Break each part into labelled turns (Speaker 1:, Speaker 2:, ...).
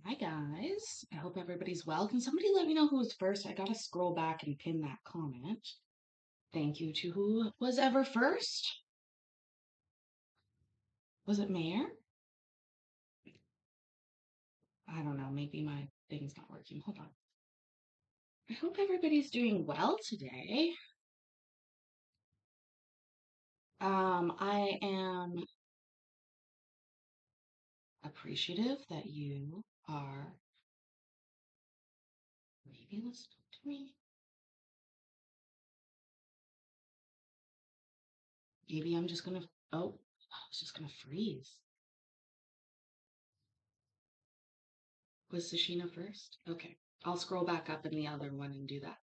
Speaker 1: Hi guys. I hope everybody's well. Can somebody let me know who was first? I gotta scroll back and pin that comment. Thank you to who was ever first. Was it Mayor? I don't know. Maybe my thing's not working. Hold on. I hope everybody's doing well today. I am appreciative that you are maybe listening to me. Maybe I'm just gonna. Oh, I was just gonna freeze. Was Sashina first? Okay. I'll scroll back up in the other one and do that.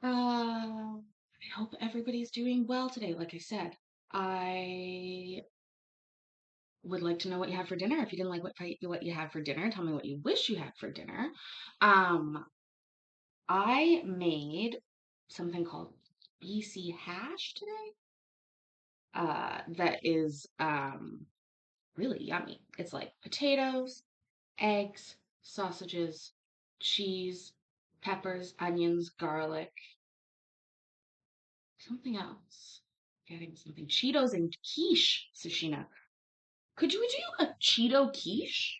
Speaker 1: I hope everybody's doing well today. Like I said, I would like to know what you had for dinner. If you didn't like what you had for dinner, tell me what you wish you had for dinner. Um, I made something called BC hash today. That is really yummy. It's like potatoes, eggs, sausages, cheese, peppers, onions, garlic, something else. Getting something. Cheetos and quiche, Sushina. Could you do a Cheeto quiche?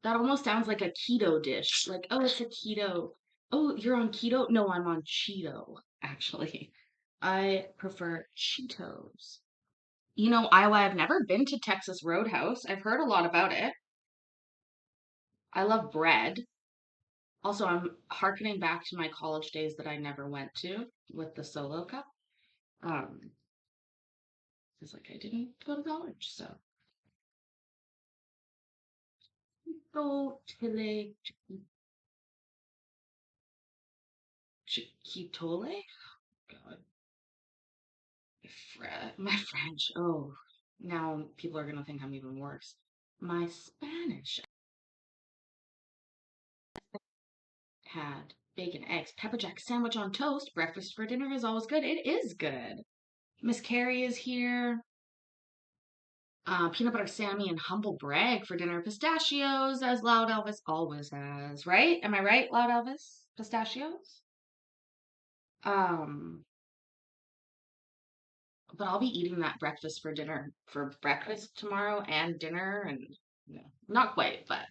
Speaker 1: That almost sounds like a keto dish. Like, oh, it's a keto. Oh, you're on keto? No, I'm on Cheeto, actually. I prefer Cheetos. You know, Iowa, I've never been to Texas Roadhouse. I've heard a lot about it. I love bread. Also, I'm harkening back to my college days that I never went to with the solo cup. Um, it's like I didn't go to college, so go to Chiquitole. God, my French. Oh, now people are gonna think I'm even worse. My Spanish had bacon, eggs, pepper jack sandwich on toast. Breakfast for dinner is always good. It is good. Miss Carrie is here. Peanut butter Sammy and humble brag for dinner. Pistachios, as Loud Elvis always has. Right? Am I right, Loud Elvis? Pistachios. Um, but I'll be eating that breakfast for dinner for breakfast tomorrow and dinner and not quite, but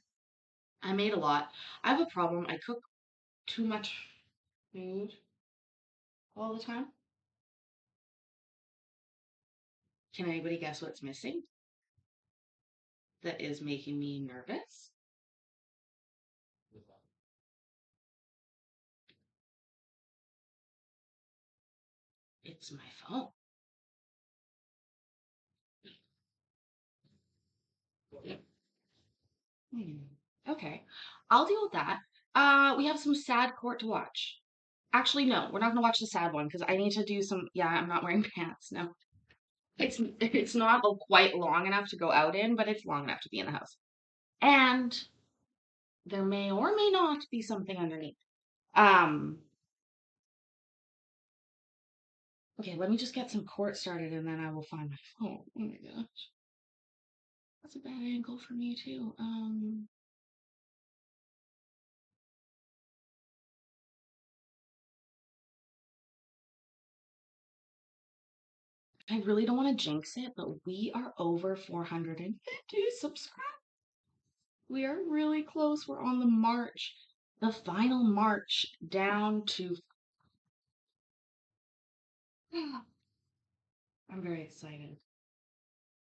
Speaker 1: I made a lot. I have a problem. I cook too much food all the time. Can anybody guess what's missing that is making me nervous? It's my phone. Hmm. Okay, I'll deal with that. We have some sad court to watch. Actually, no, we're not gonna watch the sad one because I need to do some. Yeah, I'm not wearing pants. No, it's not quite long enough to go out in, but it's long enough to be in the house. And there may or may not be something underneath. Um, okay, let me just get some court started and then I will find my phone. Oh my gosh. That's a bad angle for me too. I really don't want to jinx it, but we are over 450 subscribers. We are really close. We're on the march, the final march down to. I'm very excited.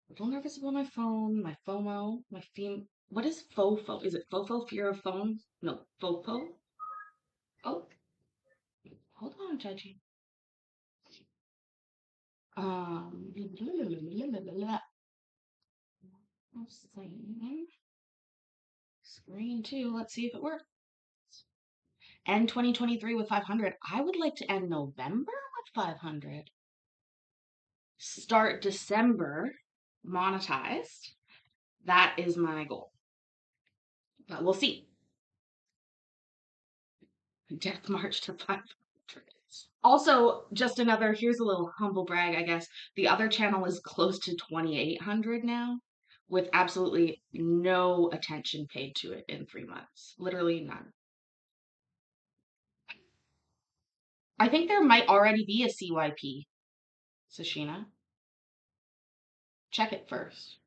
Speaker 1: A little nervous about my phone, my FOMO, my theme. What is FOFO? Is it FOFO, fear of phones? No, FOFO? Oh, hold on, Judgy. Screen two. Let's see if it works. End 2023 with 500. I would like to end November with 500. Start December monetized. That is my goal. But we'll see. Death March to 500. Also, just here's a little humble brag, I guess. The other channel is close to 2,800 now. with absolutely no attention paid to it in 3 months. Literally none. I think there might already be a CYP, Sashina. Check it first.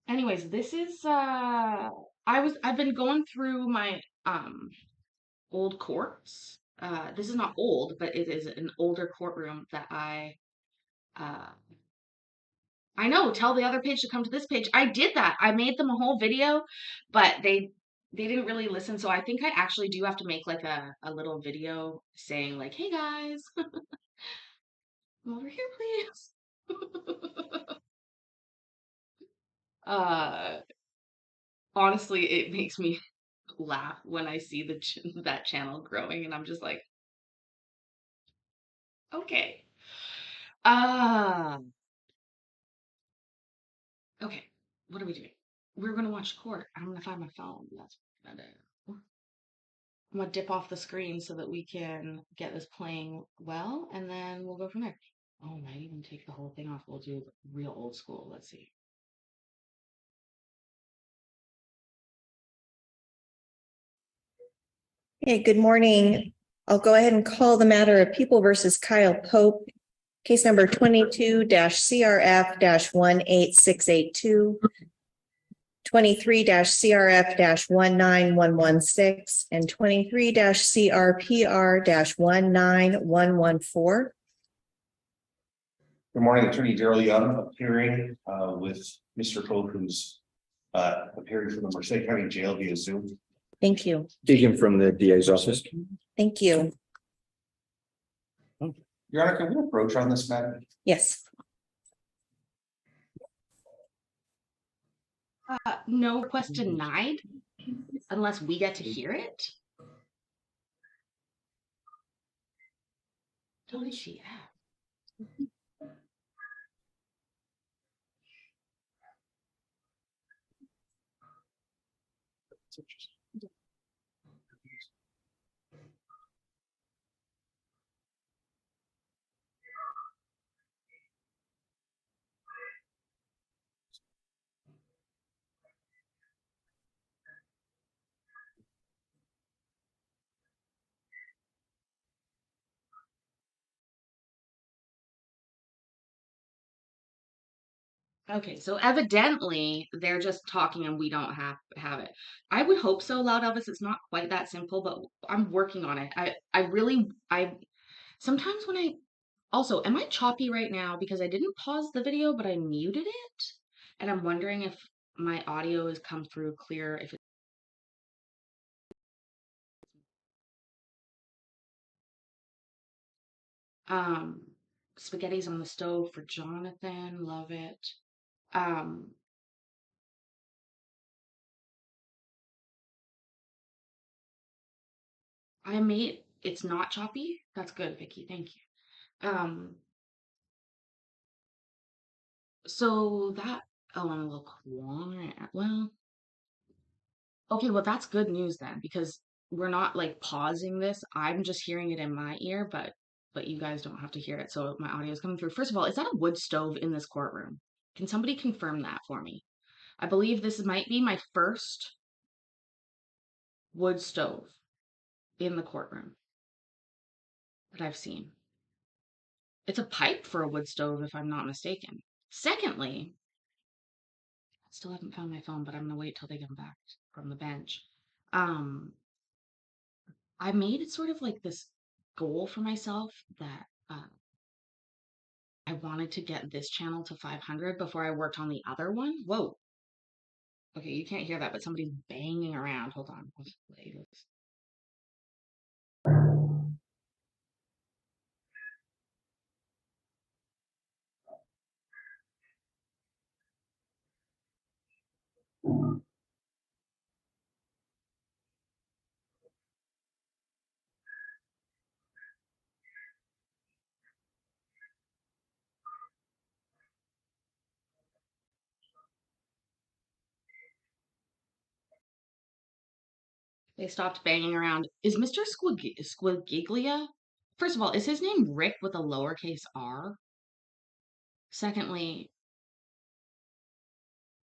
Speaker 1: Anyways, this is I've been going through my old courts. This is not old, but it is an older courtroom that uh I know, tell the other page to come to this page. I did that. I made them a whole video, but they didn't really listen. So I think I actually do have to make like a little video saying like, "Hey guys, come over here, please." uh Honestly, it makes me laugh when I see that channel growing and I'm just like, "Okay." Uh okay. What are we doing? We're gonna watch court. I'm gonna find my phone. That's what I'm gonna do. I'm gonna dip off the screen so that we can get this playing well, and then we'll go from there. Oh, I might even take the whole thing off. We'll do real old school. Let's see.
Speaker 2: Hey, good morning. I'll go ahead and call the matter of People versus Kyle Pope, case number 22-CRF-18682, 23-CRF-19116, and 23-CRPR-19114.
Speaker 3: Good morning, Attorney Darrell Young, appearing with Mr. Pope, who's appearing from the Merced County Jail via Zoom.
Speaker 2: Thank you.
Speaker 4: Speaking from the DA's office.
Speaker 2: Thank you.
Speaker 3: Your Honor, can we approach on this matter?
Speaker 2: Yes.
Speaker 1: No request denied unless we get to hear it. What is she at? Okay, so evidently they're just talking and we don't have it. I would hope so, Loud Elvis. It's not quite that simple, but I'm working on it. I sometimes when I also, am I choppy right now because I didn't pause the video, but I muted it? And I'm wondering if my audio has come through clear, if it um spaghetti's on the stove for Jonathan, love it. Um I made it's not choppy. That's good, Vicky. Thank you. So that oh, I'm a little quiet. Well, okay, well that's good news then because we're not like pausing this. I'm just hearing it in my ear, but you guys don't have to hear it. So my audio is coming through. First of all, is that a wood stove in this courtroom? Can somebody confirm that for me? I believe this might be my first wood stove in the courtroom that I've seen. It's a pipe for a wood stove, if I'm not mistaken. Secondly, I still haven't found my phone, but I'm gonna wait till they come back from the bench. Um, I made it sort of like this goal for myself that I wanted to get this channel to 500 before I worked on the other one. Whoa. Okay, you can't hear that, but somebody's banging around. Hold on. Let's play this. They stopped banging around. Is Mr. Squigiglia? First of all, is his name Rick with a lowercase r? Secondly,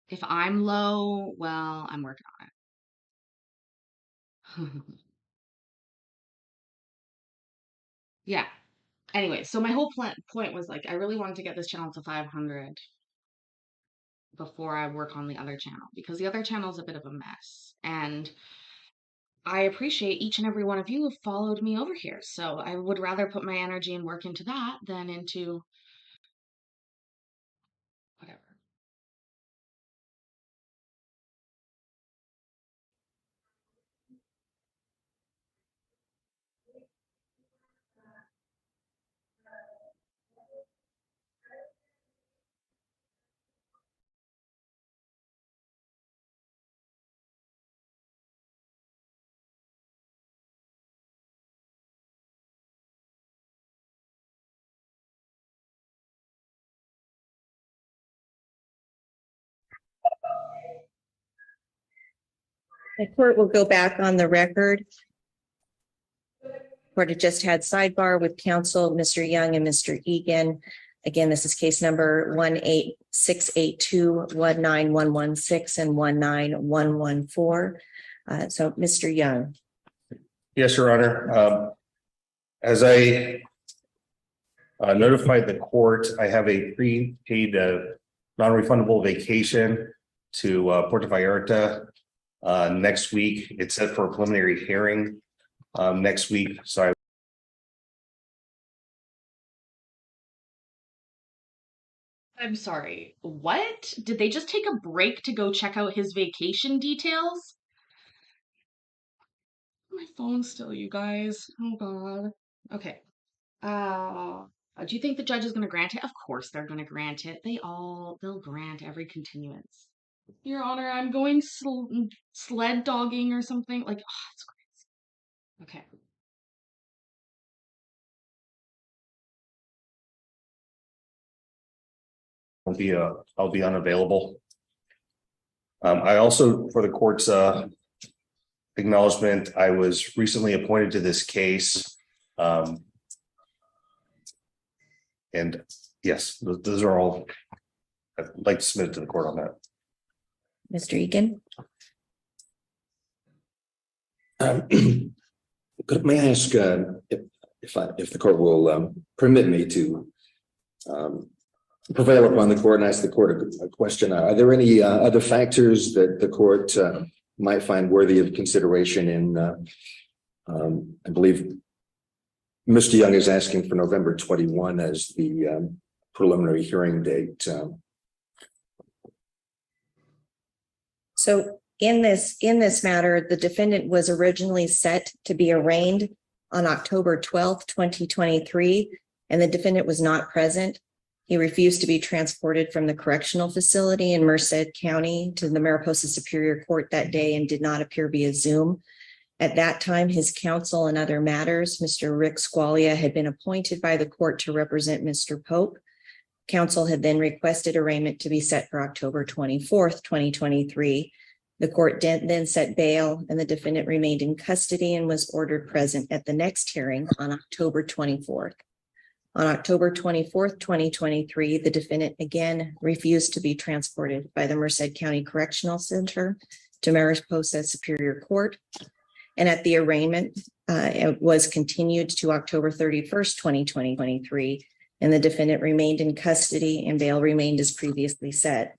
Speaker 1: if I'm low, well, I'm working on it. Yeah. Anyway, so my whole point was like, I really wanted to get this channel to 500 before I work on the other channel, because the other channel is a bit of a mess. And I appreciate each and every one of you who followed me over here. So I would rather put my energy and work into that than into whatever.
Speaker 2: The court will go back on the record. Court had just had sidebar with counsel, Mr. Young and Mr. Egan. Again, this is case number 18682-19116 and 19114. So Mr. Young.
Speaker 3: Yes, Your Honor. As I notified the court, I have a prepaid non-refundable vacation to Puerto Vallarta next week. It's set for a preliminary hearing next week. So
Speaker 1: I'm sorry. What? Did they just take a break to go check out his vacation details? My phone's still, you guys. Oh God. Okay. Do you think the judge is going to grant it? Of course they're going to grant it. They'll grant every continuance. Your Honor, I'm going sled dogging or something. Like, oh, it's crazy. Okay.
Speaker 3: I'll be unavailable. I also, for the court's acknowledgement, I was recently appointed to this case. And yes, those are all I'd like to submit to the court on that.
Speaker 2: Mr. Egan.
Speaker 4: May I ask if the court will permit me to prevail upon the court and ask the court a question? Are there any other factors that the court might find worthy of consideration in? I believe Mr. Young is asking for November 21 as the preliminary hearing date.
Speaker 2: So in this matter, the defendant was originally set to be arraigned on October 12th, 2023, and the defendant was not present. He refused to be transported from the correctional facility in Merced County to the Mariposa Superior Court that day and did not appear via Zoom. At that time, his counsel in other matters, Mr. Rick Squalia, had been appointed by the court to represent Mr. Pope. Counsel had then requested arraignment to be set for October 24th, 2023. The court then set bail and the defendant remained in custody and was ordered present at the next hearing on October 24th. On October 24th, 2023, the defendant again refused to be transported by the Merced County Correctional Center to Mariposa Superior Court. And at the arraignment, it was continued to October 31st, 2023, and the defendant remained in custody and bail remained as previously said.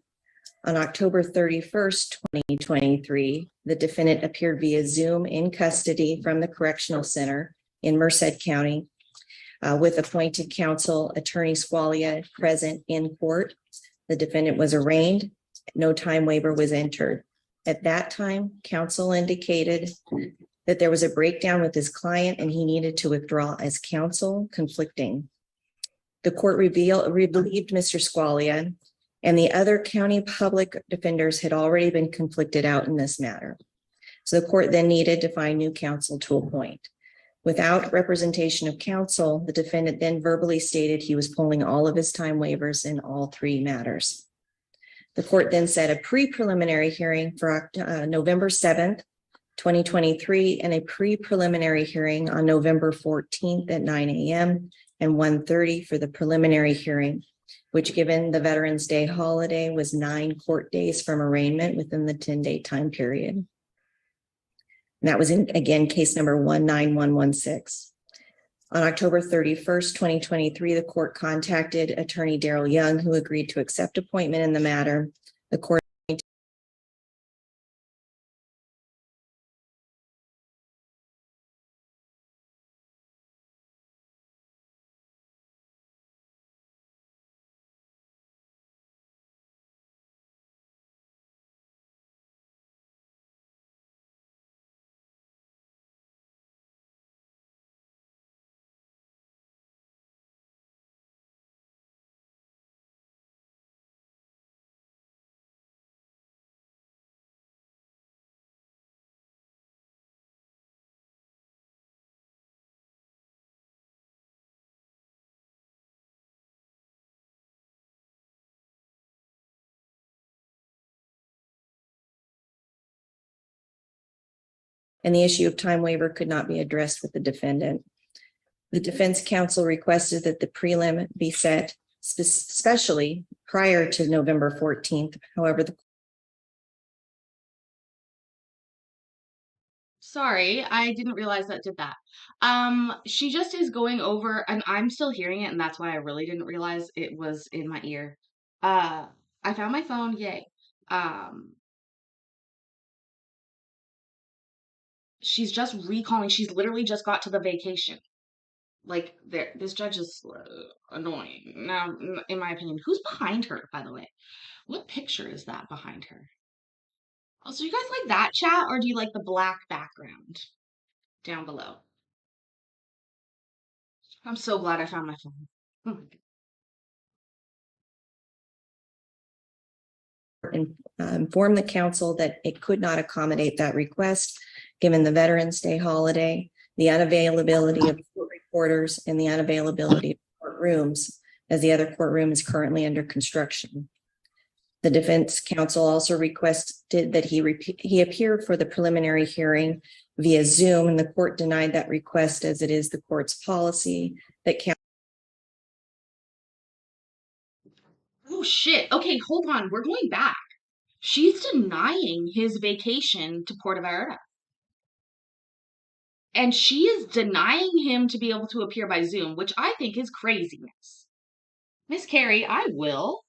Speaker 2: On October 31st, 2023, the defendant appeared via Zoom in custody from the Correctional Center in Merced County with appointed counsel, Attorney Squalia, present in court. The defendant was arraigned. No time waiver was entered. At that time, counsel indicated that there was a breakdown with his client and he needed to withdraw as counsel, conflicting. The court relieved Mr. Squalia, and the other county public defenders had already been conflicted out in this matter. So the court then needed to find new counsel to appoint. Without representation of counsel, the defendant then verbally stated he was pulling all of his time waivers in all three matters. The court then set a pre-preliminary hearing for November 7th, 2023, and a pre-preliminary hearing on November 14th at 9 a.m. and 1:30 for the preliminary hearing which, given the Veterans Day holiday, was 9 court days from arraignment within the 10-day time period. And that was again, case number 19116. On October 31st, 2023, the court contacted attorney Daryl Young, who agreed to accept appointment in the matter. The court and the issue of time waiver could not be addressed with the defendant. The defense counsel requested that the prelim be set especially prior to November 14th. However,
Speaker 1: Sorry, I didn't realize that did that. She just is going over, and I'm still hearing it, and that's why I really didn't realize it was in my ear. I found my phone, yay. She's just recalling. She's literally just got to the vacation. Like, this judge is annoying. Now, in my opinion, who's behind her, by the way? What picture is that behind her? Oh, so you guys like that chat, or do you like the black background down below? I'm so glad I found my phone. Oh my God.
Speaker 2: informed the council that it could not accommodate that request, given the Veterans Day holiday, the unavailability of court reporters, and the unavailability of courtrooms, as the other courtroom is currently under construction. The defense counsel also requested that he appear for the preliminary hearing via Zoom, and the court denied that request, as it is the court's policy that
Speaker 1: Oh shit. Okay, hold on. We're going back. She's denying his vacation to Puerto Vallarta. And she is denying him to be able to appear by Zoom, which I think is craziness. Miss Carrie, I will.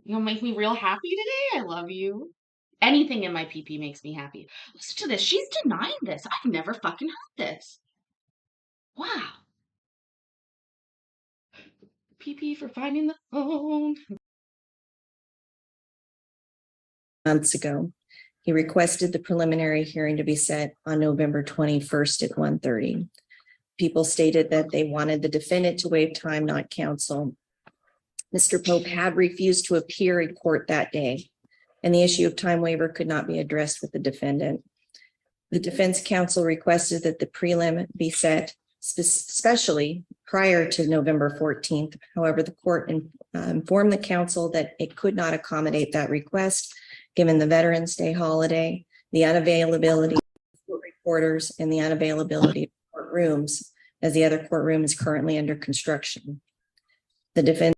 Speaker 1: You'll make me real happy today. I love you. Anything in my PP makes me happy. Listen to this. She's denying this. I've never fucking heard this. Wow. PP for finding the phone.
Speaker 2: months ago. He requested the preliminary hearing to be set on November 21st at 1:30. People stated that they wanted the defendant to waive time, not counsel. Mr. Pope had refused to appear in court that day, and the issue of time waiver could not be addressed with the defendant. The defense counsel requested that the prelim be set especially prior to November 14th. However, the court informed the counsel that it could not accommodate that request, given the Veterans Day holiday, the unavailability of court reporters, and the unavailability of courtrooms, as the other courtroom is currently under construction. The defense.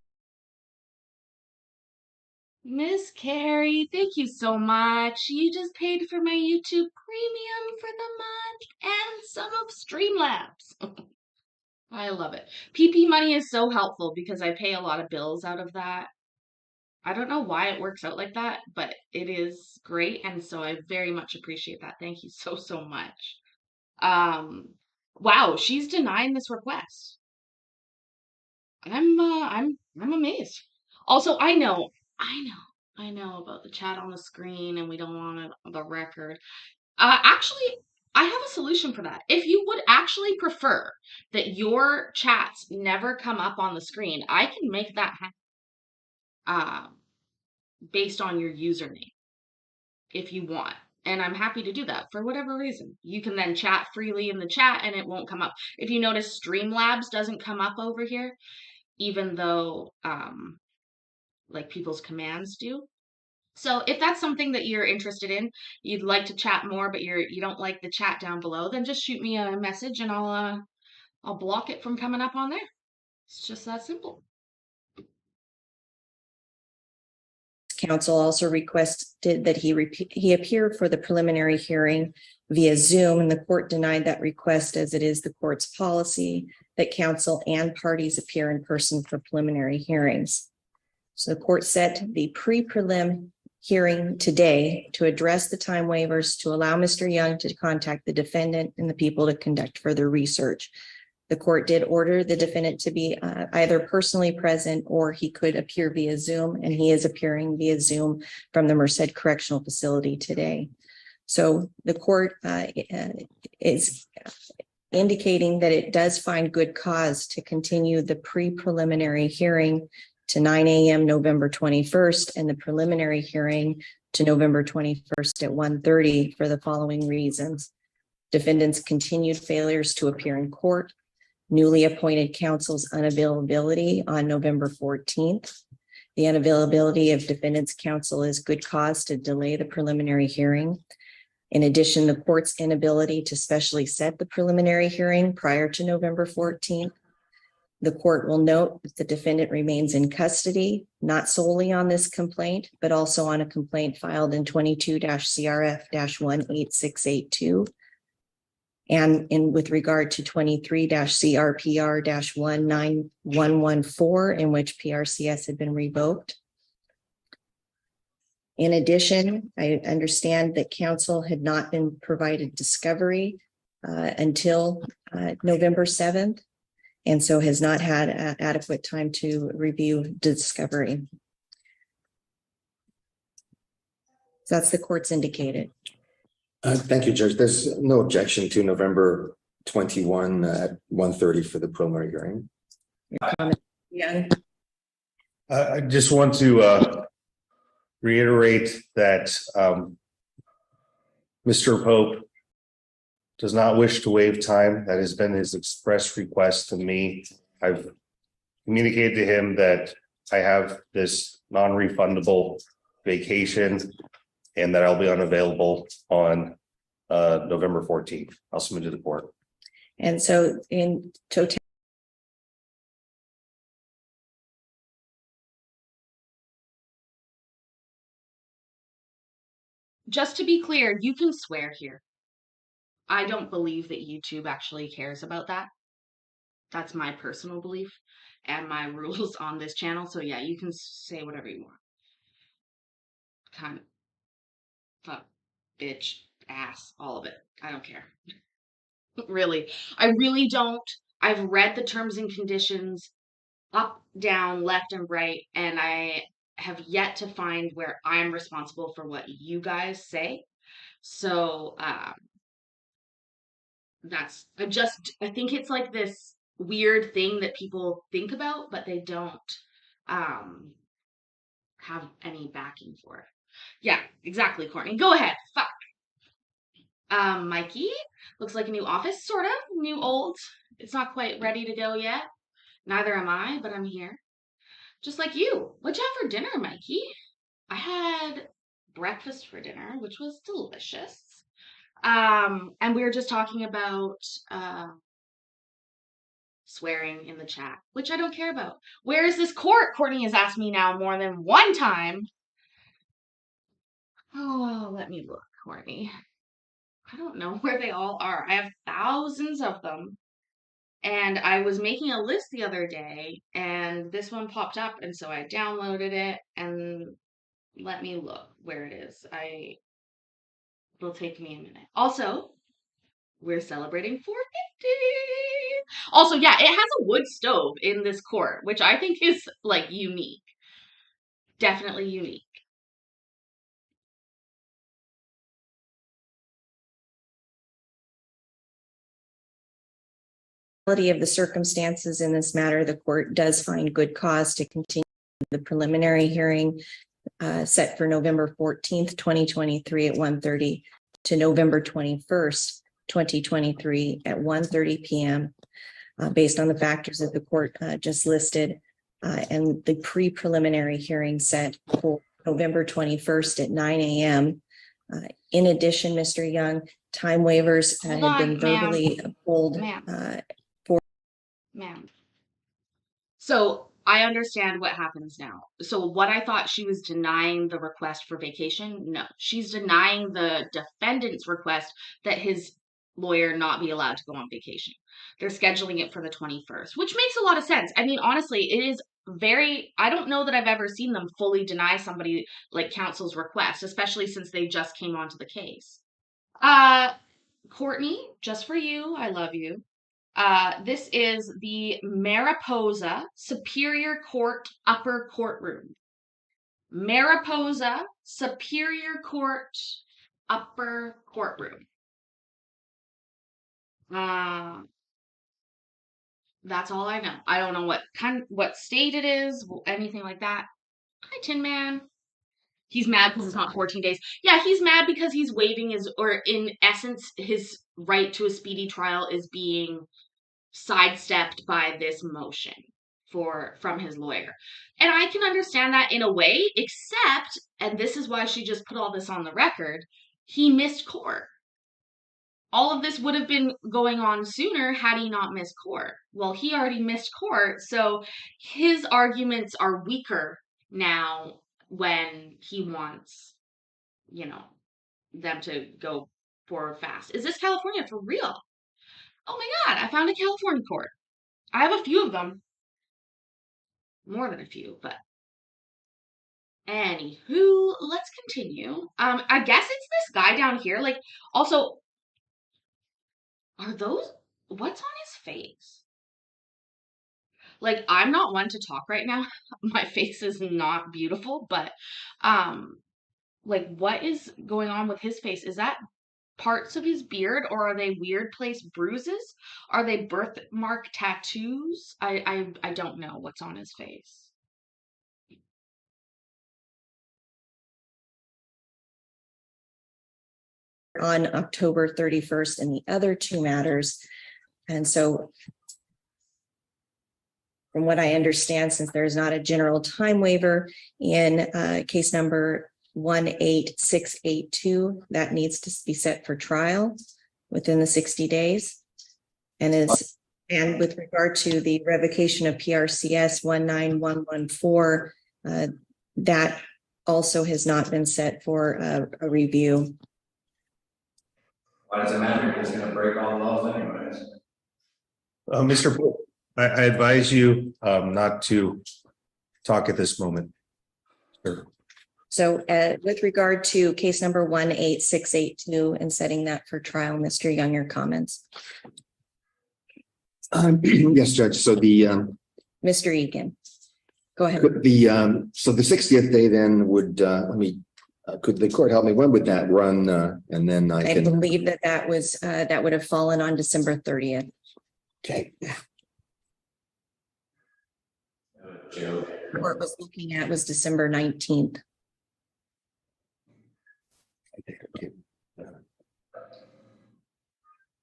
Speaker 1: Miss Carrie, thank you so much. You just paid for my YouTube Premium for the month and some of Streamlabs. I love it. PP money is so helpful because I pay a lot of bills out of that. I don't know why it works out like that, but it is great, and so I very much appreciate that. Thank you so, so much. Wow, she's denying this request. I'm amazed. Also, I know about the chat on the screen, and we don't want it on the record. Actually, I have a solution for that. If you would actually prefer that your chats never come up on the screen, I can make that happen based on your username if you want. And I'm happy to do that for whatever reason. You can then chat freely in the chat and it won't come up. If you notice, Streamlabs doesn't come up over here, even though like people's commands do. So if that's something that you're interested in, you'd like to chat more, but you don't like the chat down below, then just shoot me a message and I'll block it from coming up on there. It's just that simple.
Speaker 2: counsel also requested that he appear for the preliminary hearing via Zoom, and the court denied that request as it is the court's policy that counsel and parties appear in person for preliminary hearings. So the court set the pre-prelim hearing today to address the time waivers to allow Mr. Young to contact the defendant and the people to conduct further research. The court did order the defendant to be either personally present or he could appear via Zoom, and he is appearing via Zoom from the Merced Correctional Facility today. So the court is indicating that it does find good cause to continue the pre-preliminary hearing to 9 a.m. November 21st and the preliminary hearing to November 21st at 1:30 for the following reasons. Defendant's continued failures to appear in court, newly appointed counsel's unavailability on November 14th. The unavailability of defendant's counsel is good cause to delay the preliminary hearing. In addition, the court's inability to specially set the preliminary hearing prior to November 14th. The court will note that the defendant remains in custody, not solely on this complaint, but also on a complaint filed in 22-CRF-18682. And with regard to 23-CRPR-19114, in which PRCS had been revoked. In addition, I understand that counsel had not been provided discovery until November 7th, and so has not had adequate time to review discovery. So that's the court's indicated.
Speaker 4: Thank you, Judge. There's no objection to November 21 at 1:30 for the preliminary hearing.
Speaker 2: Yeah.
Speaker 3: I just want to reiterate that Mr. Pope does not wish to waive time. That has been his express request to me. I've communicated to him that I have this non-refundable vacation and that I'll be unavailable on November 14th. I'll submit to the court.
Speaker 2: And so in total,
Speaker 1: Just to be clear, you can swear here. I don't believe that YouTube actually cares about that. That's my personal belief and my rules on this channel. So yeah, you can say whatever you want. Kind of fuck, bitch, ass, all of it. I don't care. Really. I really don't. I've read the terms and conditions up, down, left, and right, and I have yet to find where I'm responsible for what you guys say. So I think it's like this weird thing that people think about, but they don't have any backing for it. Yeah, exactly, Courtney. Go ahead. Fuck. Mikey, looks like a new office, sort of. New old. It's not quite ready to go yet. Neither am I, but I'm here. Just like you. What'd you have for dinner, Mikey? I had breakfast for dinner, which was delicious. And we were just talking about swearing in the chat, which I don't care about. Where is this court? Courtney has asked me now more than one time. Oh, let me look, Courtney. I don't know where they all are. I have thousands of them. And I was making a list the other day, and this one popped up, and so I downloaded it, and let me look where it is. It'll take me a minute. Also, we're celebrating 450. Also, yeah, it has a wood stove in this court, which I think is, like, unique. Definitely unique.
Speaker 2: of the circumstances in this matter, the court does find good cause to continue the preliminary hearing set for November 14th, 2023 at 1:30 to November 21st, 2023 at 1:30 p.m. Based on the factors that the court just listed and the pre-preliminary hearing set for November 21st at 9 a.m. In addition, Mr. Young, time waivers have been verbally pulled.
Speaker 1: Ma'am. So I understand what happens now. So what I thought she was denying the request for vacation, no. She's denying the defendant's request that his lawyer not be allowed to go on vacation. They're scheduling it for the 21st, which makes a lot of sense. I mean, honestly, it is I don't know that I've ever seen them fully deny somebody like counsel's request, especially since they just came onto the case. Courtney, just for you, I love you. This is the Mariposa Superior Court Upper Courtroom. Mariposa Superior Court Upper Courtroom. That's all I know. I don't know what state it is, anything like that. Hi, Tin Man. He's mad because it's not 14 days. Yeah, he's mad because he's waiving or in essence, his right to a speedy trial is being sidestepped by this motion from his lawyer. And I can understand that in a way, except, and this is why she just put all this on the record, he missed court. All of this would have been going on sooner had he not missed court. Well, he already missed court, so his arguments are weaker now when he wants, them to go forward fast. Is this California for real? Oh my God, I found a California court. I have a few of them. More than a few, but anywho, let's continue. I guess it's this guy down here. Like, also, what's on his face? Like, I'm not one to talk right now. My face is not beautiful, but, like, what is going on with his face? Is that parts of his beard, or are they weird place bruises? Are they birthmark tattoos? I don't know what's on his face.
Speaker 2: On October 31st in the other two matters. And so from what I understand, since there is not a general time waiver in case number 18682, that needs to be set for trial within the 60 days. And with regard to the revocation of PRCS 19114, that also has not been set for a review.
Speaker 5: Why does it matter? He's going to break all the laws anyways.
Speaker 3: Mr. Poole, I advise you not to talk at this moment. Sure.
Speaker 2: So with regard to case number 18682 and setting that for trial, Mr. Young, your comments.
Speaker 4: Yes, Judge. So
Speaker 2: Mr. Egan, go ahead.
Speaker 4: so the 60th day then would could the court help me? When would that run? And then I can
Speaker 2: believe that would have fallen on December 30th.
Speaker 4: Okay.
Speaker 2: The court was looking at was December 19th.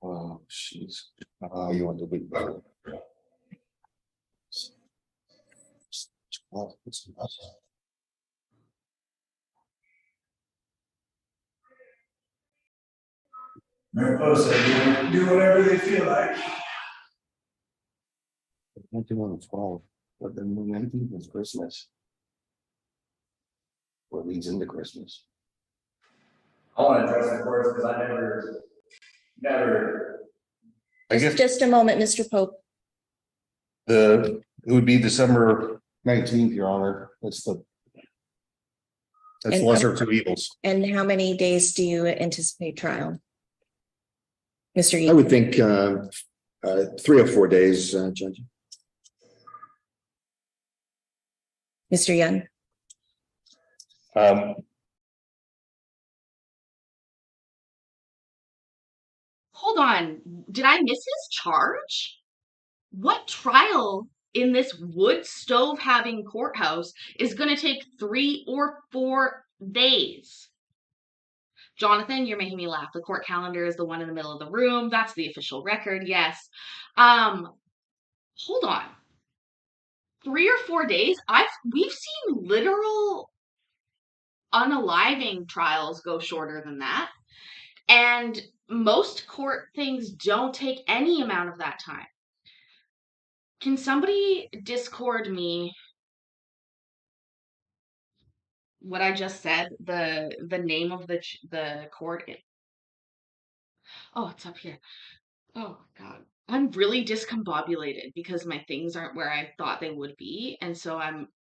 Speaker 4: Oh, jeez. Oh, you want to be.
Speaker 5: Mariposa, do whatever they feel like.
Speaker 4: Can't do on the 12th, but then the 19th is Christmas. Or leads into Christmas.
Speaker 5: I want to address the courts because I never.
Speaker 3: I guess
Speaker 2: Just a moment, Mr. Pope.
Speaker 3: it would be December 19th, Your Honor. That's the lesser of two evils.
Speaker 2: And how many days do you anticipate trial? Mr. Egan?
Speaker 4: I would think 3 or 4 days, Judge.
Speaker 2: Mr. Young?
Speaker 1: Hold on. Did I miss his charge? What trial in this wood stove having courthouse is going to take 3 or 4 days? Jonathan, you're making me laugh. The court calendar is the one in the middle of the room. That's the official record. Yes. Hold on. 3 or 4 days? We've seen literal unaliving trials go shorter than that. And most court things don't take any amount of that time. Can somebody Discord me what I just said? The name of the court. Oh, it's up here. Oh God. I'm really discombobulated because my things aren't where I thought they would be. And so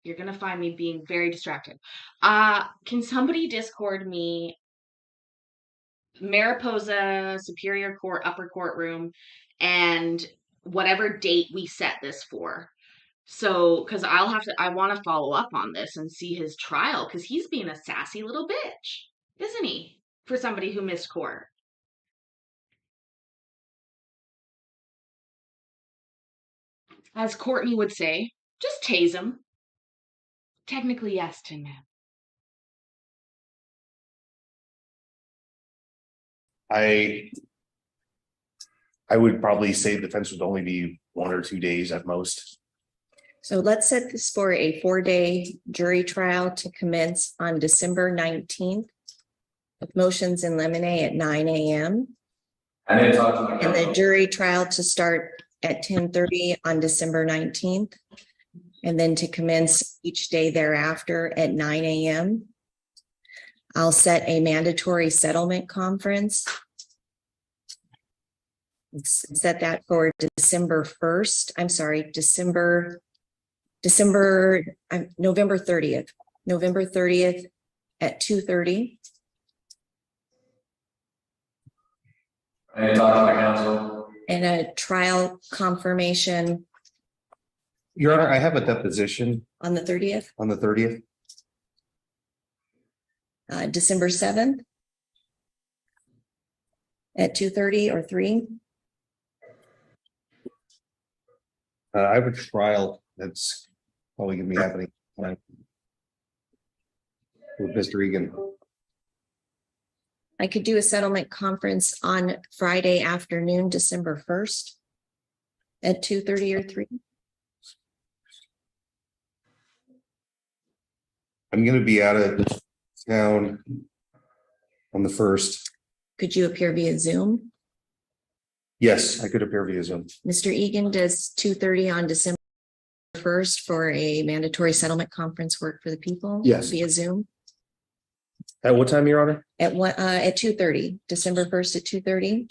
Speaker 1: you're gonna find me being very distracted. Can somebody Discord me Mariposa Superior Court upper courtroom and whatever date we set this for? So, because I want to follow up on this and see his trial because he's being a sassy little bitch, isn't he? For somebody who missed court. As Courtney would say, just tase him. Technically, yes, Tin Man.
Speaker 3: I would probably say the defense would only be 1 or 2 days at most.
Speaker 2: So let's set this for a 4-day jury trial to commence on December 19th. With motions in limine at 9 a.m.
Speaker 5: I didn't talk to my
Speaker 2: And the
Speaker 5: counsel.
Speaker 2: jury trial to start at 10:30 on December 19th. And then to commence each day thereafter at 9 a.m. I'll set a mandatory settlement conference. Set that for December 1st. I'm sorry, November 30th. November 30th at 2:30.
Speaker 5: I didn't talk to my counsel.
Speaker 2: And a trial confirmation
Speaker 3: Your Honor, I have a deposition
Speaker 2: on the 30th,
Speaker 3: on the 30th.
Speaker 2: December 7th at 2:30 or 3.
Speaker 3: I have a trial that's probably gonna be happening tonight with Mr. Egan.
Speaker 2: I could do a settlement conference on Friday afternoon, December 1st at 2:30 or 3.
Speaker 3: I'm gonna be out of town on the 1st.
Speaker 2: Could you appear via Zoom?
Speaker 3: Yes, I could appear via Zoom.
Speaker 2: Mr. Egan, does 2:30 on December 1st for a mandatory settlement conference work for the people?
Speaker 4: Yes.
Speaker 2: Via Zoom
Speaker 3: At what time, Your Honor?
Speaker 2: at 2:30, December 1st at 2:30.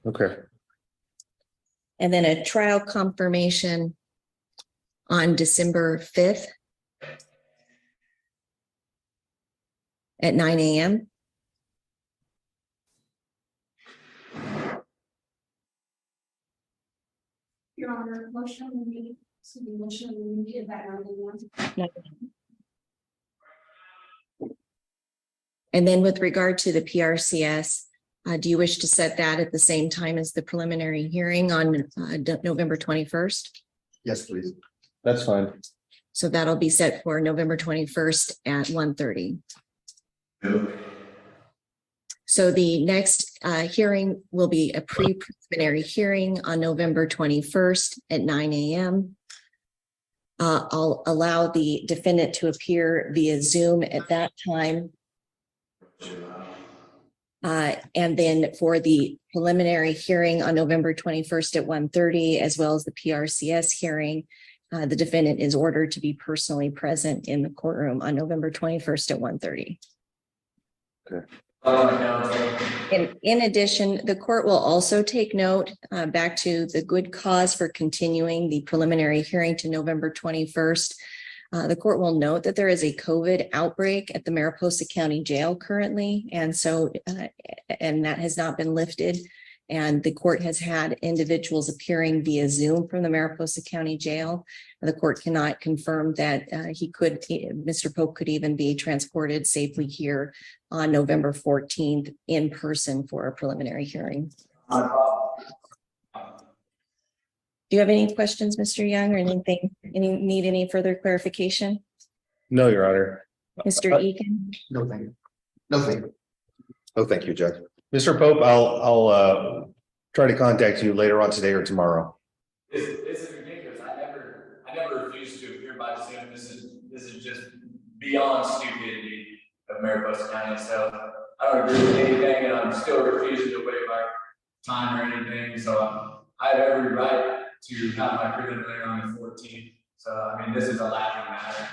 Speaker 3: Okay.
Speaker 2: And then a trial confirmation on December 5th at 9 a.m.
Speaker 6: Your Honor, motion will be, if that number one.
Speaker 2: And then with regard to the PRCS, do you wish to set that at the same time as the preliminary hearing on November 21st?
Speaker 4: Yes, please.
Speaker 3: That's fine.
Speaker 2: So that'll be set for November 21st at 1:30. So the next hearing will be a pre-preliminary hearing on November 21st at 9 a.m. I'll allow the defendant to appear via Zoom at that time. And then for the preliminary hearing on November 21st at 1:30, as well as the PRCS hearing, the defendant is ordered to be personally present in the courtroom on November 21st at 1:30.
Speaker 3: Okay.
Speaker 2: In addition, the court will also take note back to the good cause for continuing the preliminary hearing to November 21st. The court will note that there is a COVID outbreak at the Mariposa County Jail currently, and so and that has not been lifted. And the court has had individuals appearing via Zoom from the Mariposa County Jail. The court cannot confirm that Mr. Pope could even be transported safely here on November 14th in person for a preliminary hearing. Do you have any questions, Mr. Young, or need any further clarification?
Speaker 3: No, Your Honor.
Speaker 2: Mr. Egan?
Speaker 4: No, thank you. No, thank you. Oh, thank you, Judge.
Speaker 3: Mr. Pope, I'll try to contact you later on today or tomorrow.
Speaker 5: This is ridiculous. I never refused to appear by Zoom. This is just beyond stupidity of Mariposa County. So I don't agree with anything, and I'm still refusing to waive our time or anything. So I have every right to have my preliminary on the 14th. So, I mean, this is a laughing matter.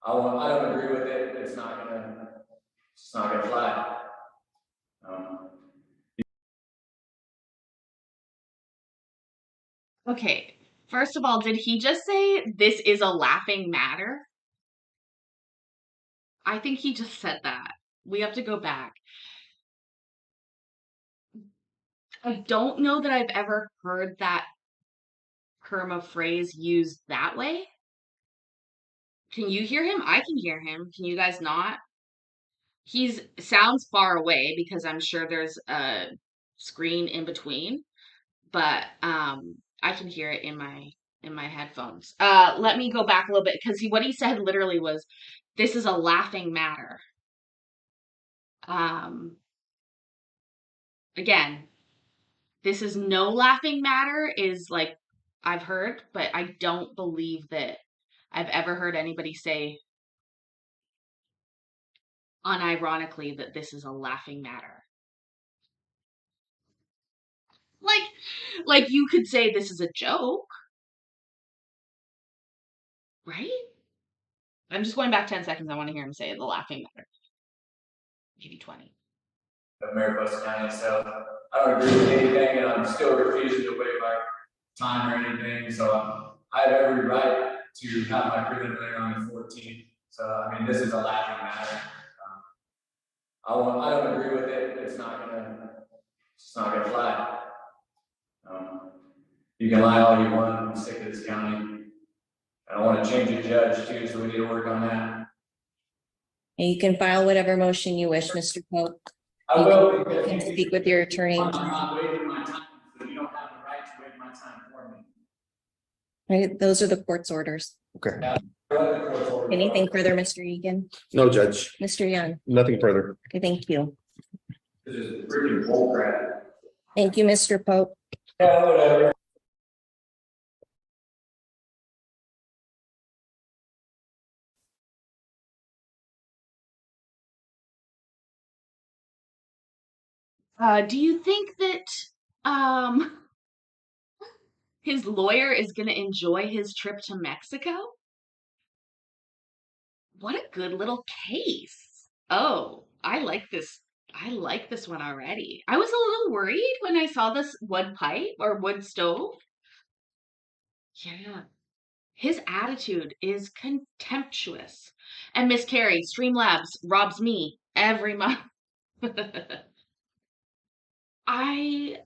Speaker 5: I don't agree with it. It's not gonna fly.
Speaker 1: Okay, first of all, did he just say this is a laughing matter? I think he just said that. We have to go back. I don't know that I've ever heard that term of phrase used that way. Can you hear him? I can hear him. Can you guys not? He's sounds far away because I'm sure there's a screen in between, but I can hear it in my headphones. Let me go back a little bit because what he said literally was, "This is a laughing matter." Um, again, this is no laughing matter is like I've heard, but I don't believe that I've ever heard anybody say unironically that this is a laughing matter. Like you could say this is a joke, right? I'm just going back 10 seconds. I want to hear him say the laughing matter. Maybe 20.
Speaker 5: Of Mariposa County, so I don't agree with anything, and I'm still refusing to waive my time or anything. So I have every right to have my preliminary on the 14th. So I mean, this is a laughing matter. I don't agree with it. It's not gonna fly. You can lie all you want. I'm sick of this county. I want to change a judge too, so we need to work on that.
Speaker 2: And you can file whatever motion you wish, Mr. Pope.
Speaker 5: I
Speaker 2: You
Speaker 5: will,
Speaker 2: can-
Speaker 5: because
Speaker 2: you can speak with your attorney.
Speaker 5: I'm not wasting my time, so you don't have the right to waste my time for me.
Speaker 2: Right, those are the court's orders.
Speaker 3: Okay,
Speaker 2: Anything further, Mr. Egan?
Speaker 4: No, Judge.
Speaker 2: Mr. Young?
Speaker 3: nothing further.
Speaker 2: Okay, thank you.
Speaker 5: This is freaking bullcrap.
Speaker 2: Thank you, Mr. Pope.
Speaker 5: Yeah, whatever.
Speaker 1: Do you think that um his lawyer is gonna enjoy his trip to Mexico? What a good little case. Oh, I like this. I like this one already. I was a little worried when I saw this wood pipe or wood stove. Yeah. His attitude is contemptuous. And Miss Carrie, Streamlabs robs me every month. I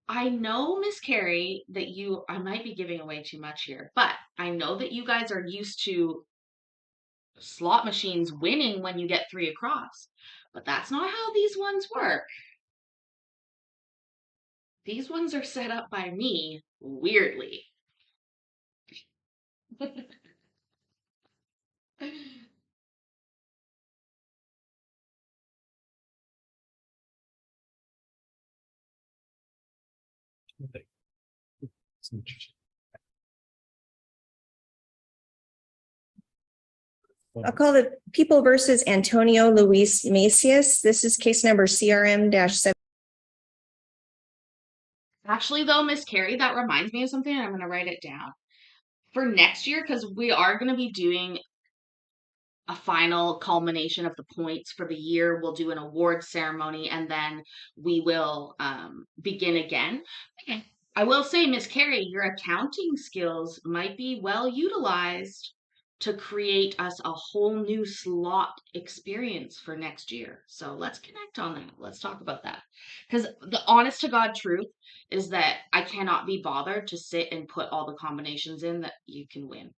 Speaker 1: I know, Miss Carrie, that I might be giving away too much here, but I know that you guys are used to slot machines winning when you get 3 across. But that's not how these ones work. These ones are set up by me weirdly.
Speaker 2: I'll call the People versus Antonio Luis Macias. This is case number CRM-7.
Speaker 1: Actually, though, Miss Carrie, that reminds me of something, and I'm going to write it down. For next year, because we are going to be doing a final culmination of the points for the year. We'll do an award ceremony and then we will begin again. Okay. I will say, Miss Carrie, your accounting skills might be well utilized to create us a whole new slot experience for next year. So let's connect on that. Let's talk about that. Because the honest to God truth is that I cannot be bothered to sit and put all the combinations in that you can win.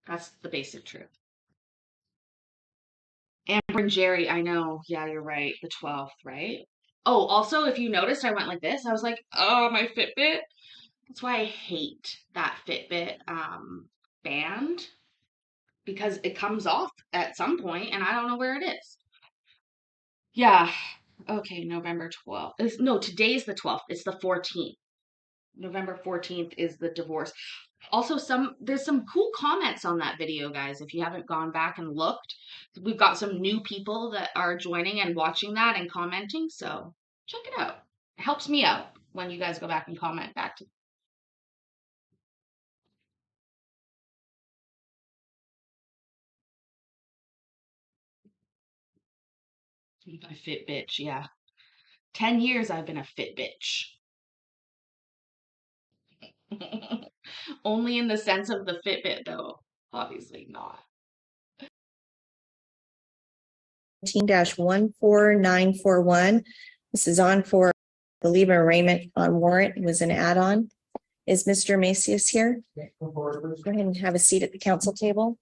Speaker 1: That's the basic truth. Amber and Jerry, I know. Yeah, you're right. The 12th, right? Oh, also, if you noticed, I went like this. I was like, oh, my Fitbit. That's why I hate that Fitbit band because it comes off at some point and I don't know where it is. Yeah. Okay, November 12th. No, today's the 12th. It's the 14th. November 14th is the divorce. Also, there's some cool comments on that video, guys. If you haven't gone back and looked, we've got some new people that are joining and watching that and commenting. So check it out. It helps me out when you guys go back and comment back to A fit bitch, yeah. 10 years I've been a fit bitch. Only in the sense of the Fitbit, though. Obviously not.
Speaker 2: 14941. This is on for the leave of arraignment on warrant. It was an add-on. Is Mr. Macias here? Go ahead and have a seat at the council table.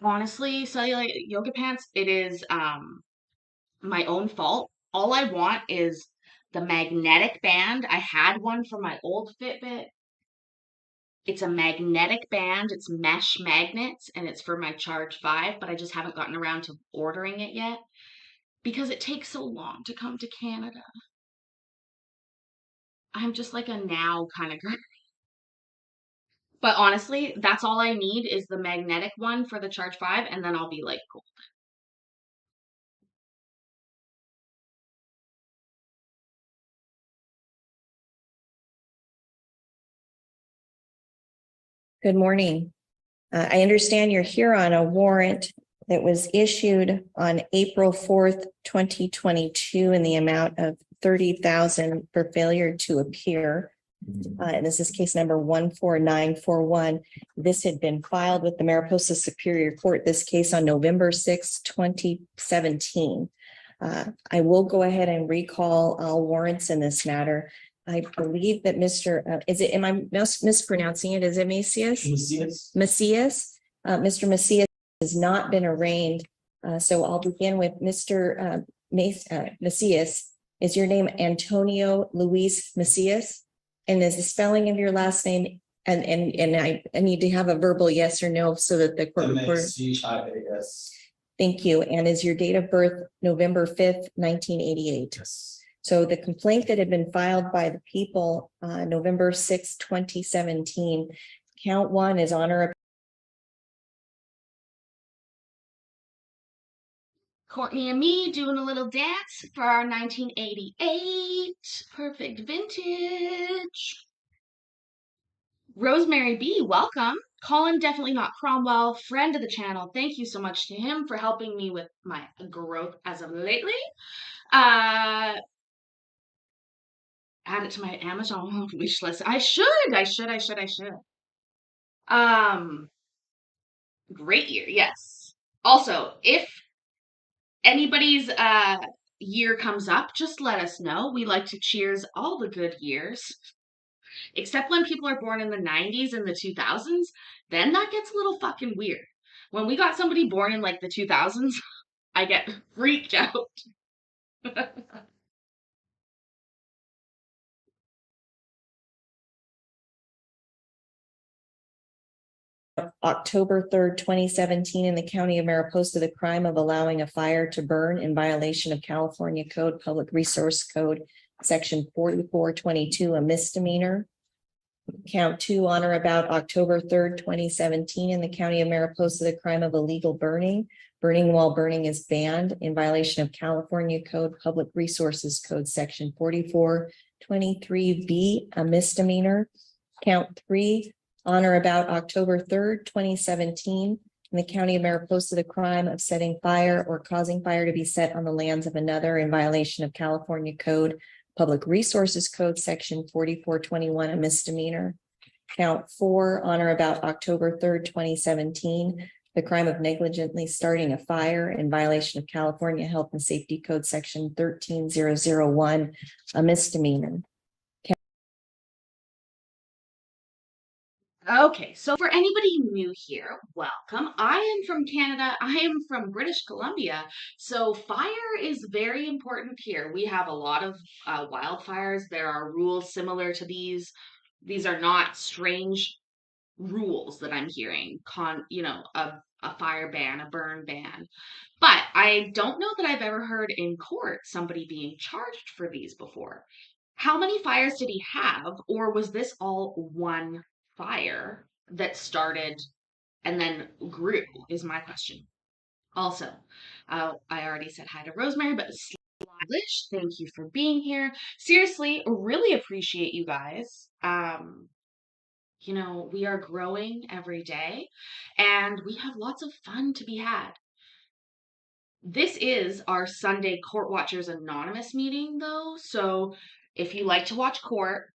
Speaker 1: Honestly, cellulite yoga pants, it is my own fault. All I want is the magnetic band. I had one for my old Fitbit. It's a magnetic band, it's mesh magnets, and it's for my Charge 5, but I just haven't gotten around to ordering it yet because it takes so long to come to Canada. I'm just like a now kind of girl. But honestly, that's all I need is the magnetic one for the Charge 5, and then I'll be like, cool.
Speaker 2: Good morning. I understand you're here on a warrant that was issued on April 4th, 2022 in the amount of 30,000 for failure to appear. And this is case number 14941. This had been filed with the Mariposa Superior Court, this case on November 6, 2017. I will go ahead and recall all warrants in this matter. I believe that am I mispronouncing it? Is it Macias? Macias. Mr. Macias has not been arraigned. So I'll begin with Mr. Macias. Is your name Antonio Luis Macias? And is the spelling of your last name, and I need to have a verbal yes or no so that the court reporter.
Speaker 5: Macias.
Speaker 2: Thank you. And is your date of birth November 5th, 1988?
Speaker 5: Yes.
Speaker 2: So the complaint that had been filed by the people November 6, 2017, count 1 is honor.
Speaker 1: Courtney and me doing a little dance for our 1988 perfect vintage. Rosemary B, welcome. Colin, definitely not Cromwell, friend of the channel. Thank you so much to him for helping me with my growth as of lately. Add it to my Amazon wish list. I should. Great year, yes. Also, if anybody's year comes up, just let us know. We like to cheers all the good years. Except when people are born in the 90s and the 2000s, then that gets a little fucking weird. When we got somebody born in like the 2000s, I get freaked out.
Speaker 2: October 3rd, 2017 in the county of Mariposa, the crime of allowing a fire to burn in violation of California Code, Public Resource Code, Section 4422, a misdemeanor. Count 2, on or about October 3rd, 2017 in the county of Mariposa, the crime of illegal burning. Burning while burning is banned in violation of California Code, Public Resources Code, Section 4423B, a misdemeanor. Count 3, on or about October 3rd, 2017, in the county of Mariposa, the crime of setting fire or causing fire to be set on the lands of another in violation of California Code, Public Resources Code, Section 4421, a misdemeanor. Count 4, on or about October 3rd, 2017, the crime of negligently starting a fire in violation of California Health and Safety Code, Section 13001, a misdemeanor.
Speaker 1: Okay, so for anybody new here, welcome. I am from Canada. I am from British Columbia. So fire is very important here. We have a lot of wildfires. There are rules similar to these. These are not strange rules that I'm hearing. A fire ban, a burn ban. But I don't know that I've ever heard in court somebody being charged for these before. How many fires did he have, or was this all one fire that started and then grew, is my question. Also, I already said hi to Rosemary, but Thank you for being here. Seriously, really appreciate you guys. We are growing every day and we have lots of fun to be had. This is our Sunday Court Watchers Anonymous meeting, though. So if you like to watch court,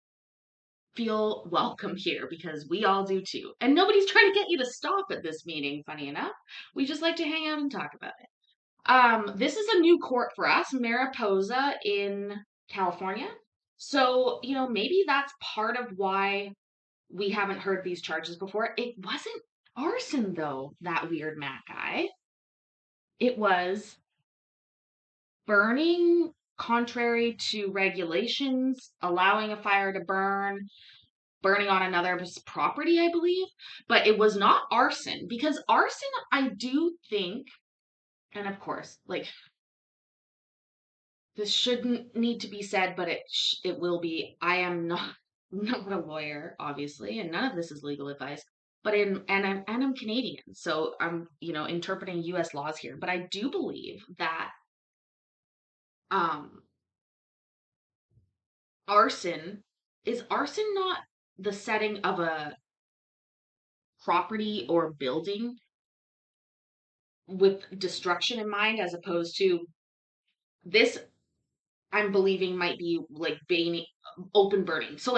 Speaker 1: feel welcome here because we all do too. And nobody's trying to get you to stop at this meeting, funny enough. We just like to hang out and talk about it. This is a new court for us, Mariposa in California. So, maybe that's part of why we haven't heard these charges before. It wasn't arson, though, that weird Mac guy. It was burning contrary to regulations, allowing a fire to burning on another's property, I believe. But it was not arson, because arson, I do think, and of course, this shouldn't need to be said, but it will be. I am not a lawyer, obviously, and none of this is legal advice. But I'm Canadian, so I'm interpreting U.S. laws here. But I do believe that arson not the setting of a property or building with destruction in mind, as opposed to this? I'm believing might be like open burning. So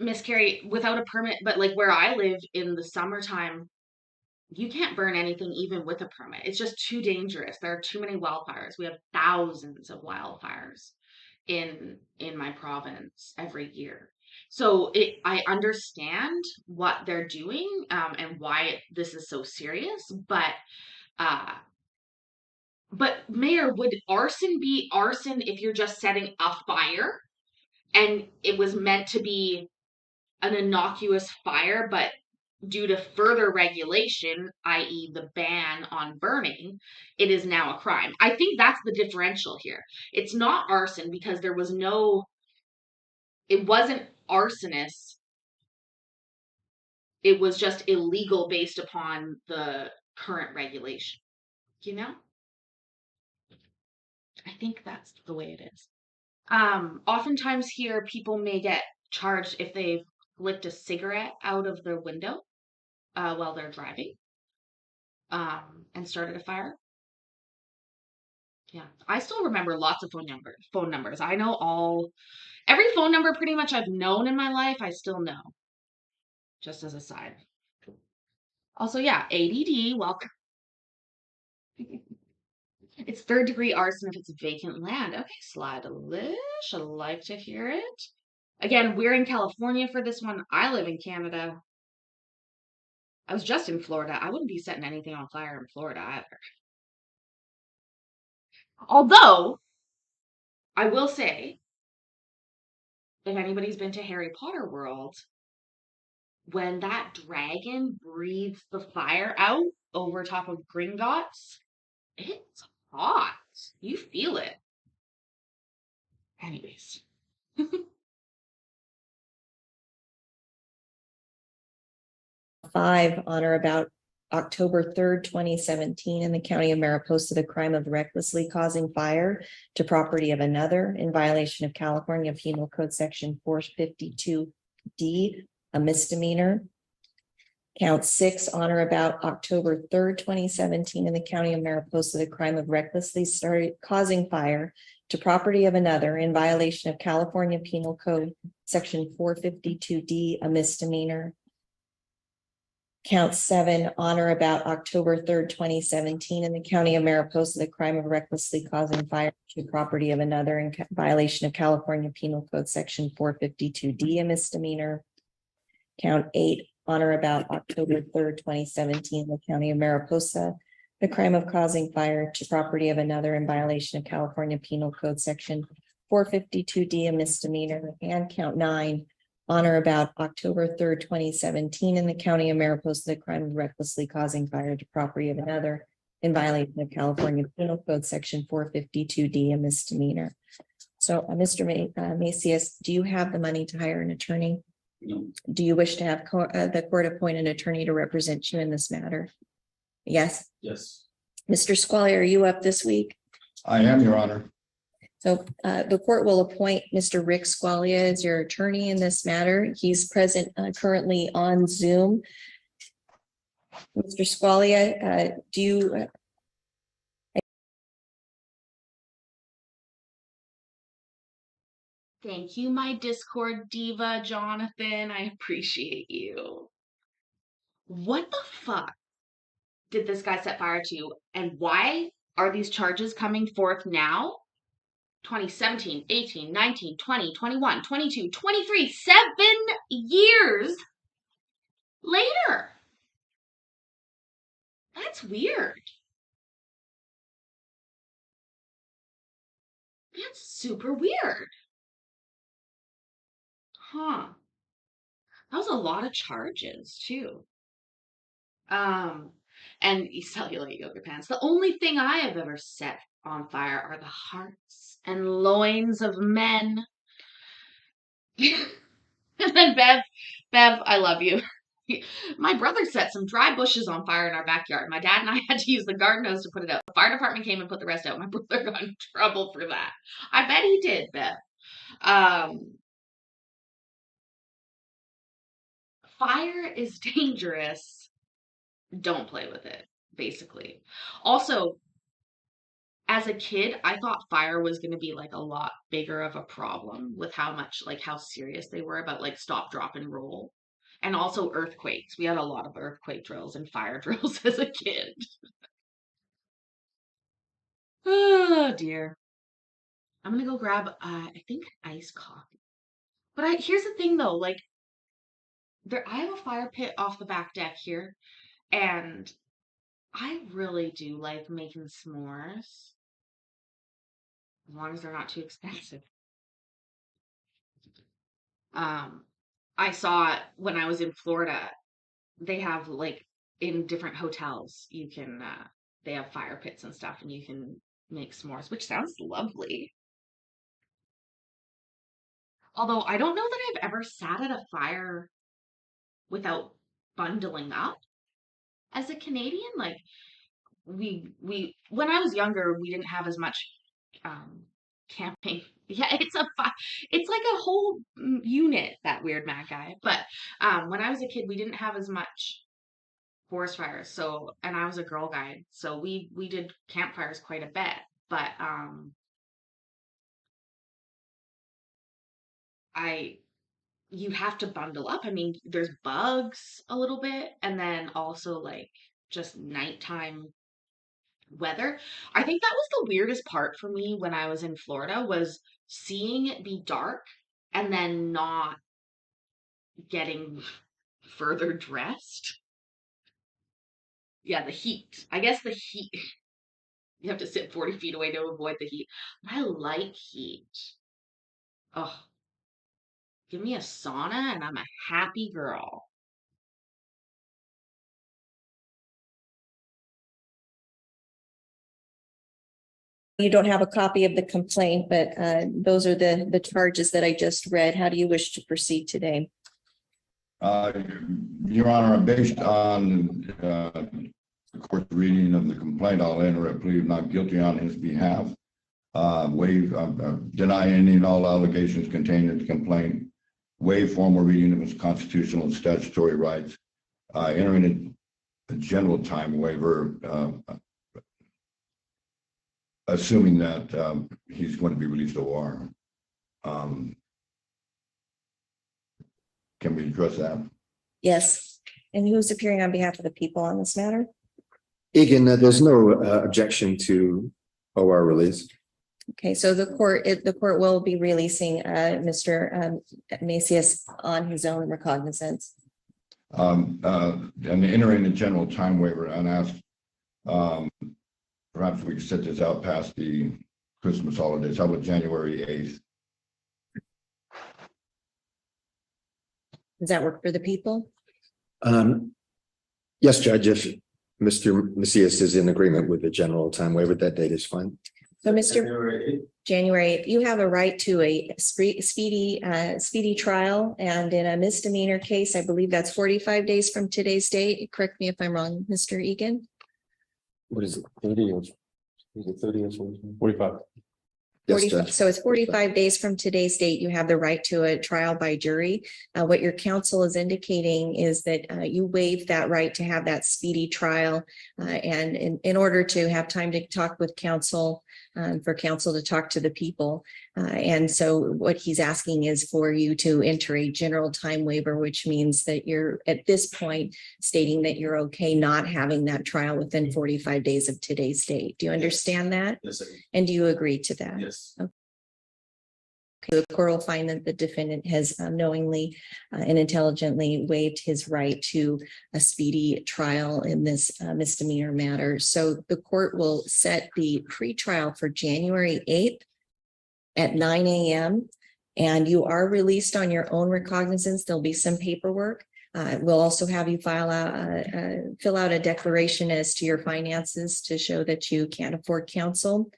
Speaker 1: Miss Carrie, without a permit, but where I live in the summertime, you can't burn anything even with a permit. It's just too dangerous. There are too many wildfires. We have thousands of wildfires in my province every year. So I understand what they're doing and why this is so serious, but Mayor, would arson be arson if you're just setting a fire and it was meant to be an innocuous fire, but due to further regulation, i.e. the ban on burning, it is now a crime? I think that's the differential here. It's not arson because it wasn't arsonist. It was just illegal based upon the current regulation. I think that's the way it is. Oftentimes here, people may get charged if they've licked a cigarette out of their window while they're driving and started a fire. Yeah, I still remember lots of phone numbers. I know every phone number pretty much I've known in my life, I still know. Just as a side. Also, yeah, ADD, welcome. It's third-degree arson if it's vacant land. Okay, slide a lish. I like to hear it. Again, we're in California for this one. I live in Canada. I was just in Florida. I wouldn't be setting anything on fire in Florida either. Although, I will say, if anybody's been to Harry Potter World, when that dragon breathes the fire out over top of Gringotts, it's hot. You feel it. Anyways.
Speaker 2: Five on or about October 3rd, 2017, in the county of Mariposa, the crime of recklessly causing fire to property of another in violation of California Penal Code Section 452D, a misdemeanor. Count 6 on or about October 3rd, 2017, in the county of Mariposa, the crime of recklessly causing fire to property of another in violation of California Penal Code Section 452D, a misdemeanor. Count 7 on or about October 3rd, 2017, in the county of Mariposa, the crime of recklessly causing fire to property of another in violation of California Penal Code Section 452D, a misdemeanor. Count 8 on or about October 3rd, 2017, in the county of Mariposa, the crime of causing fire to property of another in violation of California Penal Code Section 452D, a misdemeanor. And count 9 on or about October 3rd, 2017, in the county of Mariposa, the crime of recklessly causing fire to property of another in violation of California Penal Code Section 452D, a misdemeanor. So, Mr. Macias, do you have the money to hire an attorney?
Speaker 7: No.
Speaker 2: Do you wish to have the court appoint an attorney to represent you in this matter? Yes.
Speaker 7: Yes,
Speaker 2: Mr. Squally, are you up this week?
Speaker 7: I am, Your Honor.
Speaker 2: So the court will appoint Mr. Rick Squalia as your attorney in this matter. He's present currently on Zoom. Mr. Squalia, do you?
Speaker 1: Thank you, my Discord diva, Jonathan. I appreciate you. What the fuck did this guy set fire to? And why are these charges coming forth now? 2017, 18, 19, 20, 21, 22, 23, 7 years later. That's weird. That's super weird. Huh. That was a lot of charges too. And cellulite yoga pants. The only thing I have ever set on fire are the hearts and loins of men. And then Bev, I love you. My brother set some dry bushes on fire in our backyard. My dad and I had to use the garden hose to put it out. The fire department came and put the rest out. My brother got in trouble for that. I bet he did, Bev. Fire is dangerous. Don't play with it, basically. Also, as a kid, I thought fire was going to be like a lot bigger of a problem with how much, like how serious they were about like stop, drop, and roll. And also earthquakes. We had a lot of earthquake drills and fire drills as a kid. Oh dear. I'm gonna go grab, I think iced coffee. But here's the thing though, like I have a fire pit off the back deck here, and I really do like making s'mores. As long as they're not too expensive. I saw it when I was in Florida. They have like in different hotels, you can they have fire pits and stuff, and you can make s'mores, which sounds lovely. Although I don't know that I've ever sat at a fire without bundling up. As a Canadian, like we when I was younger, we didn't have as much camping. Yeah, it's like a whole unit, that weird mad guy. But when I was a kid, we didn't have as much forest fires. So, and I was a Girl Guide, so we did campfires quite a bit. But you have to bundle up. I mean, there's bugs a little bit, and then also like just nighttime weather. I think that was the weirdest part for me when I was in Florida, was seeing it be dark and then not getting further dressed. Yeah, the heat. I guess the heat. You have to sit 40 feet away to avoid the heat. I like heat. Oh, give me a sauna and I'm a happy girl.
Speaker 2: You don't have a copy of the complaint, but those are the charges that I just read. How do you wish to proceed today?
Speaker 7: Your Honor, based on the court's reading of the complaint, I'll enter a plea of not guilty on his behalf. Deny any and all allegations contained in the complaint. Waive formal reading of his constitutional and statutory rights. Entering a general time waiver, assuming that he's going to be released OR. Can we address that?
Speaker 2: Yes. And who's appearing on behalf of the people on this matter?
Speaker 4: Egan, there's no objection to OR release.
Speaker 2: Okay, so the court will be releasing Mr. Macias on his own recognizance.
Speaker 7: And entering the general time waiver, and ask, perhaps we could set this out past the Christmas holidays. How about January 8th?
Speaker 2: Does that work for the people?
Speaker 4: Yes, Judge, if Mr. Macias is in agreement with the general time waiver, that date is fine.
Speaker 2: So Mr. January, you have a right to a speedy trial, and in a misdemeanor case, I believe that's 45 days from today's date. Correct me if I'm wrong, Mr. Egan.
Speaker 4: What is it? 30 or is it 30 or 45? Yes,
Speaker 2: 45
Speaker 4: Judge.
Speaker 2: So it's 45 days from today's date. You have the right to a trial by jury. What your counsel is indicating is that you waive that right to have that speedy trial. And in order to have time to talk with counsel, for counsel to talk to the people. And so what he's asking is for you to enter a general time waiver, which means that you're at this point stating that you're okay not having that trial within 45 days of today's date. Do you understand that?
Speaker 3: Yes, sir.
Speaker 2: And do you agree to that?
Speaker 3: Yes.
Speaker 2: The court will find that the defendant has knowingly and intelligently waived his right to a speedy trial in this misdemeanor matter. So the court will set the pretrial for January 8th at 9 a.m. And you are released on your own recognizance. There'll be some paperwork. We'll also have you fill out a declaration as to your finances to show that you can't afford counsel.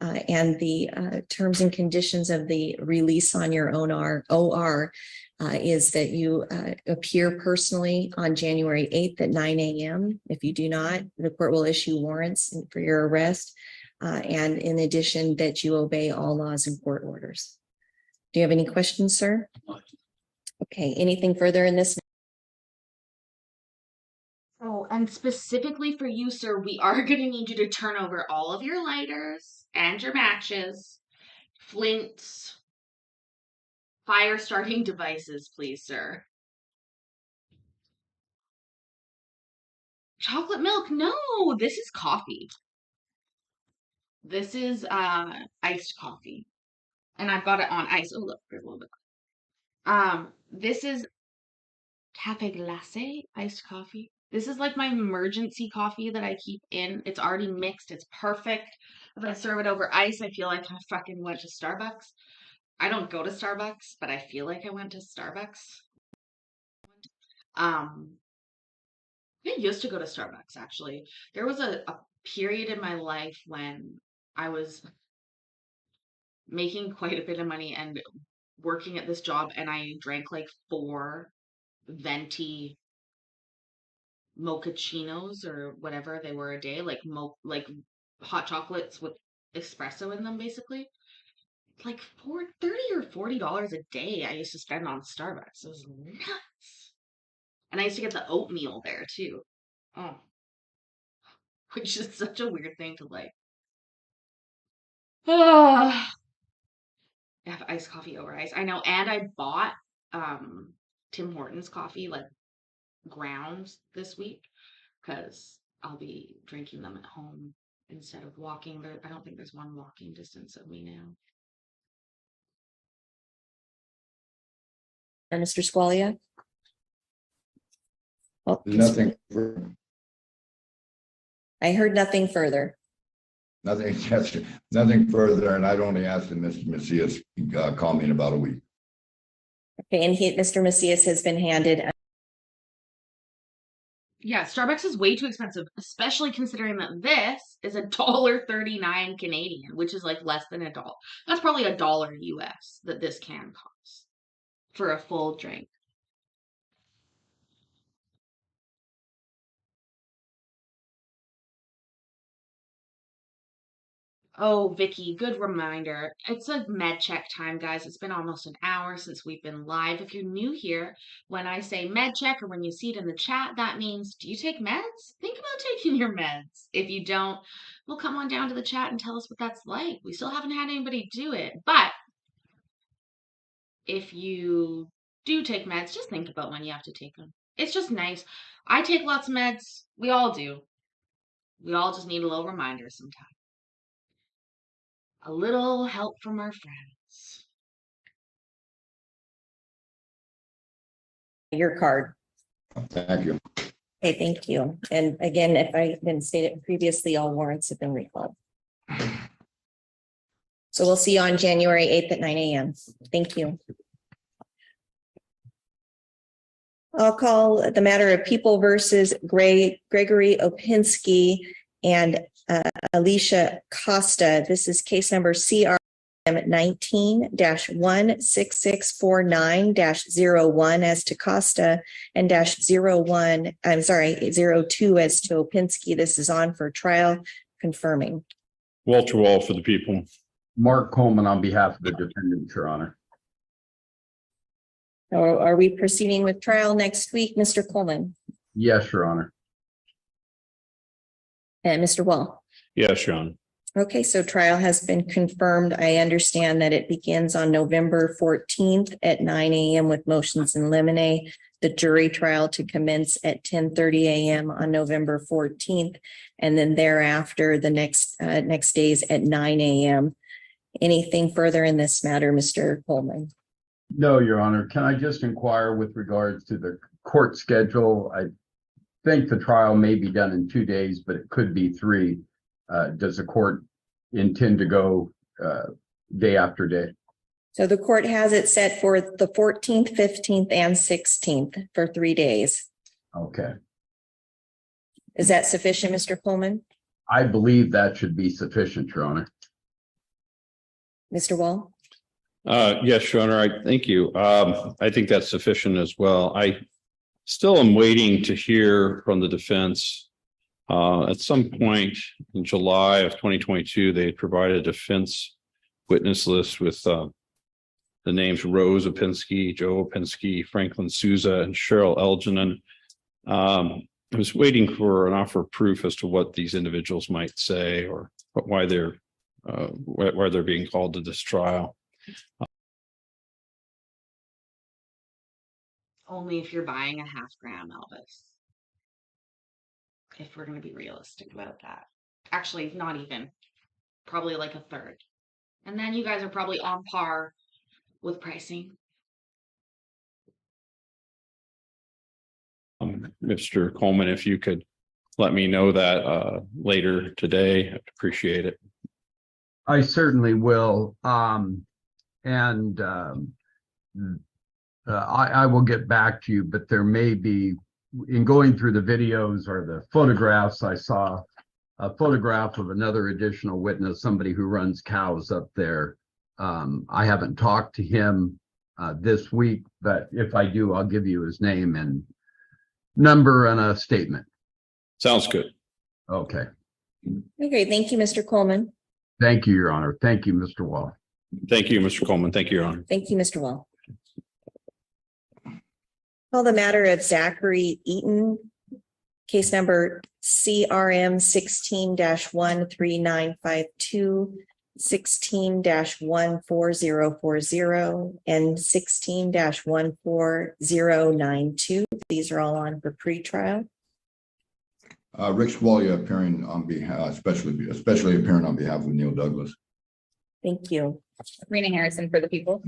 Speaker 2: And the terms and conditions of the release on your own OR is that you appear personally on January 8th at 9 a.m. If you do not, the court will issue warrants for your arrest. And in addition, that you obey all laws and court orders. Do you have any questions, sir? Okay, anything further in this?
Speaker 1: Oh, and specifically for you, sir, we are going to need you to turn over all of your lighters and your matches, flints, fire starting devices, please, sir. Chocolate milk? No, this is coffee. This is iced coffee. And I've got it on ice. Oh, look, there's a little bit. This is cafe glacé iced coffee. This is like my emergency coffee that I keep in. It's already mixed. It's perfect. If I serve it over ice, I feel like I fucking went to Starbucks. I don't go to Starbucks, but I feel like I went to Starbucks. I used to go to Starbucks, actually. There was a period in my life when I was making quite a bit of money and working at this job, and I drank like 4 venti mochachinos or whatever they were a day, like hot chocolates with espresso in them, basically. Like $30 or $40 a day I used to spend on Starbucks. It was nuts. And I used to get the oatmeal there too. Oh. Which is such a weird thing to like. Ah. Have iced coffee over ice. I know, and I bought Tim Hortons coffee, like grounds, this week because I'll be drinking them at home instead of walking. I don't think there's one walking distance of me now.
Speaker 2: Or Mr. Squalia? Oh,
Speaker 7: Nothing,
Speaker 2: I heard nothing further.
Speaker 7: nothing, nothing further, and I'd only ask that Mr. Macias call me in about a week.
Speaker 2: Okay, and Mr. Macias has been handed.
Speaker 1: Yeah, Starbucks is way too expensive, especially considering that this is $1.39 Canadian, which is like less than $1. That's probably $1 US that this can cost for a full drink. Oh, Vicky, good reminder. It's a med check time, guys. It's been almost an hour since we've been live. If you're new here, when I say med check or when you see it in the chat, that means, do you take meds? Think about taking your meds. If you don't, well, come on down to the chat and tell us what that's like. We still haven't had anybody do it. But if you do take meds, just think about when you have to take them. It's just nice. I take lots of meds. We all do. We all just need a little reminder sometimes. A little help from our friends.
Speaker 2: Your card.
Speaker 7: Thank you.
Speaker 2: Okay, thank you. And again, if I didn't state it previously, all warrants have been recalled. So we'll see you on January 8th at 9 a.m. Thank you. I'll call the matter of People versus Gregory Opinski and Alicia Costa. This is case number CRM 19-16649-01 as to Costa and -02 as to Opinski. This is on for trial confirming.
Speaker 8: Walter Wall for the people. Mark Coleman on behalf of the defendant, Your Honor.
Speaker 2: Or are we proceeding with trial next week, Mr. Coleman
Speaker 8: Yes, Your Honor.
Speaker 2: and Mr. Wall?
Speaker 3: Yes, Your Honor.
Speaker 2: Okay, so trial has been confirmed. I understand that it begins on November 14th at 9 a.m. with motions in limine. The jury trial to commence at 10:30 a.m. on November 14th, and then thereafter the next days at 9 a.m. Anything further in this matter, Mr. Coleman?
Speaker 8: No, Your Honor. Can I just inquire with regards to the court schedule? I think the trial may be done in 2 days, but it could be 3. Does the court intend to go day after day?
Speaker 2: So the court has it set for the 14th, 15th, and 16th for 3 days.
Speaker 8: Okay.
Speaker 2: Is that sufficient, Mr. Coleman?
Speaker 8: I believe that should be sufficient, Your Honor.
Speaker 2: Mr. Wall?
Speaker 9: Yes, Your Honor, thank you. I think that's sufficient as well. I still am waiting to hear from the defense. At some point in July of 2022, they provided a defense witness list with the names Rose Opinski, Joe Opinski, Franklin Souza, and Cheryl Elgin. I was waiting for an offer of proof as to what these individuals might say or why they're being called to this trial.
Speaker 1: Only if you're buying a half gram, Elvis. If we're going to be realistic about that. Actually, not even. Probably like a third. And then you guys are probably on par with pricing.
Speaker 9: Mr. Coleman, if you could let me know that later today, I'd appreciate it.
Speaker 8: I certainly will. I will get back to you, but there may be, in going through the videos or the photographs, I saw a photograph of another additional witness, somebody who runs cows up there. I haven't talked to him this week, but if I do, I'll give you his name and number and a statement.
Speaker 9: Sounds good.
Speaker 8: Okay.
Speaker 2: Okay, thank you, Mr. Coleman.
Speaker 8: Thank you, Your Honor. Thank you, Mr. Wall.
Speaker 9: Thank you, Mr. Coleman. Thank you, Your Honor.
Speaker 2: Thank you, Mr. Wall. Call the matter of Zachary Eaton, case number CRM 16-13952, 16-14040, and 16-14092. These are all on for pretrial.
Speaker 7: Rick Squalia appearing on behalf, especially appearing on behalf of Neil Douglas.
Speaker 2: Thank you.
Speaker 10: Rena Harrison for the people.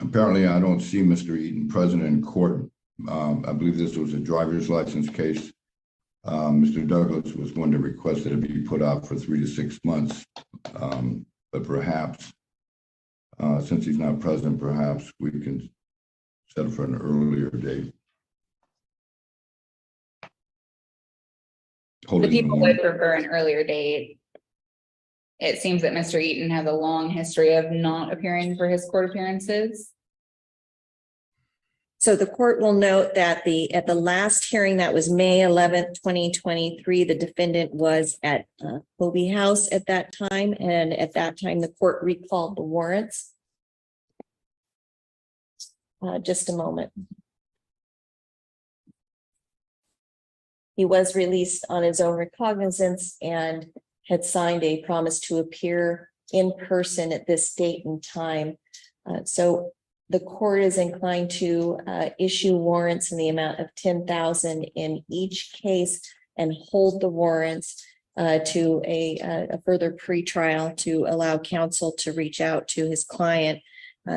Speaker 7: Apparently, I don't see Mr. Eaton present in court. I believe this was a driver's license case. Mr. Douglas was going to request that it be put out for 3 to 6 months. But perhaps, since he's not present, perhaps we can set it for an earlier date.
Speaker 10: The people would prefer an earlier date. It seems that Mr. Eaton has a long history of not appearing for his court appearances.
Speaker 2: So the court will note that at the last hearing, that was May 11th, 2023, the defendant was at Hobie House at that time. And at that time, the court recalled the warrants. Just a moment. He was released on his own recognizance and had signed a promise to appear in person at this date and time. So the court is inclined to issue warrants in the amount of $10,000 in each case and hold the warrants to a further pretrial to allow counsel to reach out to his client.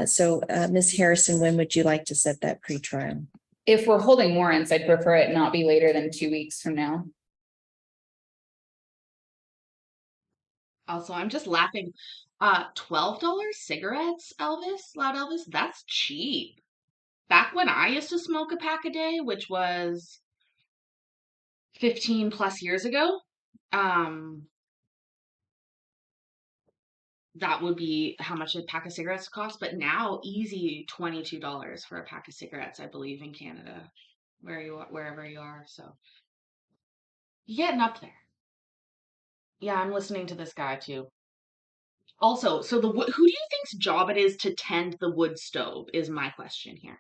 Speaker 2: So Ms. Harrison, when would you like to set that pretrial?
Speaker 10: If we're holding warrants, I'd prefer it not be later than 2 weeks from now.
Speaker 1: Also, I'm just laughing. $12 cigarettes, Loud Elvis? That's cheap. Back when I used to smoke a pack a day, which was 15 plus years ago, that would be how much a pack of cigarettes cost. But now, easy $22 for a pack of cigarettes, I believe, in Canada, wherever you are. So, you're getting up there. Yeah, I'm listening to this guy too. Also, so who do you think's job it is to tend the wood stove is my question here.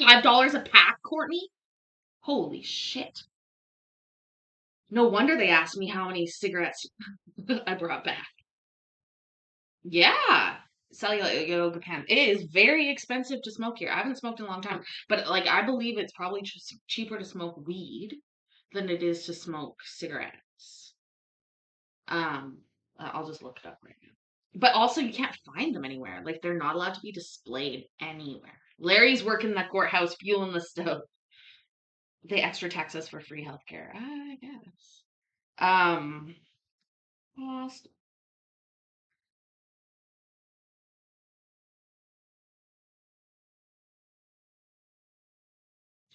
Speaker 1: $5 a pack, Courtney? Holy shit. No wonder they asked me how many cigarettes I brought back. Yeah. Cellular can. It is very expensive to smoke here. I haven't smoked in a long time, but like I believe it's probably cheaper to smoke weed than it is to smoke cigarettes. I'll just look it up right now. But also, you can't find them anywhere. Like they're not allowed to be displayed anywhere. Larry's working the courthouse, fueling the stove. They extra tax us for free healthcare, I guess. Cost.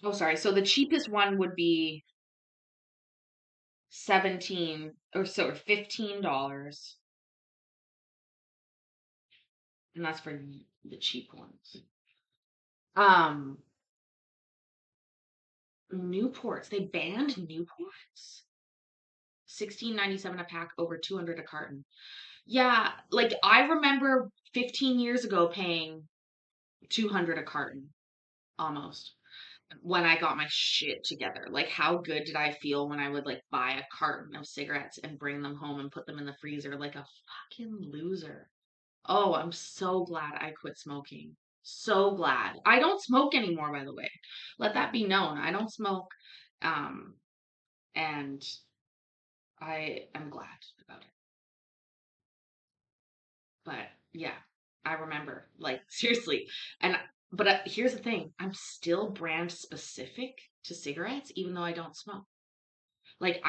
Speaker 1: Oh, sorry. So the cheapest one would be 17 or so, or $15. And that's for the cheap ones. Newports. They banned Newports. $16.97 a pack, over 200 a carton. Yeah, like I remember 15 years ago paying 200 a carton almost when I got my shit together. Like how good did I feel when I would like buy a carton of cigarettes and bring them home and put them in the freezer like a fucking loser. Oh, I'm so glad I quit smoking. So glad. I don't smoke anymore, by the way. Let that be known. I don't smoke. And I am glad about it. But yeah, I remember, like, seriously. But here's the thing, I'm still brand specific to cigarettes, even though I don't smoke. Like,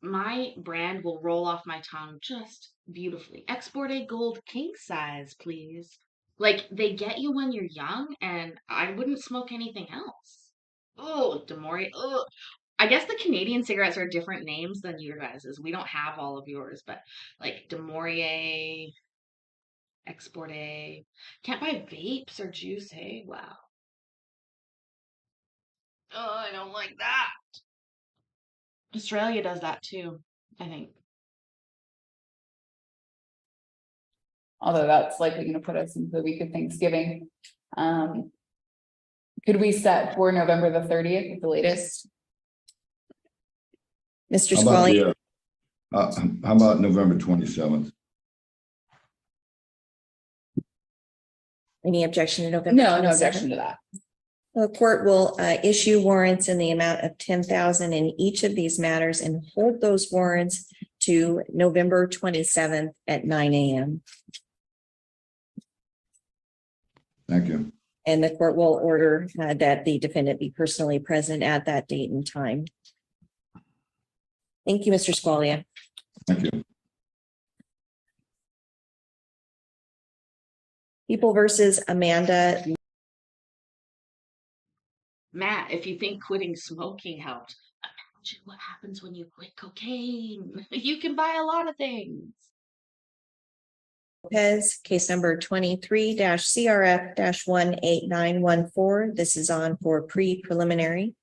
Speaker 1: my brand will roll off my tongue just beautifully. Export a gold king size, please. Like, they get you when you're young, and I wouldn't smoke anything else. Oh, Demoria. Oh, I guess the Canadian cigarettes are different names than your guys's. We don't have all of yours, but like Demoria, Export A. Can't buy vapes or juice, hey? Wow. Oh, I don't like that. Australia does that too, I think.
Speaker 10: Although that's likely going to put us into the week of Thanksgiving. Could we set for November the 30th at the latest?
Speaker 2: Mr.
Speaker 7: How about
Speaker 2: Squally,
Speaker 7: how about November 27th?
Speaker 2: any objection to November?
Speaker 10: No
Speaker 2: 27th?
Speaker 10: objection to that.
Speaker 2: The court will issue warrants in the amount of 10,000 in each of these matters and hold those warrants to November 27th at 9 a.m.
Speaker 7: Thank you.
Speaker 2: And the court will order that the defendant be personally present at that date and time. Thank you, Mr. Squalia.
Speaker 7: Thank you.
Speaker 2: People versus Amanda.
Speaker 1: Matt, if you think quitting smoking helped, imagine what happens when you quit cocaine. You can buy a lot of things.
Speaker 2: Lopez, case number 23-CRF-18914. This is on for pre-preliminary.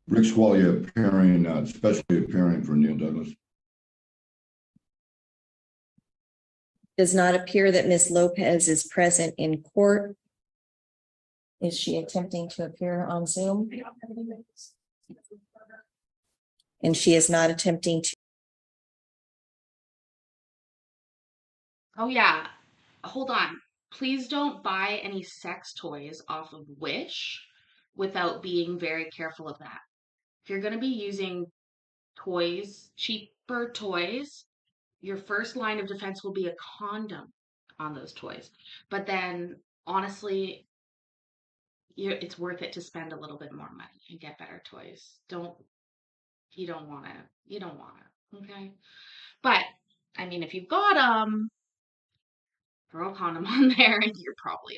Speaker 7: Rick Squalia appearing, especially appearing for Neil Douglas.
Speaker 2: Does not appear that Ms. Lopez is present in court. Is she attempting to appear on Zoom? And she is not attempting to.
Speaker 1: Oh, yeah. Hold on. Please don't buy any sex toys off of Wish without being very careful of that. If you're going to be using toys, cheaper toys, your first line of defense will be a condom on those toys. But then, honestly, it's worth it to spend a little bit more money and get better toys. You don't want to, okay? But, I mean, if you've got them, throw a condom on there and you're probably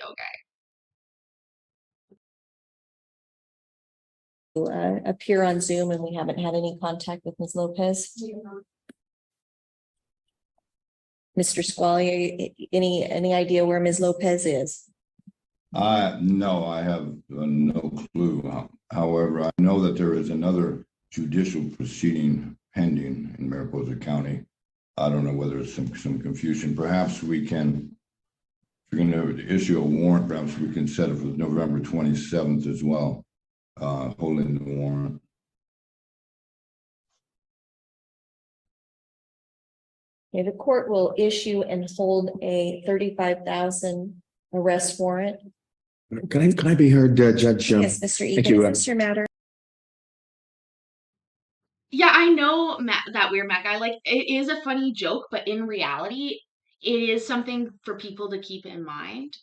Speaker 1: okay.
Speaker 2: Appear on Zoom, and we haven't had any contact with Ms. Lopez. Mr. Squally, any idea where Ms. Lopez is?
Speaker 7: No, I have no clue. However, I know that there is another judicial proceeding pending in Mariposa County. I don't know whether it's some confusion. Perhaps we can, if you're going to issue a warrant, perhaps we can set it for November 27th as well, holding the warrant.
Speaker 2: Okay, the court will issue and hold a 35,000 arrest warrant.
Speaker 4: Can I be heard, Judge?
Speaker 2: Yes, Mr.
Speaker 4: thank
Speaker 2: Egan,
Speaker 4: you.
Speaker 2: is this your matter?
Speaker 1: Yeah, I know that weird Matt guy. Like, it is a funny joke, but in reality, it is something for people to keep in mind.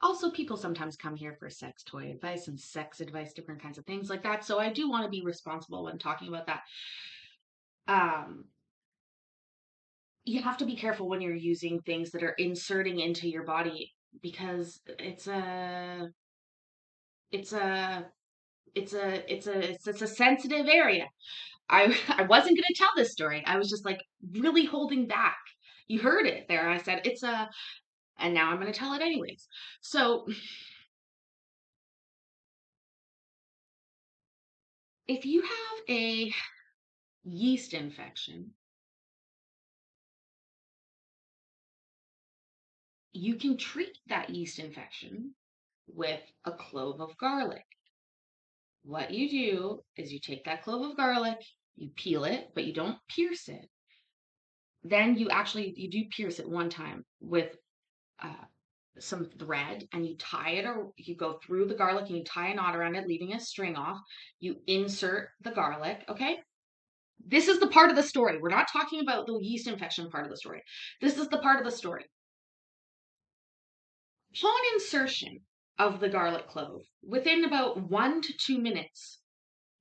Speaker 1: Also, people sometimes come here for sex toy advice and sex advice, different kinds of things like that. So I do want to be responsible when talking about that. You have to be careful when you're using things that are inserting into your body because it's a sensitive area. I wasn't going to tell this story. I was just like really holding back. You heard it there. I said and now I'm going to tell it anyways. So if you have a yeast infection, you can treat that yeast infection with a clove of garlic. What you do is you take that clove of garlic, you peel it, but you don't pierce it. Then you do pierce it one time with some thread and you tie it, or you go through the garlic and you tie a knot around it, leaving a string off. You insert the garlic, okay? This is the part of the story. We're not talking about the yeast infection part of the story. This is the part of the story. Upon insertion of the garlic clove, within about 1 to 2 minutes,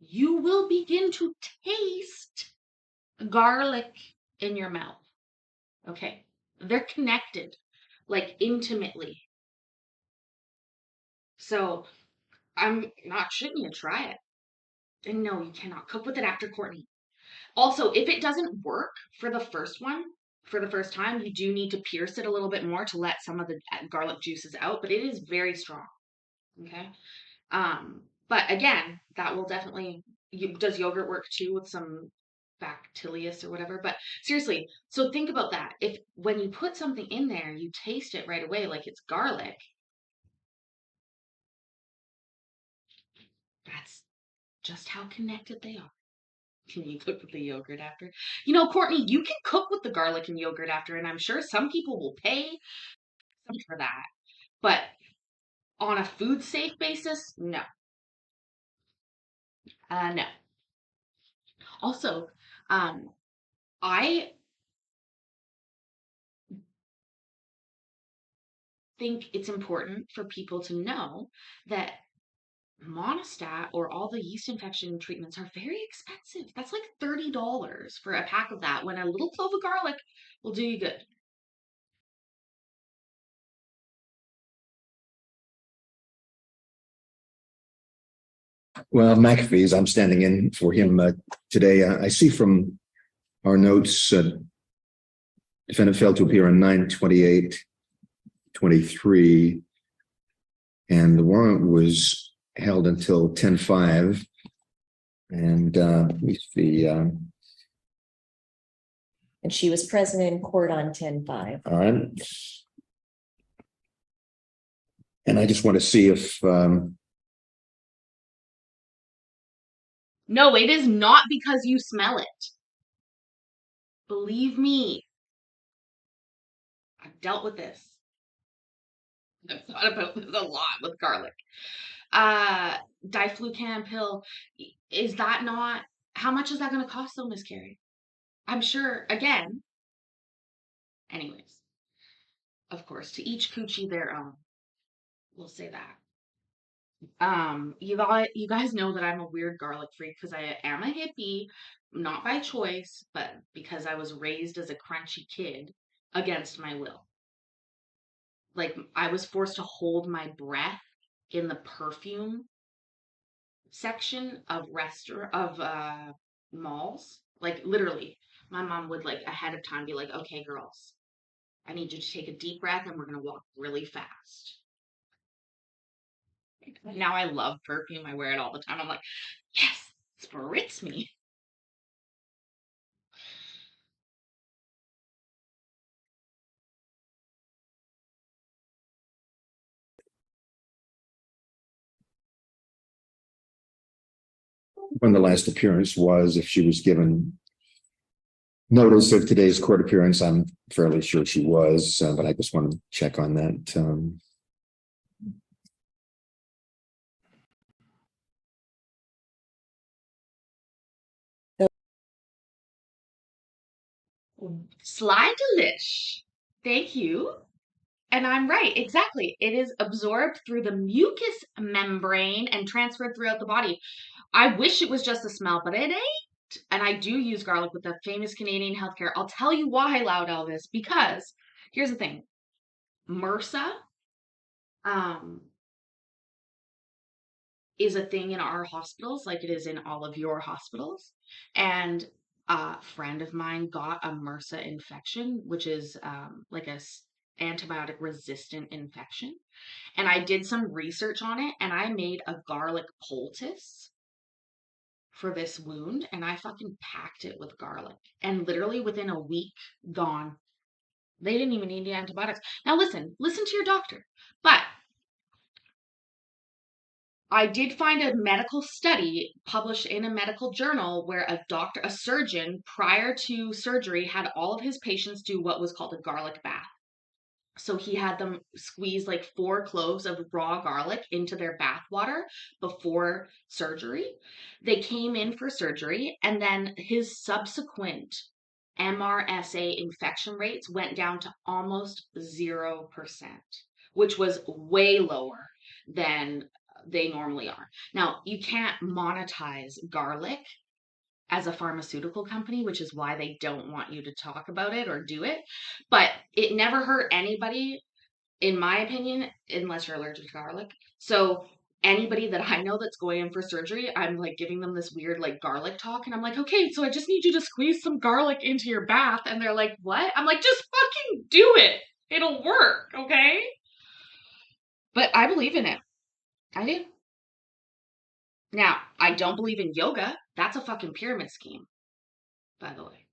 Speaker 1: you will begin to taste garlic in your mouth. Okay? They're connected, like intimately. So I'm not, shouldn't you try it? And no, you cannot cook with it after, Courtney. Also, if it doesn't work for the first time, you do need to pierce it a little bit more to let some of the garlic juices out, but it is very strong. Okay. But again, that will definitely, does yogurt work too with some bacillus or whatever? But seriously, so think about that. If when you put something in there, you taste it right away like it's garlic, that's just how connected they are. Can you cook with the yogurt after? You know, Courtney, you can cook with the garlic and yogurt after, and I'm sure some people will pay some for that. But on a food safe basis, no. No. Also, I think it's important for people to know that Monistat or all the yeast infection treatments are very expensive. That's like $30 for a pack of that, when a little clove of garlic will do you good.
Speaker 4: Well, McAfee's, I'm standing in for him today. I see from our notes, defendant failed to appear on 9/28/23, and the warrant was held until 10/5. And
Speaker 2: And she was present in court on 10/5.
Speaker 4: all right. And I just want to see if
Speaker 1: No, it is not because you smell it. Believe me. I've dealt with this. I've thought about this a lot with garlic. Diflucan pill, is that not, how much is that going to cost though, Miss Carrie? I'm sure, again, anyways, of course, to each coochie their own. We'll say that. You guys know that I'm a weird garlic freak because I am a hippie, not by choice, but because I was raised as a crunchy kid against my will. Like, I was forced to hold my breath in the perfume section of malls. Like, literally, my mom would like ahead of time be like, okay, girls, I need you to take a deep breath and we're gonna walk really fast. Now I love perfume. I wear it all the time. I'm like, yes, spritz me.
Speaker 4: When the last appearance was, if she was given notice of today's court appearance, I'm fairly sure she was, but I just want to check on that.
Speaker 1: Sly delish. Thank you. And I'm right, exactly. It is absorbed through the mucous membrane and transferred throughout the body. I wish it was just a smell, but it ain't. And I do use garlic with the famous Canadian healthcare. I'll tell you why, Loud Elvis, because here's the thing. MRSA is a thing in our hospitals, like it is in all of your hospitals. And a friend of mine got a MRSA infection, which is like a antibiotic resistant infection. And I did some research on it, and I made a garlic poultice for this wound, and I fucking packed it with garlic. And literally within a week, gone. They didn't even need the antibiotics. Now listen to your doctor. But I did find a medical study published in a medical journal where a surgeon, prior to surgery, had all of his patients do what was called a garlic bath. So he had them squeeze like 4 cloves of raw garlic into their bath water before surgery. They came in for surgery, and then his subsequent MRSA infection rates went down to almost 0%, which was way lower than they normally are. Now, you can't monetize garlic as a pharmaceutical company, which is why they don't want you to talk about it or do it. But it never hurt anybody, in my opinion, unless you're allergic to garlic. So anybody that I know that's going in for surgery, I'm like giving them this weird like garlic talk. And I'm like, okay, so I just need you to squeeze some garlic into your bath. And they're like, what? I'm like, just fucking do it. It'll work. Okay. But I believe in it. I do. Now, I don't believe in yoga. That's a fucking pyramid scheme, by the way.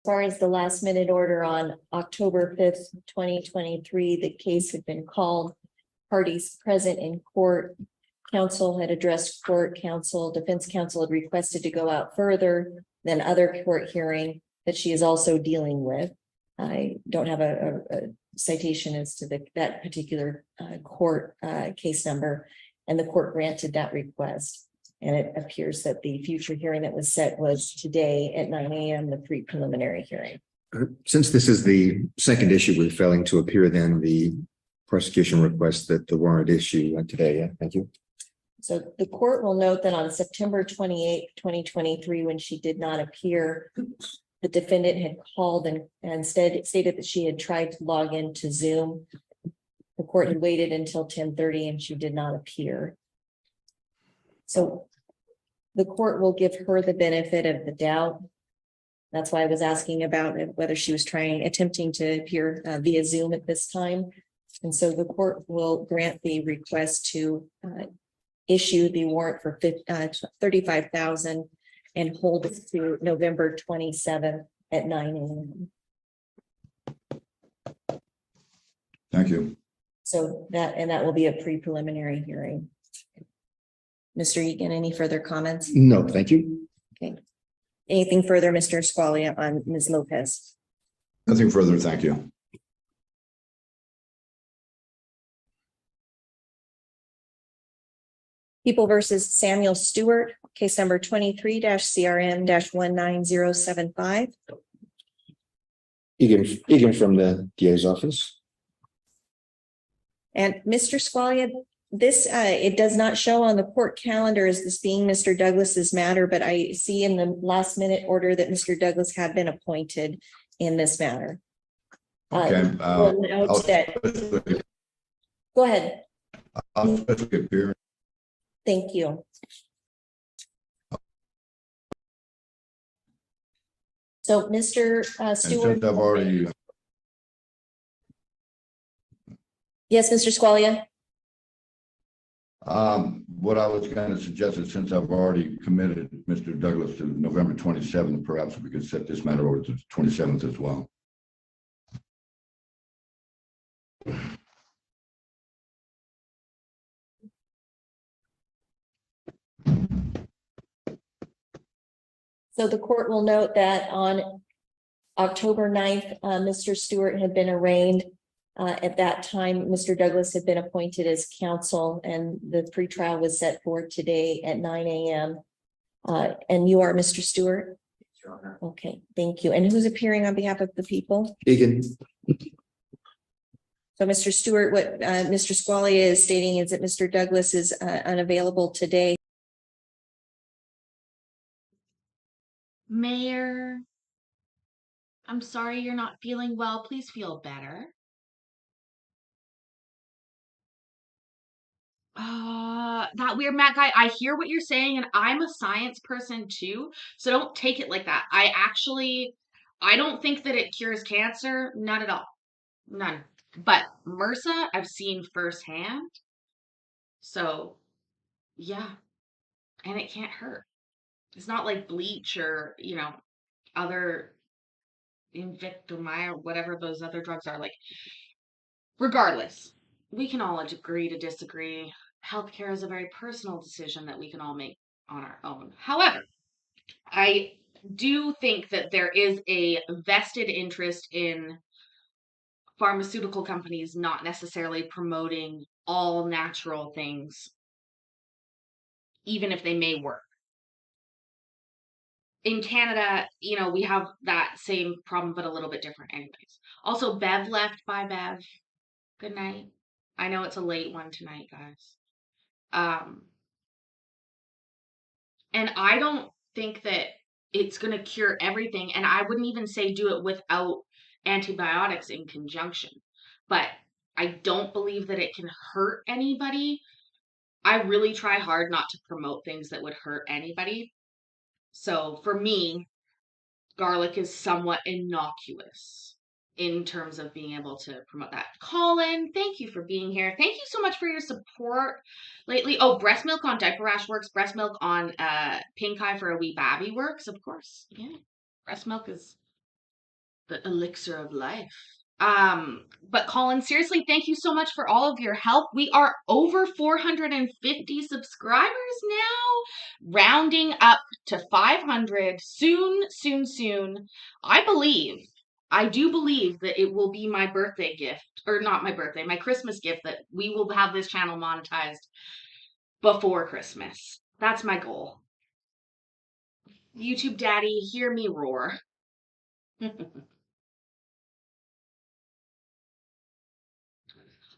Speaker 2: As far as the last minute order on October 5th, 2023, the case had been called. Parties present in court. Counsel had addressed court. Defense counsel had requested to go out further than other court hearing that she is also dealing with. I don't have a citation as to that particular court case number, and the court granted that request. And it appears that the future hearing that was set was today at 9 a.m., the pre-preliminary hearing.
Speaker 4: Since this is the second issue with failing to appear, then the prosecution requests that the warrant issue today. Yeah, thank you.
Speaker 2: So the court will note that on September 28th, 2023, when she did not appear, the defendant had called and instead stated that she had tried to log into Zoom. The court had waited until 10:30 and she did not appear. So the court will give her the benefit of the doubt. That's why I was asking about whether she was attempting to appear via Zoom at this time. And so the court will grant the request to issue the warrant for $35,000 and hold it to November 27th at 9 a.m.
Speaker 7: Thank you.
Speaker 2: So that will be a pre-preliminary hearing. Mr. Egan, any further comments?
Speaker 4: No, thank you.
Speaker 2: Okay. Anything further, Mr. Squalia, on Ms. Lopez?
Speaker 7: Nothing further. Thank you.
Speaker 2: People versus Samuel Stewart, case number 23-CRM-19075.
Speaker 4: Egan from the DA's office.
Speaker 2: And Mr. Squalia, this, it does not show on the court calendar as this being Mr. Douglas's matter, but I see in the last minute order that Mr. Douglas had been appointed in this matter.
Speaker 7: Okay.
Speaker 2: We'll note that. Go ahead.
Speaker 7: I'll appear.
Speaker 2: Thank you. So, Mr. Stewart.
Speaker 7: I've already.
Speaker 2: Yes, Mr. Squalia.
Speaker 7: What I was going to suggest is, since I've already committed Mr. Douglas to November 27th, perhaps we could set this matter over to the 27th as well.
Speaker 2: So the court will note that on October 9th, Mr. Stewart had been arraigned. At that time, Mr. Douglas had been appointed as counsel, and the pretrial was set for today at 9 a.m. And you are Mr. Stewart?
Speaker 4: Your Honor.
Speaker 2: Okay, thank you. And who's appearing on behalf of the people?
Speaker 4: Egan.
Speaker 2: So, Mr. Stewart, what Mr. Squalia is stating is that Mr. Douglas is unavailable today.
Speaker 1: Mayor, I'm sorry you're not feeling well. Please feel better. That weird Matt guy, I hear what you're saying, and I'm a science person too, so don't take it like that. I don't think that it cures cancer, not at all. None. But MRSA, I've seen firsthand. So, yeah. And it can't hurt. It's not like bleach or, other Invictumine or whatever those other drugs are. Like, regardless, we can all agree to disagree. Healthcare is a very personal decision that we can all make on our own. However, I do think that there is a vested interest in pharmaceutical companies not necessarily promoting all natural things, even if they may work. In Canada, we have that same problem, but a little bit different anyways. Also, Bev left. Bye, Bev. Good night. I know it's a late one tonight, guys. And I don't think that it's going to cure everything. And I wouldn't even say do it without antibiotics in conjunction. But I don't believe that it can hurt anybody. I really try hard not to promote things that would hurt anybody. So for me, garlic is somewhat innocuous in terms of being able to promote that. Colin, thank you for being here. Thank you so much for your support lately. Oh, breast milk on diaper rash works. Breast milk on pink eye for a wee babby works, of course. Yeah. Breast milk is the elixir of life. But Colin, seriously, thank you so much for all of your help. We are over 450 subscribers now, rounding up to 500 soon. I do believe that it will be my birthday gift, or not my birthday, my Christmas gift, that we will have this channel monetized before Christmas. That's my goal. YouTube daddy, hear me roar.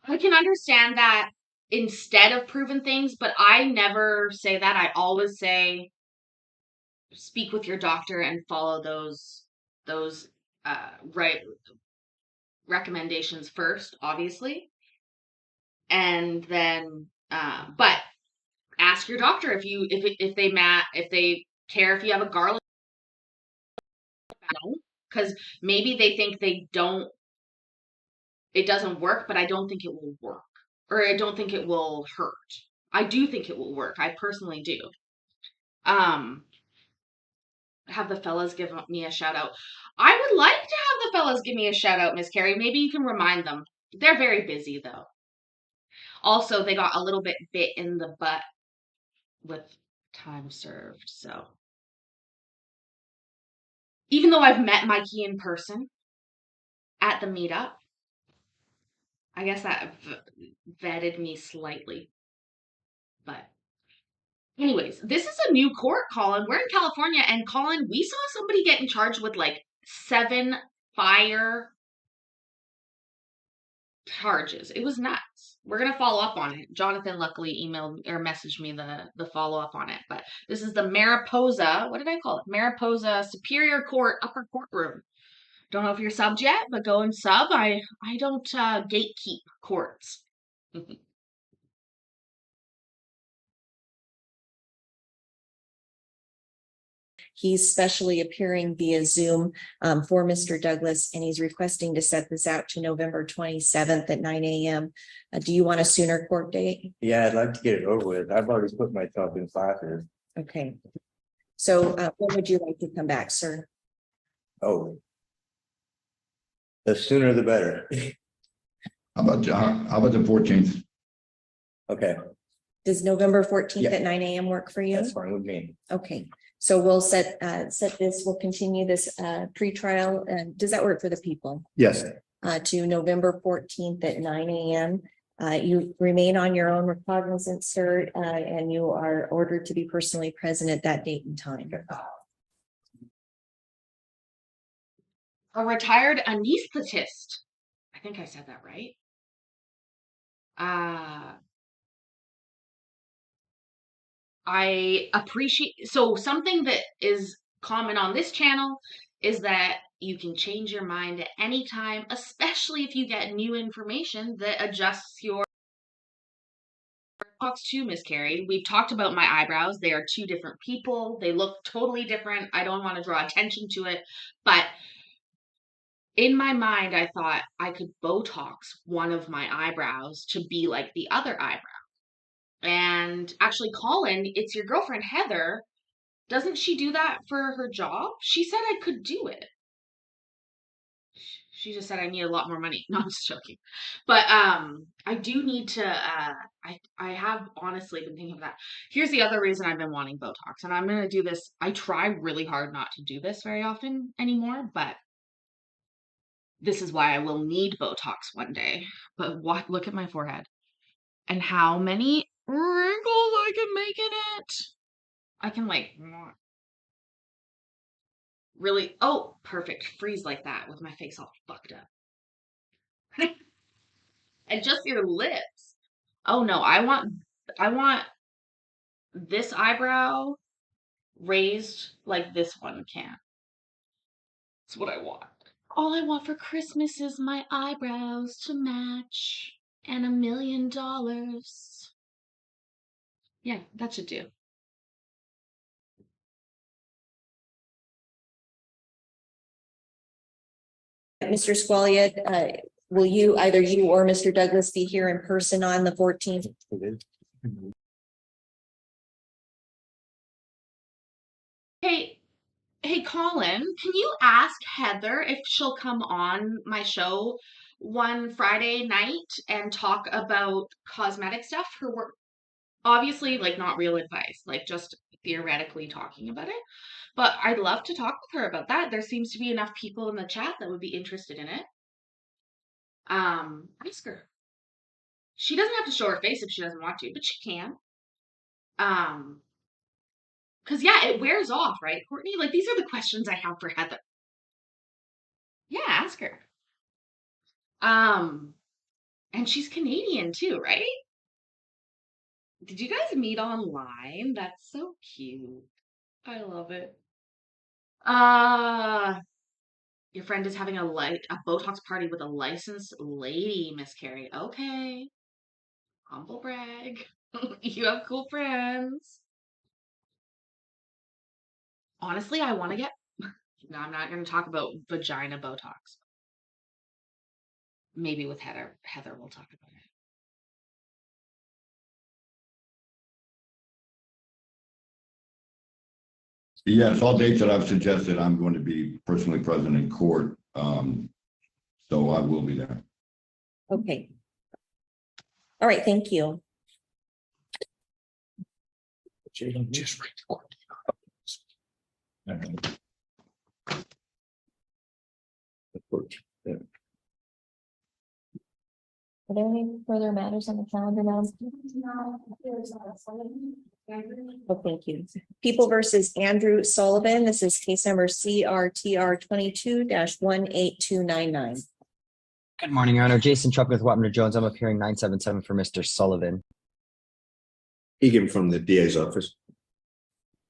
Speaker 1: I can understand that instead of proven things, but I never say that. I always say speak with your doctor and follow those right recommendations first, obviously. And then but ask your doctor if they care if you have a garlic, because maybe they think it doesn't work, but I don't think it will work. Or I don't think it will hurt. I do think it will work. I personally do. Have the fellas give me a shout out. I would like to have the fellas give me a shout out, Miss Carrie. Maybe you can remind them. They're very busy though. Also, they got a little bit bit in the butt with time served. So even though I've met Mikey in person at the meetup, I guess that vetted me slightly. But anyways, this is a new court, Colin. We're in California, and Colin, we saw somebody getting charged with like 7 fire charges. It was nuts. We're gonna follow up on it. Jonathan luckily emailed or messaged me the follow up on it. But this is the Mariposa. What did I call it? Mariposa Superior Court Upper Courtroom. Don't know if you're subbed yet, but go and sub. I don't gatekeep courts.
Speaker 2: He's specially appearing via Zoom for Mr. Douglas, and he's requesting to set this out to November 27th at 9 a.m. Do you want a sooner court date?
Speaker 3: Yeah, I'd like to get it over with. I've already put myself in classes.
Speaker 2: Okay. So when would you like to come back, sir?
Speaker 3: Oh. The sooner the better.
Speaker 7: How about the 14th?
Speaker 3: Okay,
Speaker 2: Does November 14th
Speaker 3: Yeah.
Speaker 2: at 9 a.m. work for you?
Speaker 3: that's fine with me.
Speaker 2: Okay, so we'll set this, we'll continue this pretrial. Does that work for the people?
Speaker 3: Yes,
Speaker 2: To November 14th at 9 a.m. You remain on your own recognizance, sir, and you are ordered to be personally present at that date and time.
Speaker 1: A retired anesthetist. I think I said that right. I appreciate, so something that is common on this channel is that you can change your mind at any time, especially if you get new information that adjusts your talks to miscarried. We've talked about my eyebrows. They are two different people. They look totally different. I don't want to draw attention to it, but in my mind, I thought I could Botox one of my eyebrows to be like the other eyebrow. And actually, Colin, it's your girlfriend, Heather. Doesn't she do that for her job? She said I could do it. She just said I need a lot more money. No, I'm just joking. But I do need to I have honestly been thinking of that. Here's the other reason I've been wanting Botox, and I'm gonna do this. I try really hard not to do this very often anymore, but this is why I will need Botox one day. But look at my forehead and how many wrinkles I can make in it. I can like really, oh, perfect. Freeze like that with my face all fucked up. And just your lips. Oh no, I want this eyebrow raised like this one can. That's what I want. All I want for Christmas is my eyebrows to match and $1 million. Yeah, that should do.
Speaker 2: Mr. Squalia, will you, either you or Mr. Douglas, be here in person on the 14th?
Speaker 1: Hey, Colin, can you ask Heather if she'll come on my show one Friday night and talk about cosmetic stuff? Her work, obviously, like not real advice, like just theoretically talking about it. But I'd love to talk with her about that. There seems to be enough people in the chat that would be interested in it. Ask her. She doesn't have to show her face if she doesn't want to, but she can. Because yeah, it wears off, right, Courtney? Like these are the questions I have for Heather. Yeah, ask her. And she's Canadian too, right? Did you guys meet online? That's so cute. I love it. Your friend is having a Botox party with a licensed lady, Miss Carrie. Okay. Humble brag. You have cool friends. Honestly, I want to get. No, I'm not going to talk about vagina Botox. Maybe with Heather. Heather will talk about it.
Speaker 7: Yes, all dates that I've suggested, I'm going to be personally present in court. So I will be there.
Speaker 2: Okay. All right, thank you.
Speaker 3: Just read the court.
Speaker 2: Are there any further matters on the calendar now? Oh, thank you. People versus Andrew Sullivan. This is case number CRTR 22-18299.
Speaker 11: Good morning, Your Honor. Jason Trupp with Wapner Jones. I'm appearing 977 for Mr. Sullivan.
Speaker 4: Egan from the DA's office.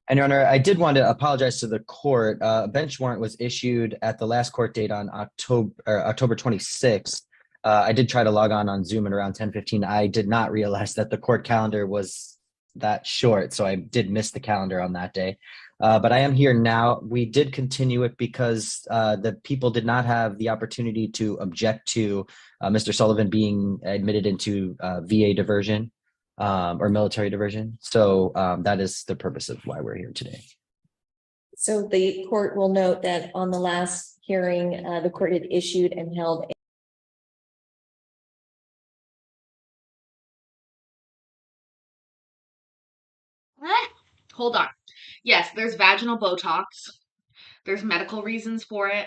Speaker 11: And Your Honor, I did want to apologize to the court. A bench warrant was issued at the last court date on October 26th. I did try to log on Zoom at around 10:15. I did not realize that the court calendar was that short, so I did miss the calendar on that day. But I am here now. We did continue it because the people did not have the opportunity to object to Mr. Sullivan being admitted into VA diversion or military diversion. So that is the purpose of why we're here today.
Speaker 2: So the court will note that on the last hearing, the court had issued and held
Speaker 1: Hold on. Yes, there's vaginal Botox. There's medical reasons for it.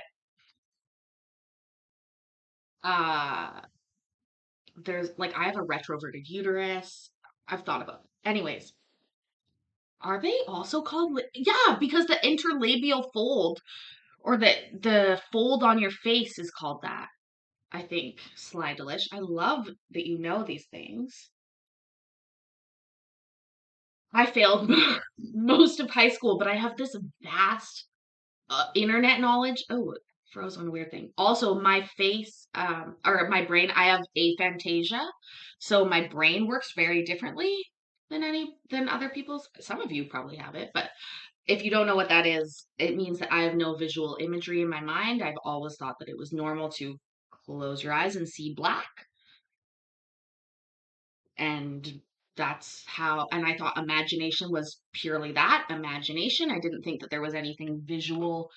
Speaker 1: There's like I have a retroverted uterus. I've thought about it. Anyways, are they also called yeah, because the interlabial fold or the fold on your face is called that. I think, Sly Delish. I love that you know these things. I failed most of high school, but I have this vast internet knowledge. Oh, it froze on a weird thing. Also, my face, or my brain, I have aphantasia, so my brain works very differently than other people's. Some of you probably have it, but if you don't know what that is, it means that I have no visual imagery in my mind. I've always thought that it was normal to close your eyes and see black. And that's how, and I thought imagination was purely that imagination. I didn't think that there was anything visual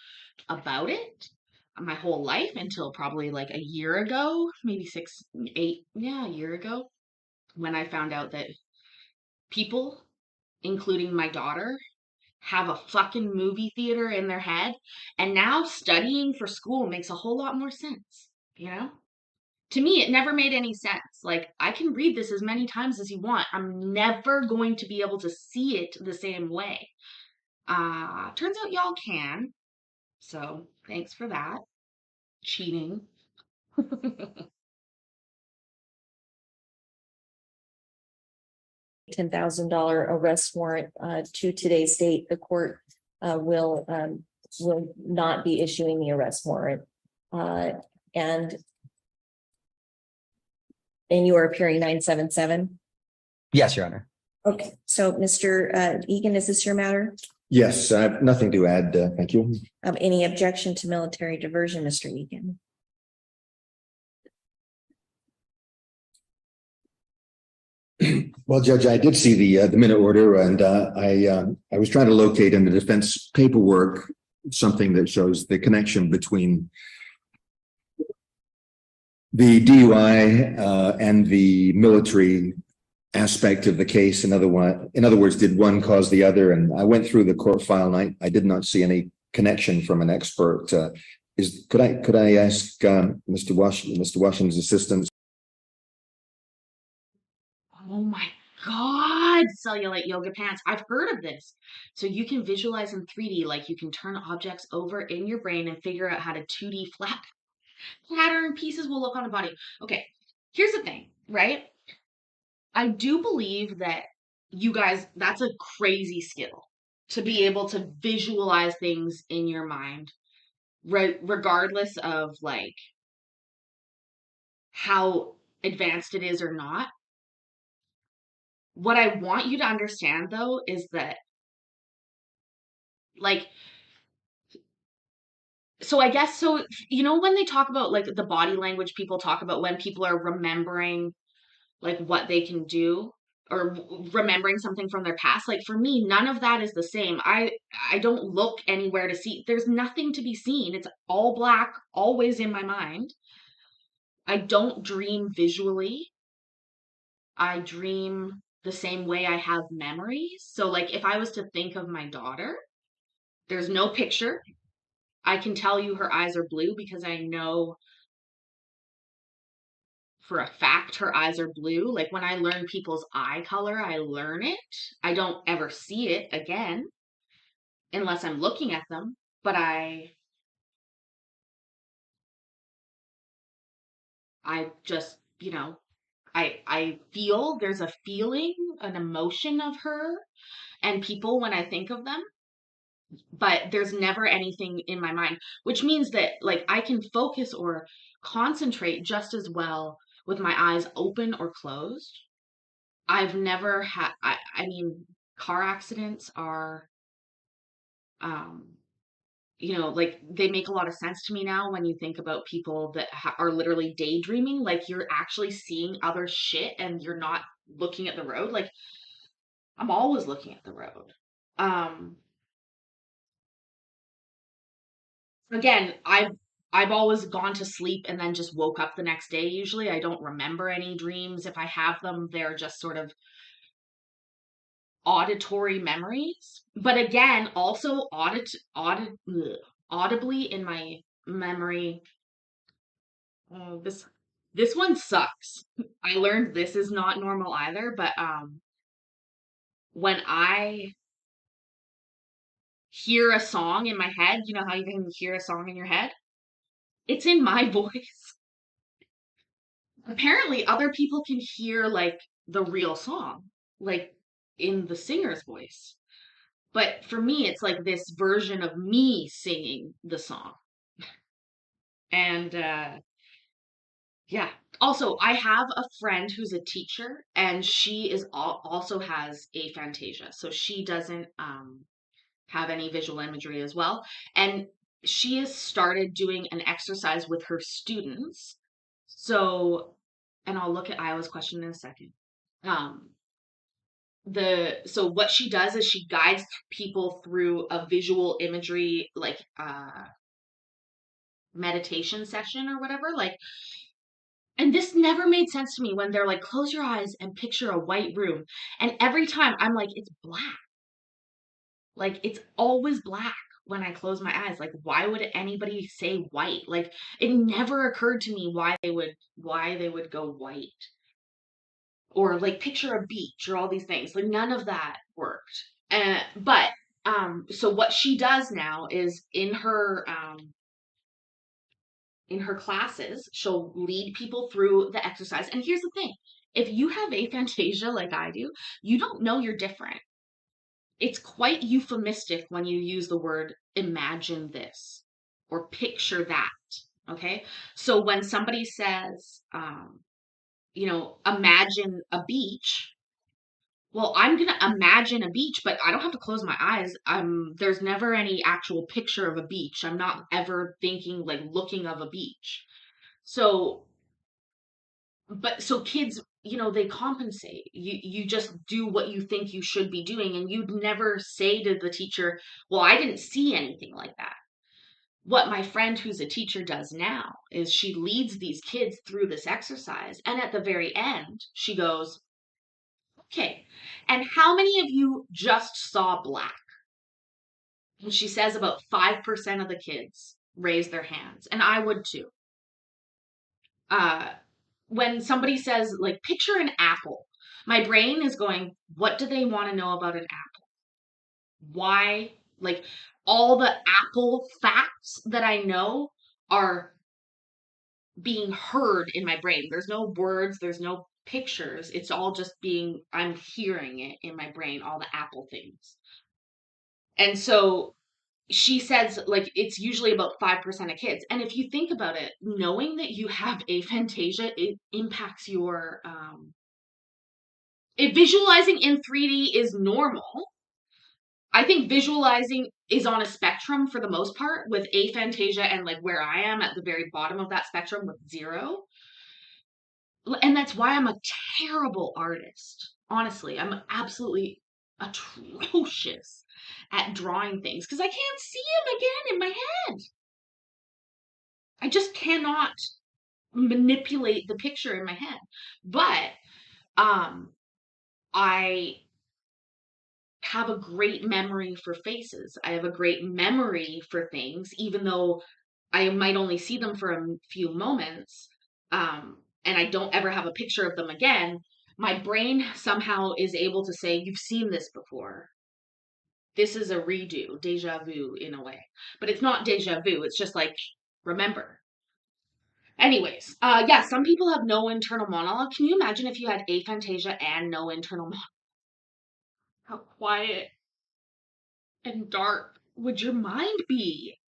Speaker 1: about it my whole life until probably like a year ago, maybe 6, 8, yeah, a year ago, when I found out that people, including my daughter, have a fucking movie theater in their head. And now studying for school makes a whole lot more sense, you know? To me, it never made any sense. Like, I can read this as many times as you want. I'm never going to be able to see it the same way. Turns out y'all can. So, thanks for that. Cheating.
Speaker 2: $10,000 arrest warrant to today's date. The court will not be issuing the arrest warrant. And you are appearing 977.
Speaker 11: Yes, Your Honor.
Speaker 2: Okay, so Mr. Egan, is this your matter?
Speaker 4: Yes, I have nothing to add. Thank you.
Speaker 2: Any objection to military diversion, Mr. Egan?
Speaker 4: Well, Judge, I did see the minute order, and I was trying to locate in the defense paperwork something that shows the connection between the DUI and the military aspect of the case. In other words, did one cause the other? And I went through the court file, and I did not see any connection from an expert. Could I ask Mr. Washington's assistant?
Speaker 1: Oh my God, cellulite yoga pants. I've heard of this. So you can visualize in 3D, like you can turn objects over in your brain and figure out how to 2D flat pattern pieces will look on a body. Okay, here's the thing, right? I do believe that you guys, that's a crazy skill to be able to visualize things in your mind, regardless of like how advanced it is or not. What I want you to understand though is that like so I guess so you know when they talk about like the body language people talk about when people are remembering like what they can do or remembering something from their past, like for me none of that is the same. I don't look anywhere to see. There's nothing to be seen. It's all black, always in my mind. I don't dream visually. I dream the same way I have memories. So like if I was to think of my daughter, there's no picture. I can tell you her eyes are blue because I know for a fact her eyes are blue. Like when I learn people's eye color, I learn it. I don't ever see it again unless I'm looking at them. But I just, you know, I feel there's a feeling, an emotion of her and people when I think of them, but there's never anything in my mind, which means that like I can focus or concentrate just as well with my eyes open or closed. I've never had, I mean, car accidents are Like they make a lot of sense to me now when you think about people that are literally daydreaming, like you're actually seeing other shit and you're not looking at the road. Like I'm always looking at the road. Um, Again, I've always gone to sleep and then just woke up the next day. Usually I don't remember any dreams. If I have them, they're just sort of auditory memories. But again, also audibly in my memory. Oh, this one sucks. I learned this is not normal either, but when I hear a song in my head, you know how you can hear a song in your head? It's in my voice. Apparently other people can hear like the real song, like in the singer's voice. But for me, it's like this version of me singing the song. And yeah. Also, I have a friend who's a teacher and she is also has aphantasia. So she doesn't have any visual imagery as well. And she has started doing an exercise with her students. So, and I'll look at Iowa's question in a second. Um, so what she does is she guides people through a visual imagery like meditation session or whatever. Like, and this never made sense to me when they're like, close your eyes and picture a white room. And every time I'm like, it's black. Like it's always black when I close my eyes. Like why would anybody say white? Like it never occurred to me why they would go white. Or like picture a beach or all these things. Like none of that worked. But so what she does now is in her classes, she'll lead people through the exercise. And here's the thing. If you have aphantasia like I do, you don't know you're different. It's quite euphemistic when you use the word imagine this or picture that. Okay. So when somebody says, imagine a beach, well, I'm going to imagine a beach, but I don't have to close my eyes. There's never any actual picture of a beach. I'm not ever thinking like looking of a beach. So kids, they compensate. You just do what you think you should be doing, and you'd never say to the teacher, "Well, I didn't see anything like that." What my friend who's a teacher does now is she leads these kids through this exercise, and at the very end, she goes, "Okay, and how many of you just saw black?" And she says about 5% of the kids raise their hands, and I would too. When somebody says, like, picture an apple, my brain is going, what do they want to know about an apple? Why? Like, all the apple facts that I know are being heard in my brain. There's no words, there's no pictures. It's all just I'm hearing it in my brain, all the apple things. And so she says, like, it's usually about 5% of kids. And if you think about it, knowing that you have aphantasia, it impacts your if visualizing in 3D is normal, I think visualizing is on a spectrum for the most part, with aphantasia and like where I am at the very bottom of that spectrum with 0. And that's why I'm a terrible artist. Honestly, I'm absolutely atrocious at drawing things because I can't see them again in my head. I just cannot manipulate the picture in my head. But I have a great memory for faces. I have a great memory for things, even though I might only see them for a few moments, and I don't ever have a picture of them again. My brain somehow is able to say, you've seen this before. This is a redo, deja vu in a way. But it's not deja vu. It's just like, remember. Anyways, yeah, some people have no internal monologue. Can you imagine if you had aphantasia and no internal monologue? How quiet and dark would your mind be?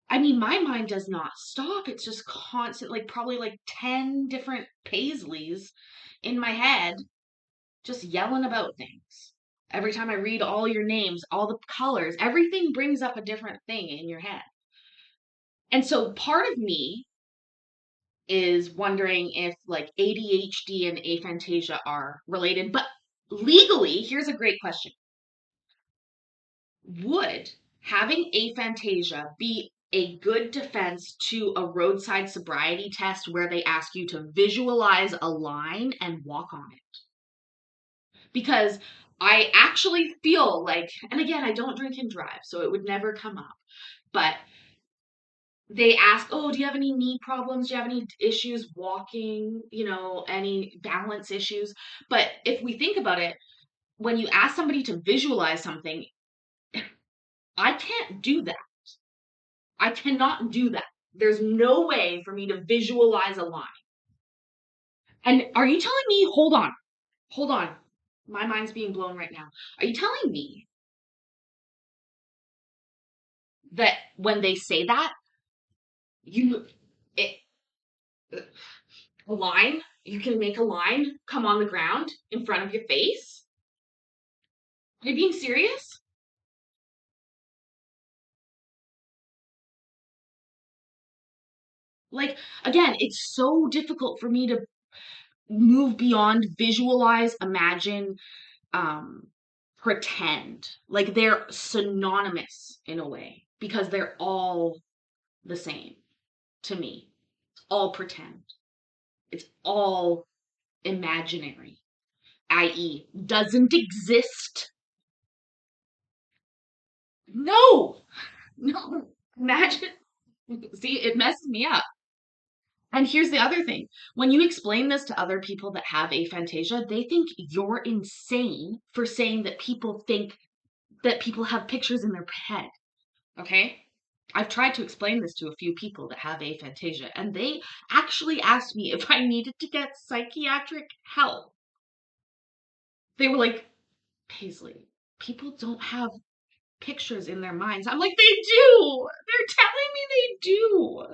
Speaker 1: I mean, my mind does not stop. It's just constant, like probably like 10 different Paisleys in my head, just yelling about things. Every time I read all your names, all the colors, everything brings up a different thing in your head. And so part of me is wondering if like ADHD and aphantasia are related. But legally, here's a great question. Would having aphantasia be a good defense to a roadside sobriety test where they ask you to visualize a line and walk on it? Because I actually feel like, and again, I don't drink and drive, so it would never come up, but they ask, oh, do you have any knee problems? Do you have any issues walking? Any balance issues? But if we think about it, when you ask somebody to visualize something, I can't do that. I cannot do that. There's no way for me to visualize a line. And are you telling me, hold on. My mind's being blown right now. Are you telling me that when they say that, you can make a line come on the ground in front of your face? Are you being serious? Like, again, it's so difficult for me to move beyond visualize, imagine, pretend. Like they're synonymous in a way because they're all the same to me. It's all pretend. It's all imaginary, i.e., doesn't exist. No, imagine. See, it messed me up. And here's the other thing. When you explain this to other people that have aphantasia, they think you're insane for saying that people think that people have pictures in their head. Okay? I've tried to explain this to a few people that have aphantasia, and they actually asked me if I needed to get psychiatric help. They were like, Paisley, people don't have pictures in their minds. I'm like, they do. They're telling me they do.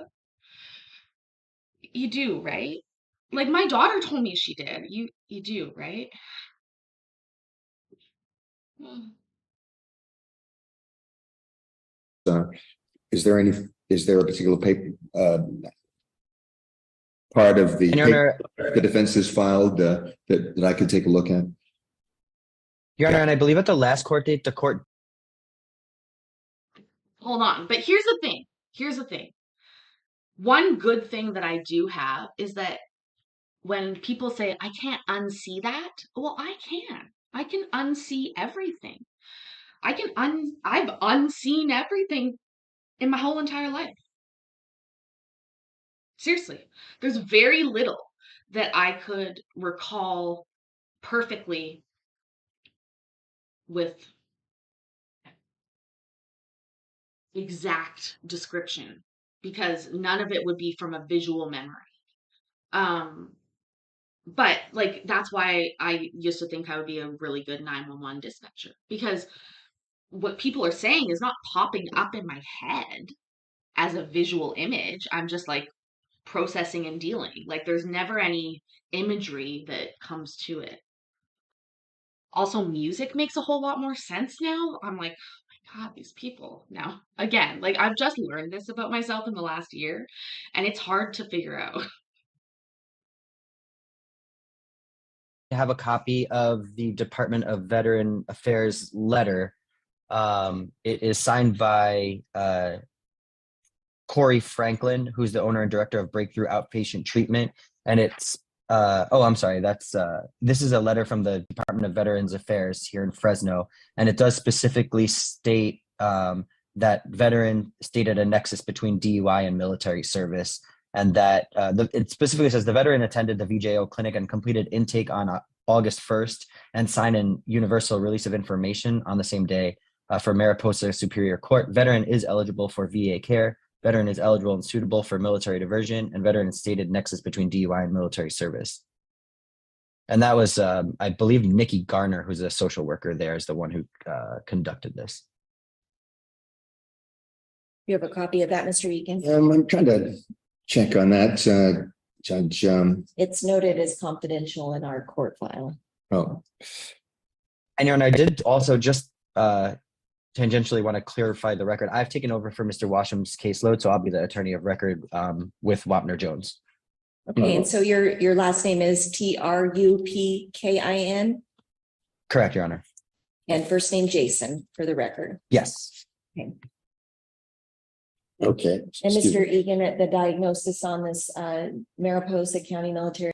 Speaker 1: You do, right? Like my daughter told me she did. You do, right?
Speaker 4: Is there a particular paper, part of the
Speaker 11: Your Honor,
Speaker 4: paper the defense has filed, that I could take a look at?
Speaker 11: Your Honor, and I believe at the last court date, the court.
Speaker 1: Hold on. But here's the thing. One good thing that I do have is that when people say, I can't unsee that, well, I can. I can unsee everything. I've unseen everything in my whole entire life. Seriously, there's very little that I could recall perfectly with exact description because none of it would be from a visual memory. But like that's why I used to think I would be a really good 911 dispatcher because what people are saying is not popping up in my head as a visual image. I'm just like processing and dealing. Like there's never any imagery that comes to it. Also, music makes a whole lot more sense now. I'm like, oh my God, these people. Now, again, like I've just learned this about myself in the last year, and it's hard to figure out.
Speaker 11: I have a copy of the Department of Veteran Affairs letter. It is signed by Corey Franklin, who's the owner and director of Breakthrough Outpatient Treatment. And it's, this is a letter from the Department of Veterans Affairs here in Fresno. And it does specifically state that veteran stated a nexus between DUI and military service. And that it specifically says the veteran attended the VJO clinic and completed intake on August 1st and signed an universal release of information on the same day for Mariposa Superior Court. Veteran is eligible for VA care. Veteran is eligible and suitable for military diversion, and veteran stated nexus between DUI and military service. And that was, I believe, Nikki Garner, who's a social worker there, is the one who conducted this.
Speaker 2: You have a copy of that, Mr. Egan?
Speaker 4: I'm trying to check on that, Judge.
Speaker 2: It's noted as confidential in our court file.
Speaker 4: Oh,
Speaker 11: And Your Honor, I did also just tangentially want to clarify the record. I've taken over for Mr. Washam's caseload, so I'll be the attorney of record with Wapner Jones.
Speaker 2: Okay, and so your last name is Trupkin
Speaker 11: Correct, Your Honor.
Speaker 2: and first name Jason for the record.
Speaker 11: Yes.
Speaker 4: Okay.
Speaker 2: And
Speaker 4: Excuse
Speaker 2: Mr.
Speaker 4: me.
Speaker 2: Egan, at the diagnosis on this Mariposa County Military.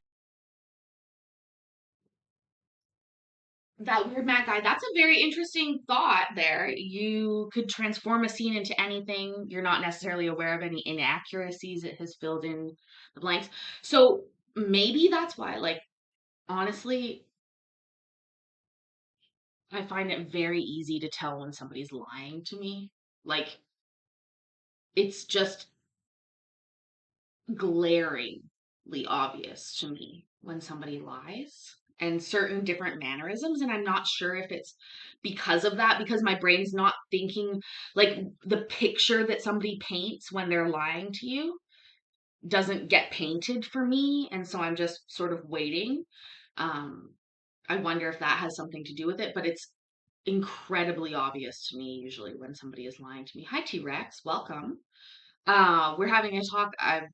Speaker 1: That weird mad guy, that's a very interesting thought there. You could transform a scene into anything. You're not necessarily aware of any inaccuracies. It has filled in the blanks. So maybe that's why, like, honestly, I find it very easy to tell when somebody's lying to me. Like, it's just glaringly obvious to me when somebody lies and certain different mannerisms, and I'm not sure if it's because of that, because my brain's not thinking, like, the picture that somebody paints when they're lying to you doesn't get painted for me, and so I'm just sort of waiting. I wonder if that has something to do with it, but it's incredibly obvious to me usually when somebody is lying to me. Hi, T-Rex, welcome. We're having a talk. I've,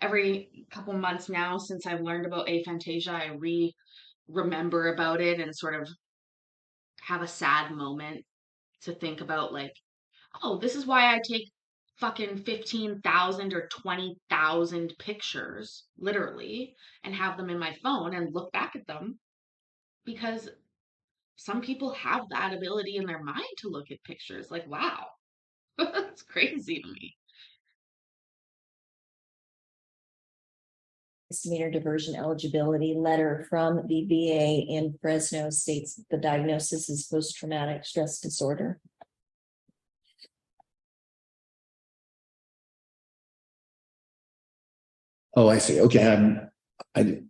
Speaker 1: every couple months now since I've learned about aphantasia, I remember about it and sort of have a sad moment to think about, like, oh, this is why I take fucking 15,000 or 20,000 pictures, literally, and have them in my phone and look back at them, because some people have that ability in their mind to look at pictures. Like, wow, that's crazy to me.
Speaker 2: Misdemeanor diversion eligibility letter from the VA in Fresno states that the diagnosis is post-traumatic stress disorder.
Speaker 4: Oh, I see. Okay. I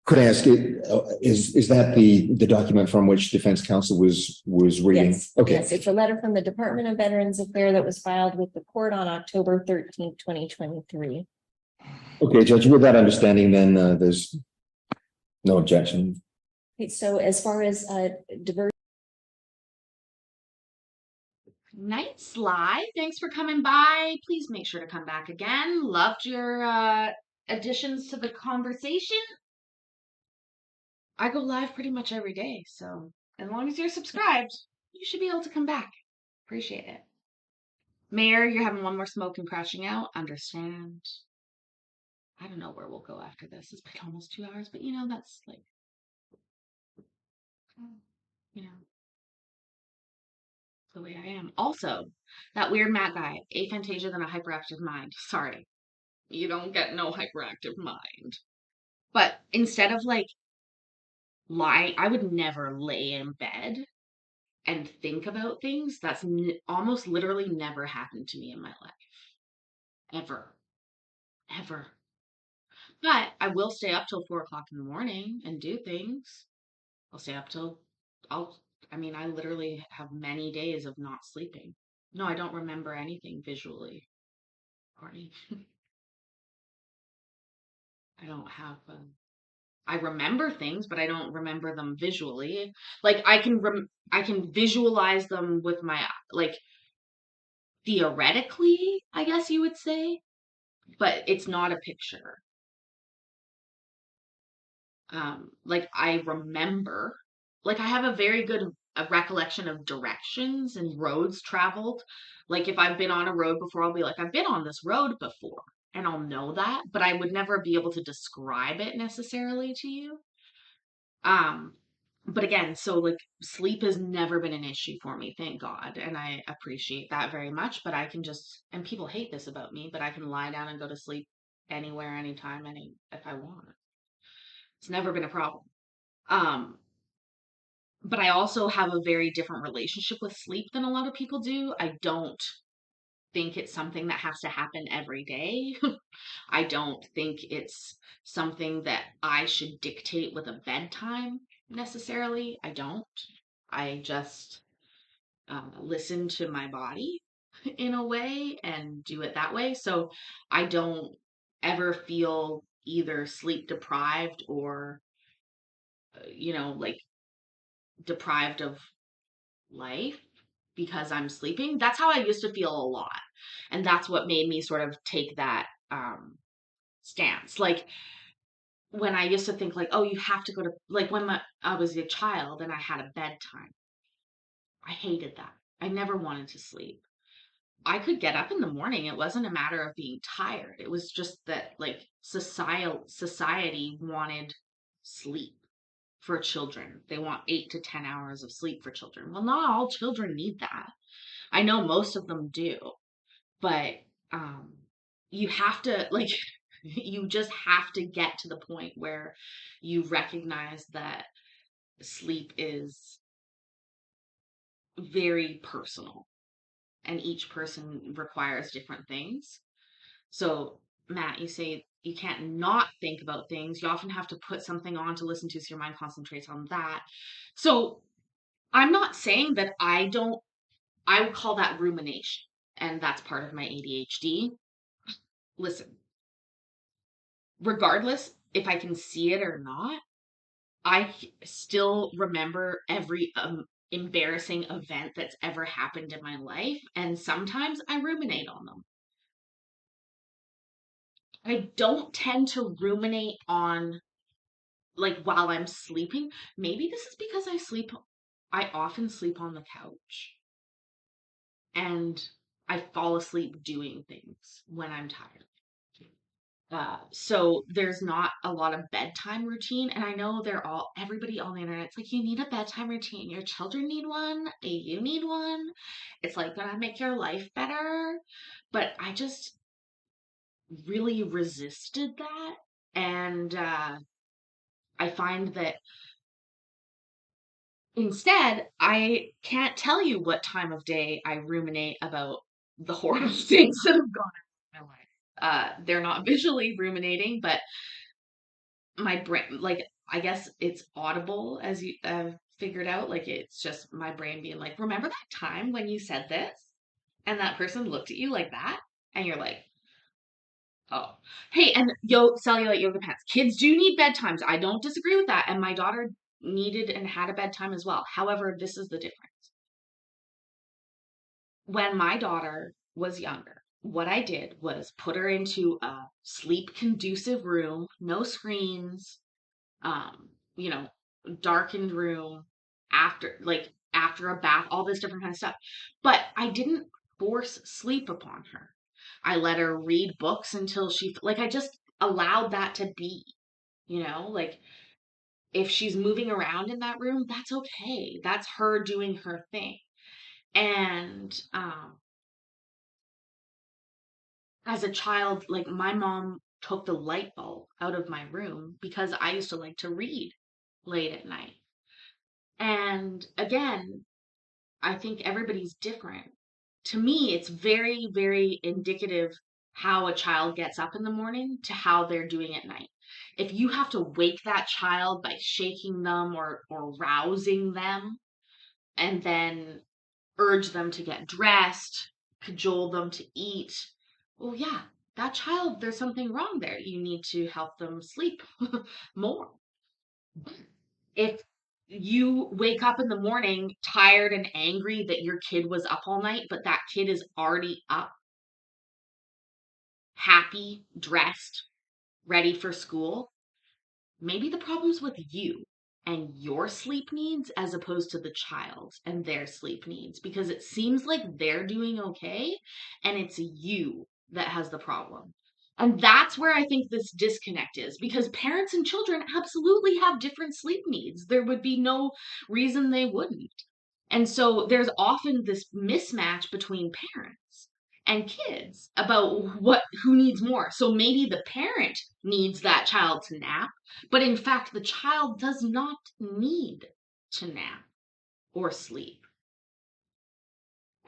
Speaker 4: could I ask it, is that the document from which defense counsel was reading?
Speaker 2: Yes,
Speaker 4: Okay.
Speaker 2: yes, it's a letter from the Department of Veterans Affairs that was filed with the court on October 13th, 2023.
Speaker 4: Okay, Judge, with that understanding, then there's no objection.
Speaker 2: Okay, so as far as diversion.
Speaker 1: Night Sly, thanks for coming by. Please make sure to come back again. Loved your additions to the conversation. I go live pretty much every day, so as long as you're subscribed, you should be able to come back. Appreciate it. Mayor, you're having one more smoke and crashing out. Understand. I don't know where we'll go after this. It's been almost 2 hours, but that's like, you know, the way I am. Also, that weird Matt guy, aphantasia than a hyperactive mind. Sorry, you don't get no hyperactive mind. But instead of like lying, I would never lay in bed and think about things. That's almost literally never happened to me in my life. Ever. Ever. But I will stay up till 4 o'clock in the morning and do things. I'll stay up till I literally have many days of not sleeping. No, I don't remember anything visually, Courtney. I don't have, I remember things, but I don't remember them visually. Like I can visualize them with my, like, theoretically, I guess you would say, but it's not a picture. Like I remember, like I have a very good recollection of directions and roads traveled. Like if I've been on a road before, I'll be like, I've been on this road before, and I'll know that, but I would never be able to describe it necessarily to you. Um, but again, so like sleep has never been an issue for me, thank God, and I appreciate that very much. But I can just, and people hate this about me, but I can lie down and go to sleep anywhere, anytime, if I want. It's never been a problem. Um, but I also have a very different relationship with sleep than a lot of people do. I don't think it's something that has to happen every day. I don't think it's something that I should dictate with a bedtime necessarily. I don't. I just listen to my body in a way and do it that way. So I don't ever feel either sleep deprived or like deprived of life because I'm sleeping. That's how I used to feel a lot. And that's what made me sort of take that stance. Like when I used to think like, oh, you have to go to, like when I was a child and I had a bedtime. I hated that. I never wanted to sleep. I could get up in the morning. It wasn't a matter of being tired. It was just that like society wanted sleep for children. They want 8 to 10 hours of sleep for children. Well, not all children need that. I know most of them do, but um you have to like you just have to get to the point where you recognize that sleep is very personal and each person requires different things. So, Matt, you say you can't not think about things. You often have to put something on to listen to so your mind concentrates on that. So, I'm not saying that I would call that rumination, and that's part of my ADHD. Listen, regardless if I can see it or not, still remember every embarrassing event that's ever happened in my life, and sometimes I ruminate on them. I don't tend to ruminate on like while I'm sleeping. Maybe this is because I often sleep on the couch and I fall asleep doing things when I'm tired. So there's not a lot of bedtime routine, and I know everybody on the internet, it's like you need a bedtime routine. Your children need one, you need one. It's like gonna make your life better. But I just really resisted that, and I find that instead, I can't tell you what time of day I ruminate about the horrible things that have gone on in my life. They're not visually ruminating, but my brain, like, I guess it's audible as you figured out. Like, it's just my brain being like, remember that time when you said this? And that person looked at you like that? And you're like, oh. Hey, and cellulite yoga pants. Kids do need bedtimes. I don't disagree with that. And my daughter needed and had a bedtime as well. However, this is the difference. When my daughter was younger, what I did was put her into a sleep conducive room, no screens, um, you know, darkened room after a bath, all this different kind of stuff. But I didn't force sleep upon her. I let her read books until I just allowed that to be, like if she's moving around in that room, that's okay. That's her doing her thing. And as a child, like my mom took the light bulb out of my room because I used to like to read late at night. And again, I think everybody's different. To me, it's very, very indicative how a child gets up in the morning to how they're doing at night. If you have to wake that child by shaking them or rousing them and then urge them to get dressed, cajole them to eat, well, yeah, that child, there's something wrong there. You need to help them sleep more. If you wake up in the morning tired and angry that your kid was up all night, but that kid is already up, happy, dressed, ready for school, maybe the problem's with you and your sleep needs as opposed to the child and their sleep needs, because it seems like they're doing okay and it's you that has the problem. And that's where I think this disconnect is, because parents and children absolutely have different sleep needs. There would be no reason they wouldn't. And so there's often this mismatch between parents and kids about who needs more. So maybe the parent needs that child to nap, but in fact the child does not need to nap or sleep.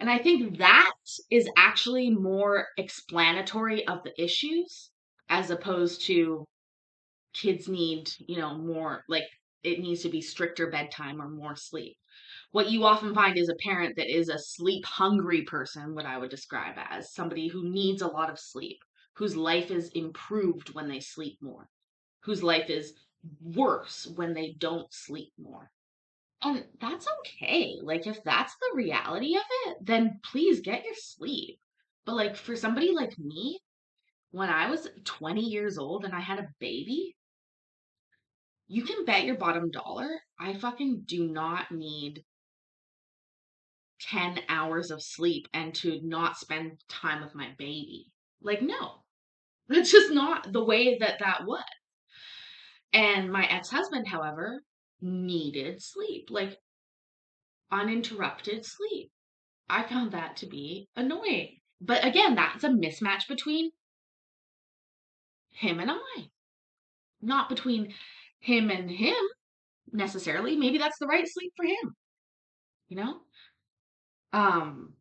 Speaker 1: And I think that is actually more explanatory of the issues as opposed to kids need, more, like it needs to be stricter bedtime or more sleep. What you often find is a parent that is a sleep hungry person, what I would describe as somebody who needs a lot of sleep, whose life is improved when they sleep more, whose life is worse when they don't sleep more. And that's okay. Like, if that's the reality of it, then please get your sleep. But, like, for somebody like me, when I was 20 years old and I had a baby, you can bet your bottom dollar I fucking do not need 10 hours of sleep and to not spend time with my baby. Like, no, that's just not the way that was. And my ex-husband, however, needed sleep, like uninterrupted sleep. I found that to be annoying. But again, that's a mismatch between him and I, not between him and him necessarily. Maybe that's the right sleep for him, you know? Um,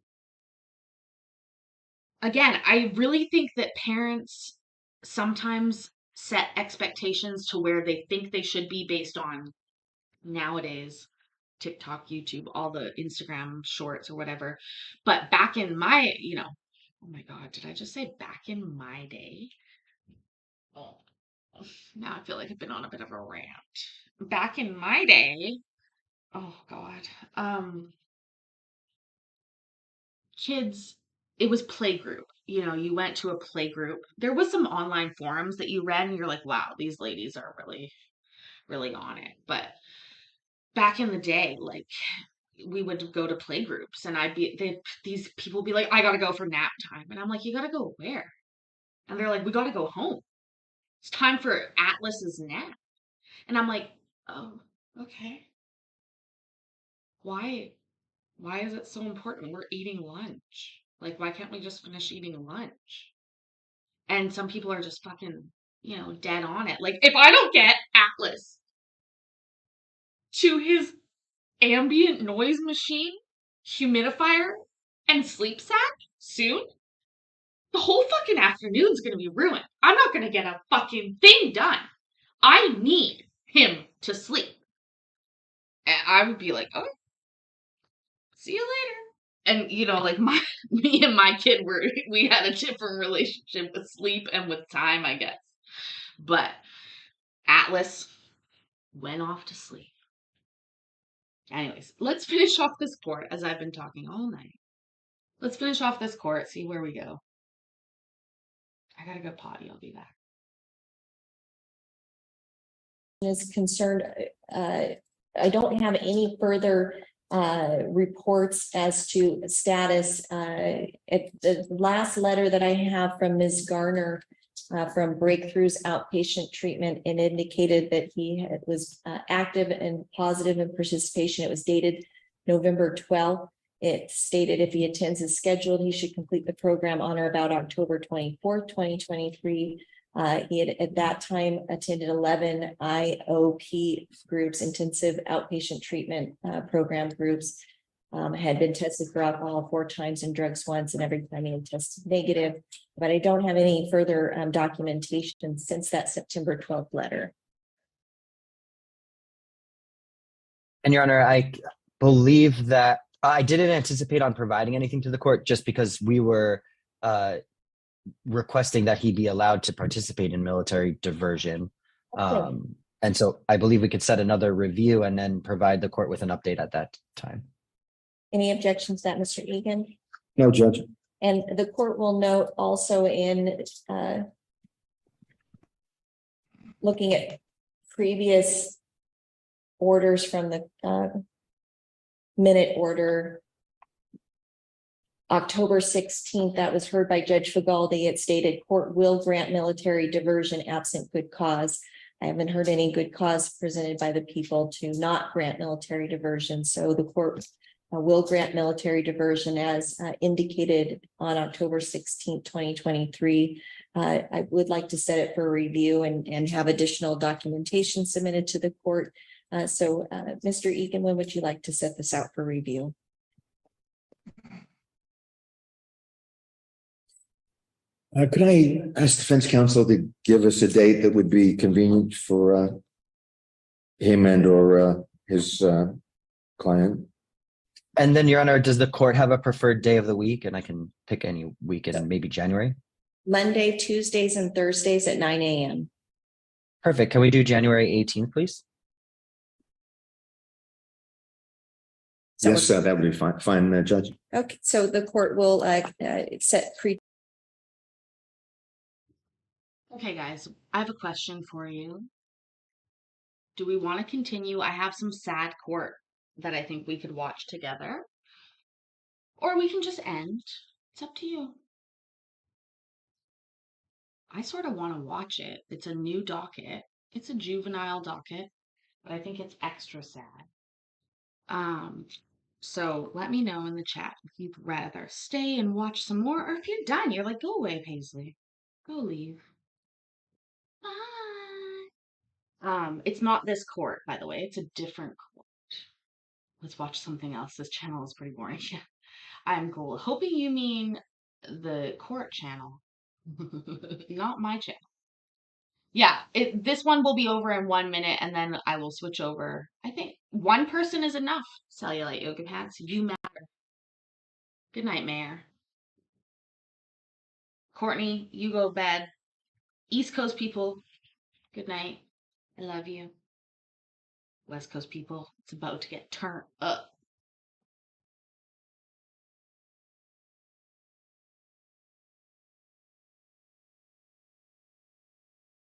Speaker 1: Again, I really think that parents sometimes set expectations to where they think they should be based on nowadays TikTok, YouTube, all the Instagram shorts or whatever. But back in my, oh my God, did I just say back in my day? Oh, now I feel like I've been on a bit of a rant. Back in my day, oh God, kids, it was playgroup. You went to a playgroup. There was some online forums that you read and you're like, wow, these ladies are really, really on it. But back in the day, like we would go to playgroups and these people would be like, I gotta go for nap time. And I'm like, you gotta go where? And they're like, we gotta go home. It's time for Atlas's nap. And I'm like, oh, okay. Why is it so important? We're eating lunch. Like, why can't we just finish eating lunch? And some people are just fucking, dead on it. Like, if I don't get Atlas to his ambient noise machine, humidifier, and sleep sack soon, the whole fucking afternoon's gonna be ruined. I'm not gonna get a fucking thing done. I need him to sleep. And I would be like, oh, see you later. And like me and my kid we had a different relationship with sleep and with time, I guess. But Atlas went off to sleep. Anyways, let's finish off this court as I've been talking all night. Let's finish off this court, see where we go. I gotta go potty. I'll be back.
Speaker 2: Is concerned, I don't have any further reports as to status. The last letter that I have from Ms. Garner from Breakthroughs Outpatient Treatment, and indicated that he was active and positive in participation. It was dated November 12th. It stated if he attends as scheduled, he should complete the program on or about October 24th, 2023. He had at that time attended 11 IOP groups, intensive outpatient treatment program groups, had been tested for alcohol 4 times and drugs once, and every time he had tested negative. But I don't have any further documentation since that September 12th letter.
Speaker 11: And Your Honor, I believe that I didn't anticipate on providing anything to the court just because we were requesting that he be allowed to participate in military diversion. And so I believe we could set another review and then provide the court with an update at that time.
Speaker 2: Any objections to that, Mr. Egan?
Speaker 4: No, Judge.
Speaker 2: And the court will note also in looking at previous orders from the minute order, October 16th, that was heard by Judge Figaldi. It stated court will grant military diversion absent good cause. I haven't heard any good cause presented by the people to not grant military diversion. So the court will grant military diversion as indicated on October 16th, 2023. I would like to set it for review and have additional documentation submitted to the court. So Mr. Egan, when would you like to set this out for review?
Speaker 4: Could I ask defense counsel to give us a date that would be convenient for him and or his client?
Speaker 11: And then, Your Honor, does the court have a preferred day of the week? And I can pick any week in maybe January.
Speaker 2: Monday, Tuesdays, and Thursdays at 9 a.m.
Speaker 11: Perfect. Can we do January 18th, please?
Speaker 2: So
Speaker 4: Yes, that would be fine, Judge.
Speaker 2: Okay, so the court will set pre.
Speaker 1: Okay, guys, I have a question for you. Do we want to continue? I have some sad court that I think we could watch together. Or we can just end. It's up to you. I sort of want to watch it. It's a new docket. It's a juvenile docket, but I think it's extra sad. So let me know in the chat if you'd rather stay and watch some more, or if you're done, you're like, go away, Paisley. Go leave. Bye. It's not this court, by the way. It's a different court. Let's watch something else. This channel is pretty boring. Yeah. I'm cool. Hoping you mean the court channel. Not my channel. Yeah, this one will be over in 1 minute, and then I will switch over. I think one person is enough. Cellulite yoga pants, you matter. Good night, Mayor. Courtney, you go to bed. East Coast people, good night. I love you. West Coast people, it's about to get turned up.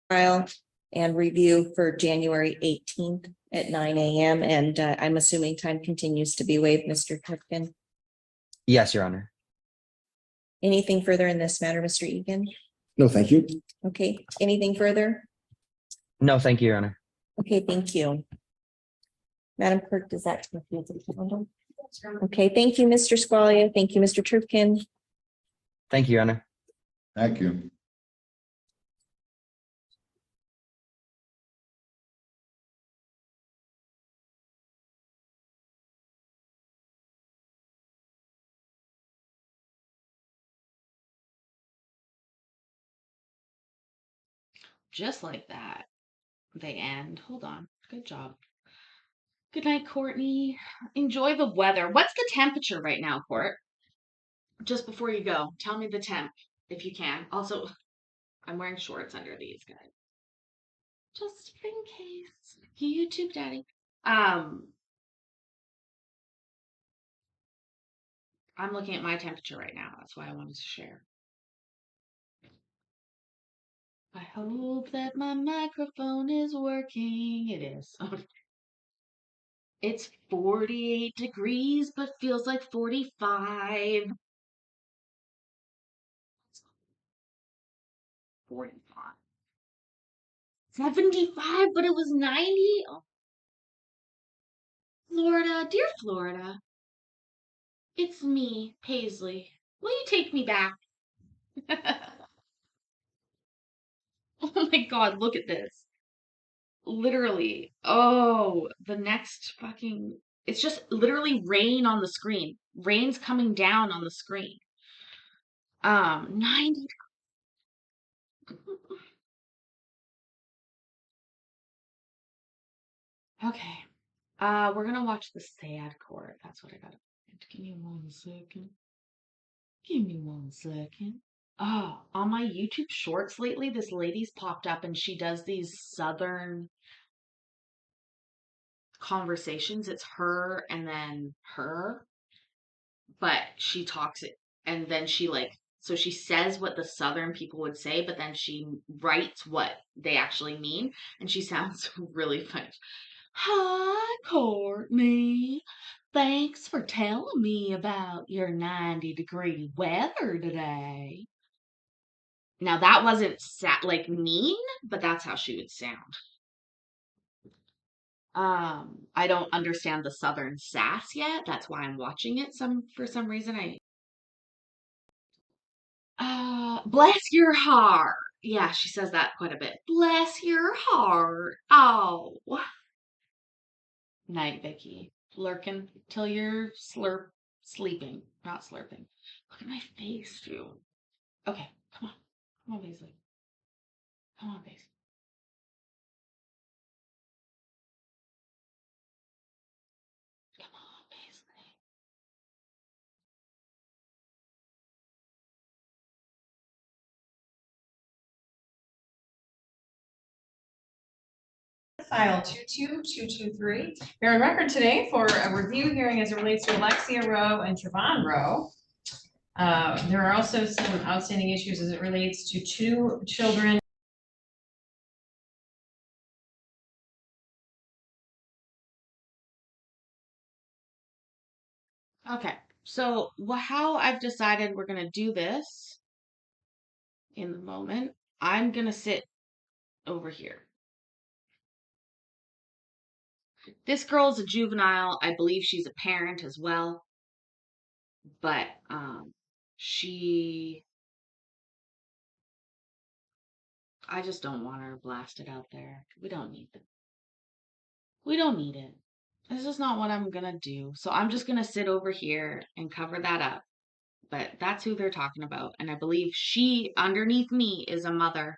Speaker 2: Trial and review for January 18th at 9 a.m. And I'm assuming time continues to be waived, Mr. Turpin.
Speaker 11: Yes, Your Honor.
Speaker 2: Anything further in this matter, Mr. Egan?
Speaker 4: No, thank you.
Speaker 2: Okay, anything further?
Speaker 11: No, thank you, Your Honor.
Speaker 2: Okay, thank you. Madam Clerk, does that conclude the calendar? Okay, thank you, Mr. Squalia. Thank you, Mr. Turpin.
Speaker 11: Thank you, Your Honor.
Speaker 7: Thank you.
Speaker 1: Just like that, they end. Hold on. Good job. Good night, Courtney. Enjoy the weather. What's the temperature right now, Court? Just before you go, tell me the temp, if you can. Also, I'm wearing shorts under these, guys. Just in case. YouTube daddy. I'm looking at my temperature right now. That's why I wanted to share. I hope that my microphone is working. It is. It's 48 degrees, but feels like 45. 45. 75, but it was 90. Oh. Florida, dear Florida. It's me, Paisley. Will you take me back? Oh my god, look at this. Literally. Oh, the next fucking. It's just literally rain on the screen. Rain's coming down on the screen. 90. Okay. We're gonna watch the sad court. That's what I gotta. Give me 1 second. Give me 1 second. Oh, on my YouTube shorts lately, this lady's popped up and she does these southern conversations. It's her and then her, but she talks it and then she like, so she says what the southern people would say, but then she writes what they actually mean, and she sounds really funny. Hi, Courtney. Thanks for telling me about your 90-degree weather today. Now that wasn't like mean, but that's how she would sound. I don't understand the southern sass yet. That's why I'm watching it. For some reason bless your heart. Yeah, she says that quite a bit. Bless your heart. Oh. Night, Vicky. Lurking till you're sleeping, not slurping. Look at my face, too. Okay, come on. Come on, Paisley. Come on, Paisley. Come on, Paisley.
Speaker 12: file 22223. We're on record today for a review hearing as it relates to Alexia Rowe and Trevon Rowe. There are also some outstanding issues as it relates to two children.
Speaker 1: Okay, so how I've decided we're gonna do this in the moment, I'm gonna sit over here. This girl's a juvenile. I believe she's a parent as well. But I just don't want her blasted out there. We don't need it. We don't need it. This is not what I'm gonna do. So I'm just gonna sit over here and cover that up. But that's who they're talking about. And I believe she, underneath me, is a mother.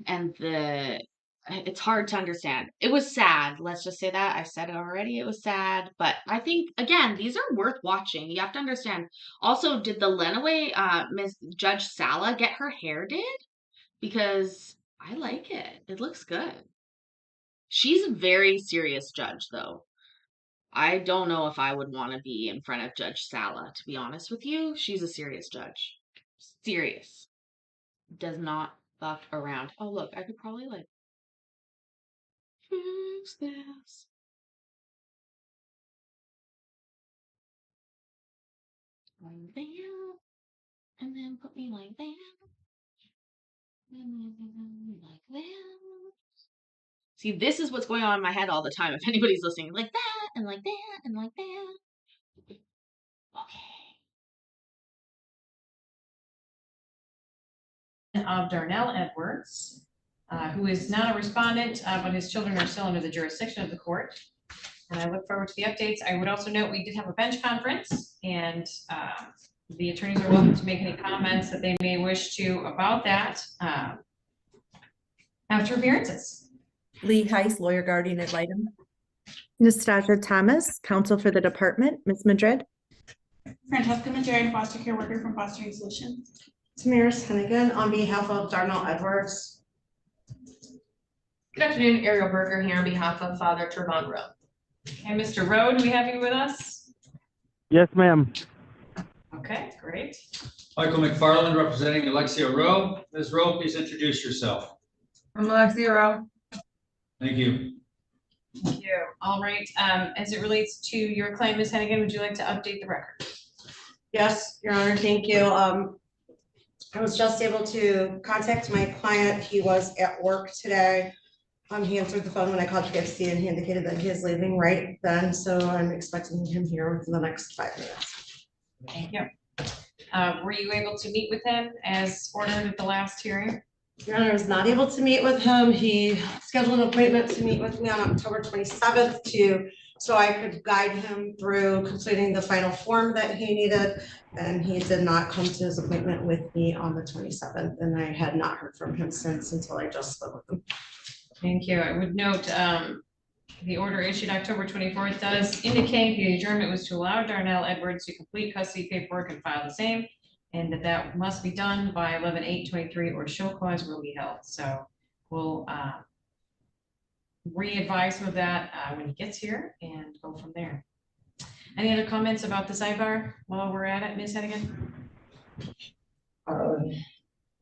Speaker 1: And it's hard to understand. It was sad. Let's just say that. I said it already. It was sad. But I think, again, these are worth watching. You have to understand. Also, did the Lenawee, Miss Judge Sala, get her hair did? Because I like it. It looks good. She's a very serious judge, though. I don't know if I would want to be in front of Judge Sala, to be honest with you. She's a serious judge. Serious. Does not fuck around. Oh, look, I could probably like fix this. Like that. And then put me like that. And then like that. See, this is what's going on in my head all the time. If anybody's listening, like that, and like that, and like that. Okay.
Speaker 12: Of Darnell Edwards, who is not a respondent, but his children are still under the jurisdiction of the court. And I look forward to the updates. I would also note we did have a bench conference, and the attorneys are welcome to make any comments that they may wish to about that after appearances.
Speaker 13: Lee Heiss, lawyer guardian ad litem. Nastasia Thomas, counsel for the department. Ms. Madrid.
Speaker 6: Francesca Madrid, foster care worker from Fostering Solutions.
Speaker 14: Tamiris Hennigan on behalf of Darnell Edwards.
Speaker 12: Good afternoon, Ariel Berger here on behalf of Father Trevon Rowe. And Mr. Rowe, do we have you with us?
Speaker 15: Yes, ma'am.
Speaker 12: Okay, great.
Speaker 5: Michael McFarland representing Alexia Rowe. Ms. Rowe, please introduce yourself.
Speaker 16: I'm Alexia Rowe.
Speaker 5: Thank you.
Speaker 12: Thank you. All right. As it relates to your claim, Ms. Hennigan, would you like to update the record?
Speaker 14: Yes, Your Honor, thank you. I was just able to contact my client. He was at work today. He answered the phone when I called KCC and he indicated that he is leaving right then. So I'm expecting him here within the next 5 minutes.
Speaker 12: Thank you. Were you able to meet with him as ordered at the last hearing?
Speaker 14: Your Honor, I was not able to meet with him. He scheduled an appointment to meet with me on October 27th so I could guide him through completing the final form that he needed. And he did not come to his appointment with me on the 27th. And I had not heard from him since until I just spoke with him.
Speaker 12: Thank you. I would note the order issued October 24th does indicate the adjournment was to allow Darnell Edwards to complete custody paperwork and file the same, and that must be done by 11/8/23 or show cause will be held. So we'll re-advise him of that when he gets here and go from there. Any other comments about the sidebar while we're at it, Ms. Hennigan?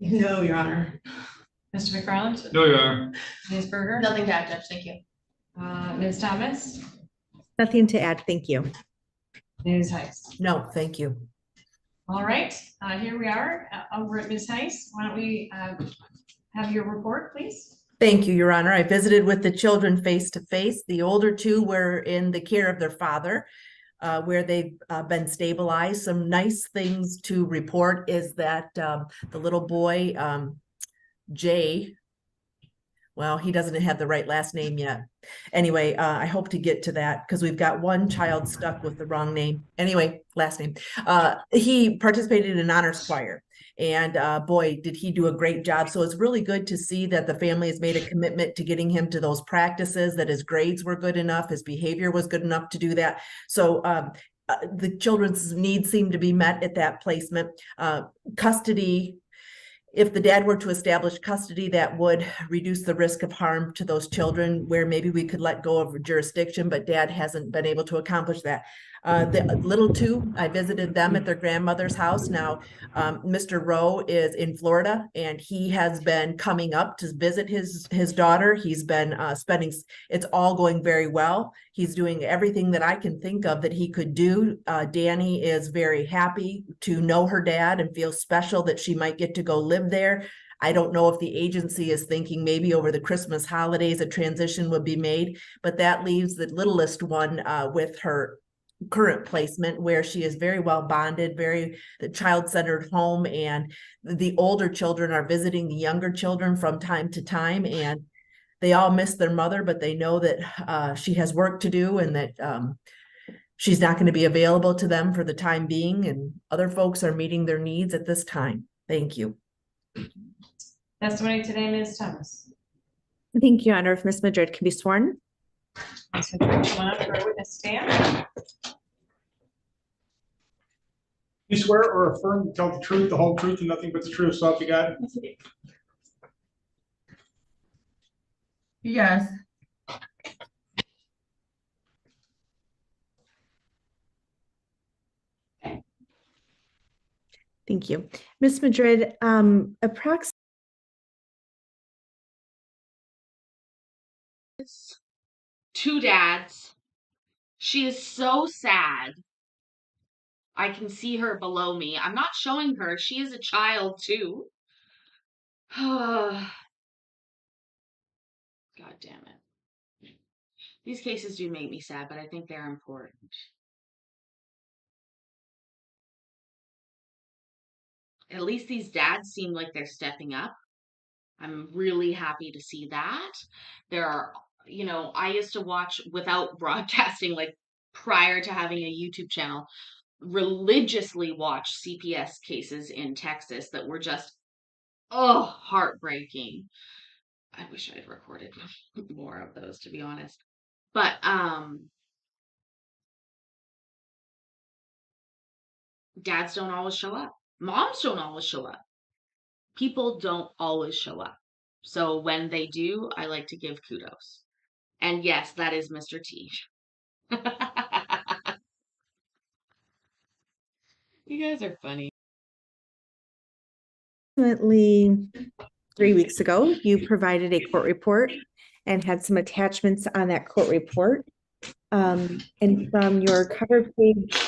Speaker 14: No, Your Honor.
Speaker 12: Mr. McFarland?
Speaker 5: No, Your Honor.
Speaker 12: Ms. Berger?
Speaker 6: Nothing to add, Judge. Thank you.
Speaker 12: Ms. Thomas?
Speaker 13: Nothing to add. Thank you.
Speaker 12: Ms. Heiss?
Speaker 13: No, thank you.
Speaker 12: All right, here we are over at Ms. Heiss. Why don't we have your report, please?
Speaker 13: Thank you, Your Honor. I visited with the children face to face. The older two were in the care of their father, where they've been stabilized. Some nice things to report is that the little boy, Jay, well, he doesn't have the right last name yet. Anyway, I hope to get to that because we've got one child stuck with the wrong name. Anyway, last name. He participated in honors choir. And boy, did he do a great job. So it's really good to see that the family has made a commitment to getting him to those practices, that his grades were good enough, his behavior was good enough to do that. So the children's needs seem to be met at that placement. Custody if the dad were to establish custody, that would reduce the risk of harm to those children, where maybe we could let go of jurisdiction, but dad hasn't been able to accomplish that. The little two, I visited them at their grandmother's house. Now, Mr. Rowe is in Florida, and he has been coming up to visit his daughter. He's been spending, it's all going very well. He's doing everything that I can think of that he could do. Danny is very happy to know her dad and feels special that she might get to go live there. I don't know if the agency is thinking maybe over the Christmas holidays a transition would be made, but that leaves the littlest one with her current placement, where she is very well bonded, very child-centered home, and the older children are visiting the younger children from time to time, and they all miss their mother, but they know that she has work to do, and that she's not going to be available to them for the time being, and other folks are meeting their needs at this time. Thank you.
Speaker 12: Testimony today, Ms. Thomas.
Speaker 15: Thank you, Honor. If Ms. Madrid can be sworn.
Speaker 12: Ms. Madrid, come on up for a witness stand.
Speaker 17: You swear or affirm to tell the truth, the whole truth, and nothing but the truth, so help you God?
Speaker 16: Yes.
Speaker 15: Thank you. Ms. Madrid, approximately
Speaker 1: two dads. She is so sad. I can see her below me. I'm not showing her. She is a child too. God damn it. These cases do make me sad, but I think they're important. At least these dads seem like they're stepping up. I'm really happy to see that. There are, I used to watch without broadcasting, like prior to having a YouTube channel, religiously watch CPS cases in Texas that were just, heartbreaking. I wish I'd recorded more of those, to be honest. But, dads don't always show up. Moms don't always show up. People don't always show up. So when they do, I like to give kudos. And yes, that is Mr. T. You guys are funny.
Speaker 15: 3 weeks ago, you provided a court report and had some attachments on that court report. And from your cover page,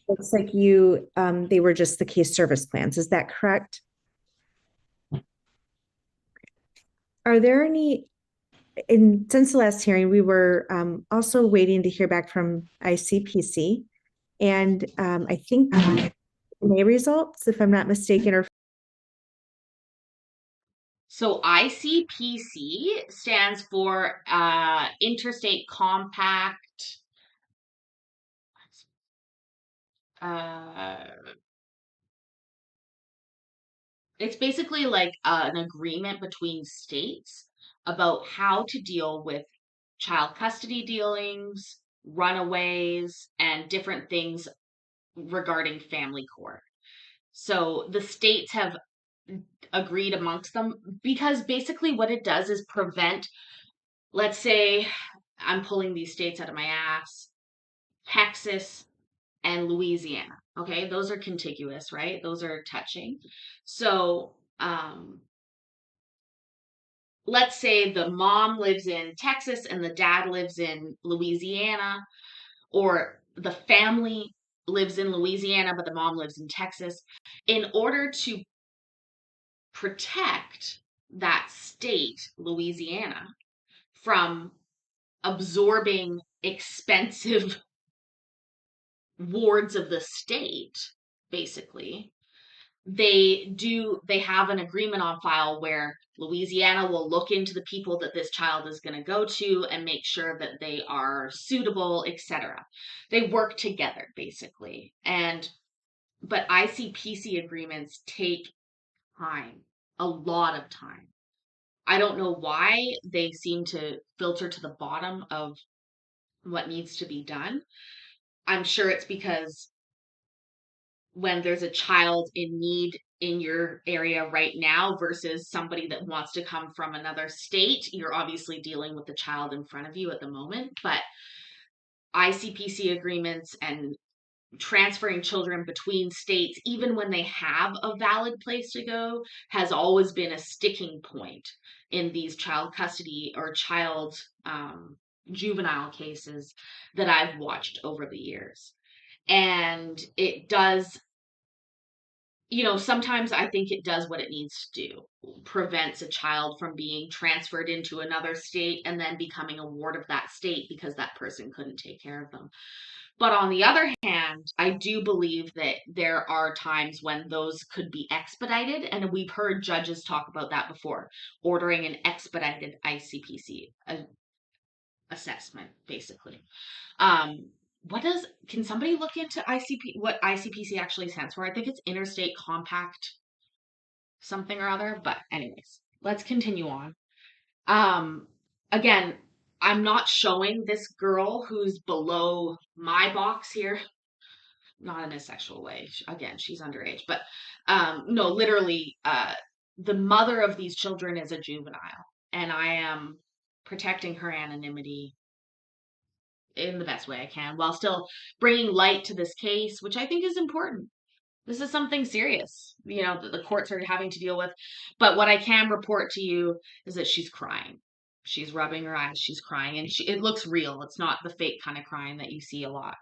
Speaker 15: looks like they were just the case service plans. Is that correct? Are there any, since the last hearing, we were also waiting to hear back from ICPC, and I think May results, if I'm not mistaken, or
Speaker 1: So ICPC stands for Interstate Compact. It's basically like an agreement between states about how to deal with child custody dealings, runaways, and different things regarding family court. So the states have agreed amongst them, because basically what it does is prevent, let's say, I'm pulling these states out of my ass, Texas and Louisiana. Okay, those are contiguous, right? Those are touching. So let's say the mom lives in Texas and the dad lives in Louisiana, or the family lives in Louisiana but the mom lives in Texas. In order to protect that state, Louisiana, from absorbing expensive wards of the state, basically, they have an agreement on file where Louisiana will look into the people that this child is going to go to and make sure that they are suitable, etc. They work together, basically. But ICPC agreements take time, a lot of time. I don't know why they seem to filter to the bottom of what needs to be done. I'm sure it's because when there's a child in need in your area right now versus somebody that wants to come from another state. You're obviously dealing with the child in front of you at the moment, but ICPC agreements and transferring children between states, even when they have a valid place to go, has always been a sticking point in these child custody or child juvenile cases that I've watched over the years. And it does, sometimes I think it does what it needs to do, prevents a child from being transferred into another state and then becoming a ward of that state because that person couldn't take care of them. But on the other hand, I do believe that there are times when those could be expedited. And we've heard judges talk about that before, ordering an expedited ICPC assessment, basically. Can somebody look into what ICPC actually stands for? I think it's Interstate Compact something or other. But anyways, let's continue on. Again, I'm not showing this girl who's below my box here, not in a sexual way. Again, she's underage, but no, literally, the mother of these children is a juvenile, and I am protecting her anonymity in the best way I can while still bringing light to this case, which I think is important. This is something serious, that the courts are having to deal with. But what I can report to you is that she's crying. She's rubbing her eyes. She's crying, and it looks real. It's not the fake kind of crying that you see a lot.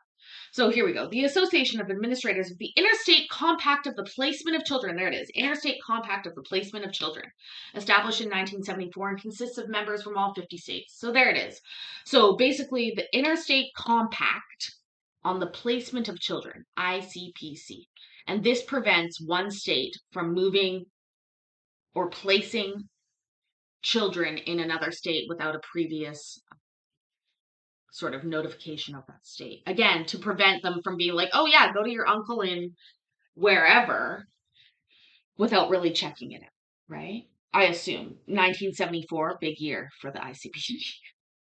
Speaker 1: So here we go. The Association of Administrators of the Interstate Compact of the Placement of Children. There it is. Interstate Compact of the Placement of Children. Established in 1974 and consists of members from all 50 states. So there it is. So basically, the Interstate Compact on the Placement of Children, ICPC. And this prevents one state from moving or placing children in another state without a previous sort of notification of that state. Again, to prevent them from being like, oh yeah, go to your uncle in wherever without really checking it out, right? I assume 1974, big year for the ICPC.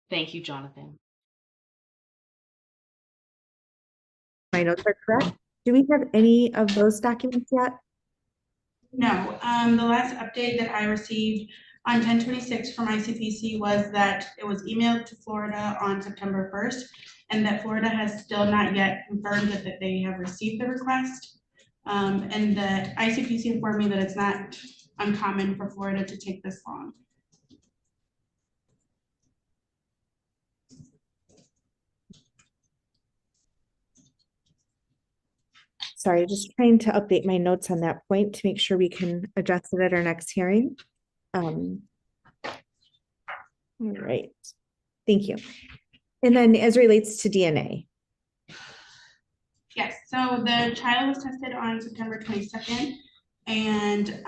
Speaker 1: Thank you, Jonathan.
Speaker 15: My notes are correct. Do we have any of those documents yet?
Speaker 18: No, the last update that I received on 10/26 from ICPC was that it was emailed to Florida on September 1st, and that Florida has still not yet confirmed that they have received the request. And the ICPC informed me that it's not uncommon for Florida to take this long.
Speaker 15: Sorry, just trying to update my notes on that point to make sure we can address it at our next hearing. All right, thank you. And then as relates to DNA.
Speaker 18: Yes, so the child was tested on September 22nd and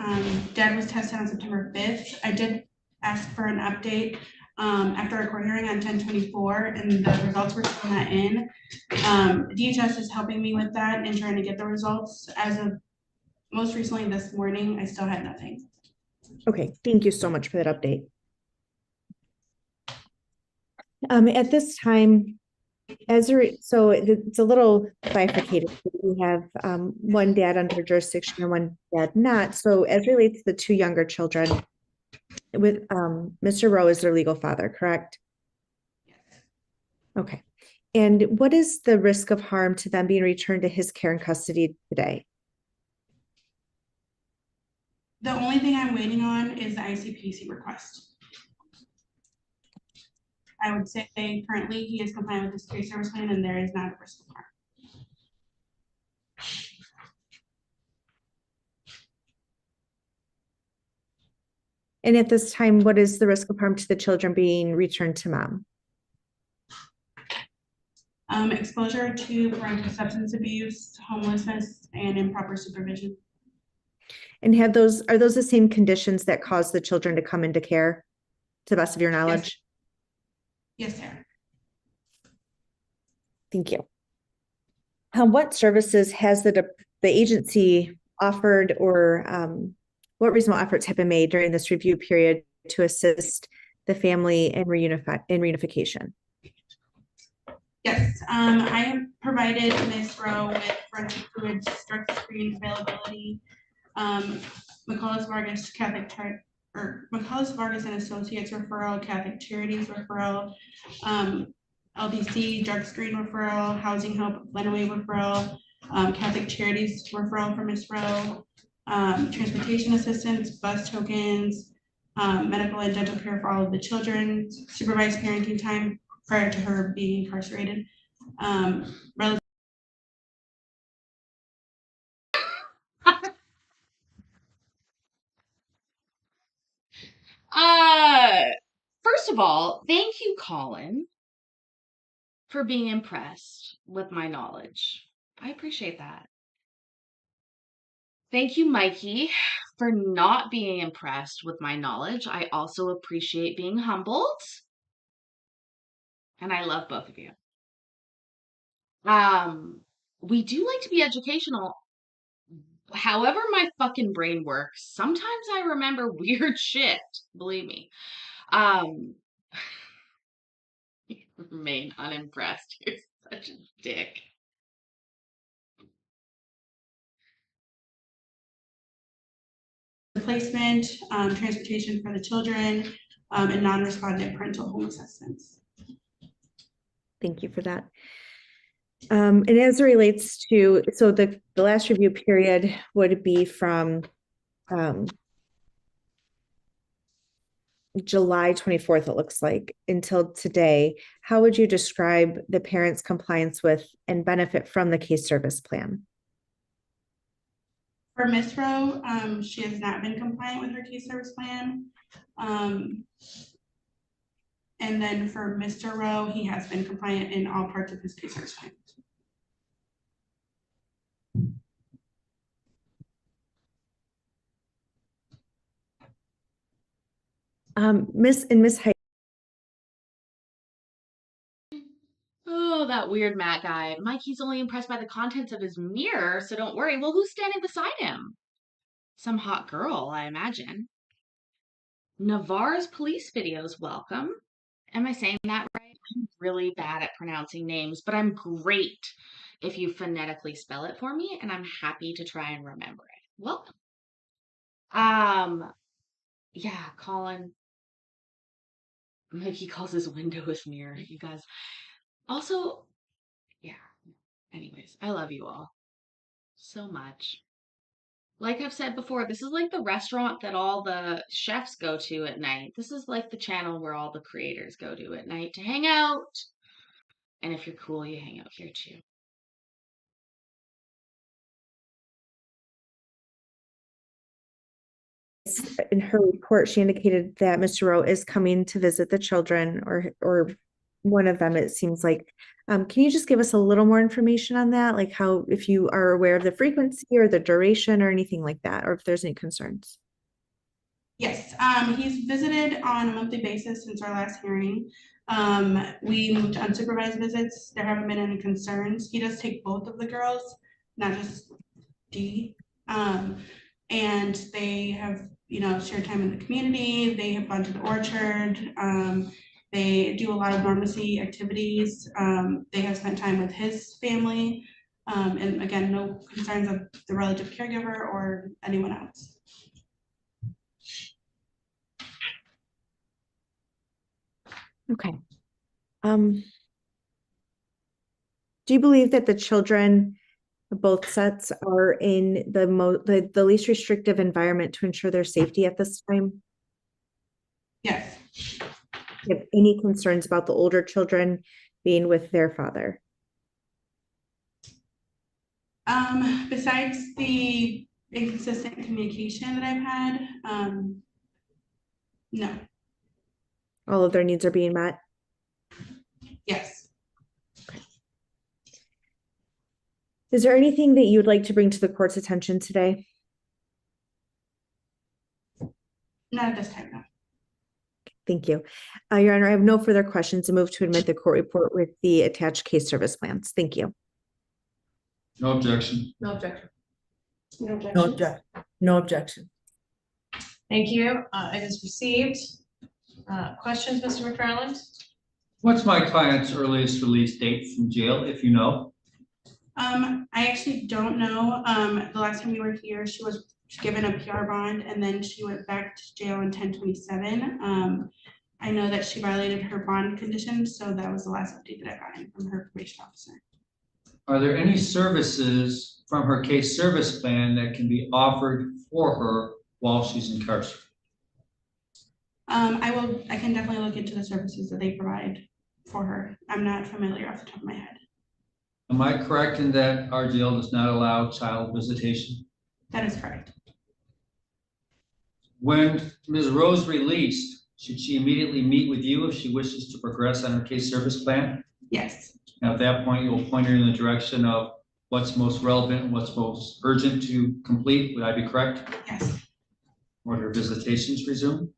Speaker 18: dad was tested on September 5th. I did ask for an update after a court hearing on 10/24 and the results were still not in. DHS is helping me with that and trying to get the results. As of most recently this morning, I still had nothing.
Speaker 15: Okay, thank you so much for that update. At this time, so it's a little bifurcated. We have one dad under jurisdiction and one dad not. So as relates to the two younger children, with Mr. Rowe is their legal father, correct?
Speaker 18: Yes.
Speaker 15: Okay. And what is the risk of harm to them being returned to his care and custody today?
Speaker 18: The only thing I'm waiting on is the ICPC request. I would say currently he is compliant with his pre-service plan and there is not a risk of harm.
Speaker 15: And at this time, what is the risk of harm to the children being returned to mom?
Speaker 18: Exposure to parental substance abuse, homelessness, and improper supervision.
Speaker 15: And are those the same conditions that cause the children to come into care, to the best of your knowledge?
Speaker 18: Yes, Sarah.
Speaker 15: Thank you. What services has the agency offered, or what reasonable efforts have been made during this review period to assist the family in reunification?
Speaker 18: Yes, I have provided Ms. Rowe with forensic fluids, drug screen availability, McCullough Vargas Catholic McCullough Vargas and Associates referral, Catholic Charities referral, LBC drug screen referral, Housing Help Lenawee referral, Catholic Charities referral for Ms. Rowe, transportation assistance, bus tokens, medical and dental care for all of the children, supervised parenting time prior to her being incarcerated.
Speaker 1: First of all, thank you, Colin, for being impressed with my knowledge. I appreciate that. Thank you, Mikey, for not being impressed with my knowledge. I also appreciate being humbled. And I love both of you. We do like to be educational. However my fucking brain works, sometimes I remember weird shit, believe me. Remain unimpressed. You're such a dick.
Speaker 18: Placement, transportation for the children, and non-respondent parental home assistance.
Speaker 15: Thank you for that. And as it relates to, so the last review period would be from July 24th, it looks like, until today. How would you describe the parents' compliance with and benefit from the case service plan?
Speaker 18: For Ms. Rowe, she has not been compliant with her case service plan. And then for Mr. Rowe, he has been compliant in all parts of his case service plan.
Speaker 15: Miss Hyde.
Speaker 1: Oh, that weird Matt guy. Mikey's only impressed by the contents of his mirror, so don't worry. Well, who's standing beside him? Some hot girl, I imagine. Navarre's police videos, welcome. Am I saying that right? I'm really bad at pronouncing names, but I'm great if you phonetically spell it for me, and I'm happy to try and remember it. Welcome. Yeah, Colin. Mikey calls his window his mirror, you guys. Also, yeah. Anyways, I love you all so much. Like I've said before, this is like the restaurant that all the chefs go to at night. This is like the channel where all the creators go to at night to hang out. And if you're cool, you hang out here too.
Speaker 15: In her report, she indicated that Mr. Rowe is coming to visit the children, or one of them, it seems like. Can you just give us a little more information on that? Like how, if you are aware of the frequency or the duration or anything like that, or if there's any concerns?
Speaker 18: Yes, he's visited on a monthly basis since our last hearing. We moved to unsupervised visits. There haven't been any concerns. He does take both of the girls, not just D. And they have, shared time in the community. They have gone to the orchard. They do a lot of normacy activities. They have spent time with his family. And again, no concerns of the relative caregiver or anyone else.
Speaker 15: Okay. Do you believe that the children, both sets, are in the least restrictive environment to ensure their safety at this time?
Speaker 18: Yes.
Speaker 15: Do you have any concerns about the older children being with their father?
Speaker 18: Besides the inconsistent communication that I've had, no.
Speaker 15: All of their needs are being met?
Speaker 18: Yes.
Speaker 15: Okay. Is there anything that you would like to bring to the court's attention today?
Speaker 18: Not at this time, no.
Speaker 15: Thank you. Your Honor, I have no further questions and move to admit the court report with the attached case service plans. Thank you.
Speaker 5: No objection.
Speaker 12: No objection.
Speaker 14: No
Speaker 13: No
Speaker 14: objection.
Speaker 13: objection. No objection.
Speaker 12: Thank you. It is received. Questions, Mr. McFarland?
Speaker 19: What's my client's earliest release date from jail, if you know?
Speaker 18: I actually don't know. The last time we were here, she was given a PR bond, and then she went back to jail in 10/27. I know that she violated her bond conditions, so that was the last update that I got in from her probation officer.
Speaker 19: Are there any services from her case service plan that can be offered for her while she's incarcerated?
Speaker 18: I can definitely look into the services that they provide for her. I'm not familiar off the top of my head.
Speaker 19: Am I correct in that our jail does not allow child visitation?
Speaker 18: That is correct.
Speaker 19: When Ms. Rose released, should she immediately meet with you if she wishes to progress on her case service plan?
Speaker 18: Yes.
Speaker 19: Now, at that point, you'll point her in the direction of what's most relevant and what's most urgent to complete. Would I be correct?
Speaker 18: Yes.
Speaker 19: When her visitations resume?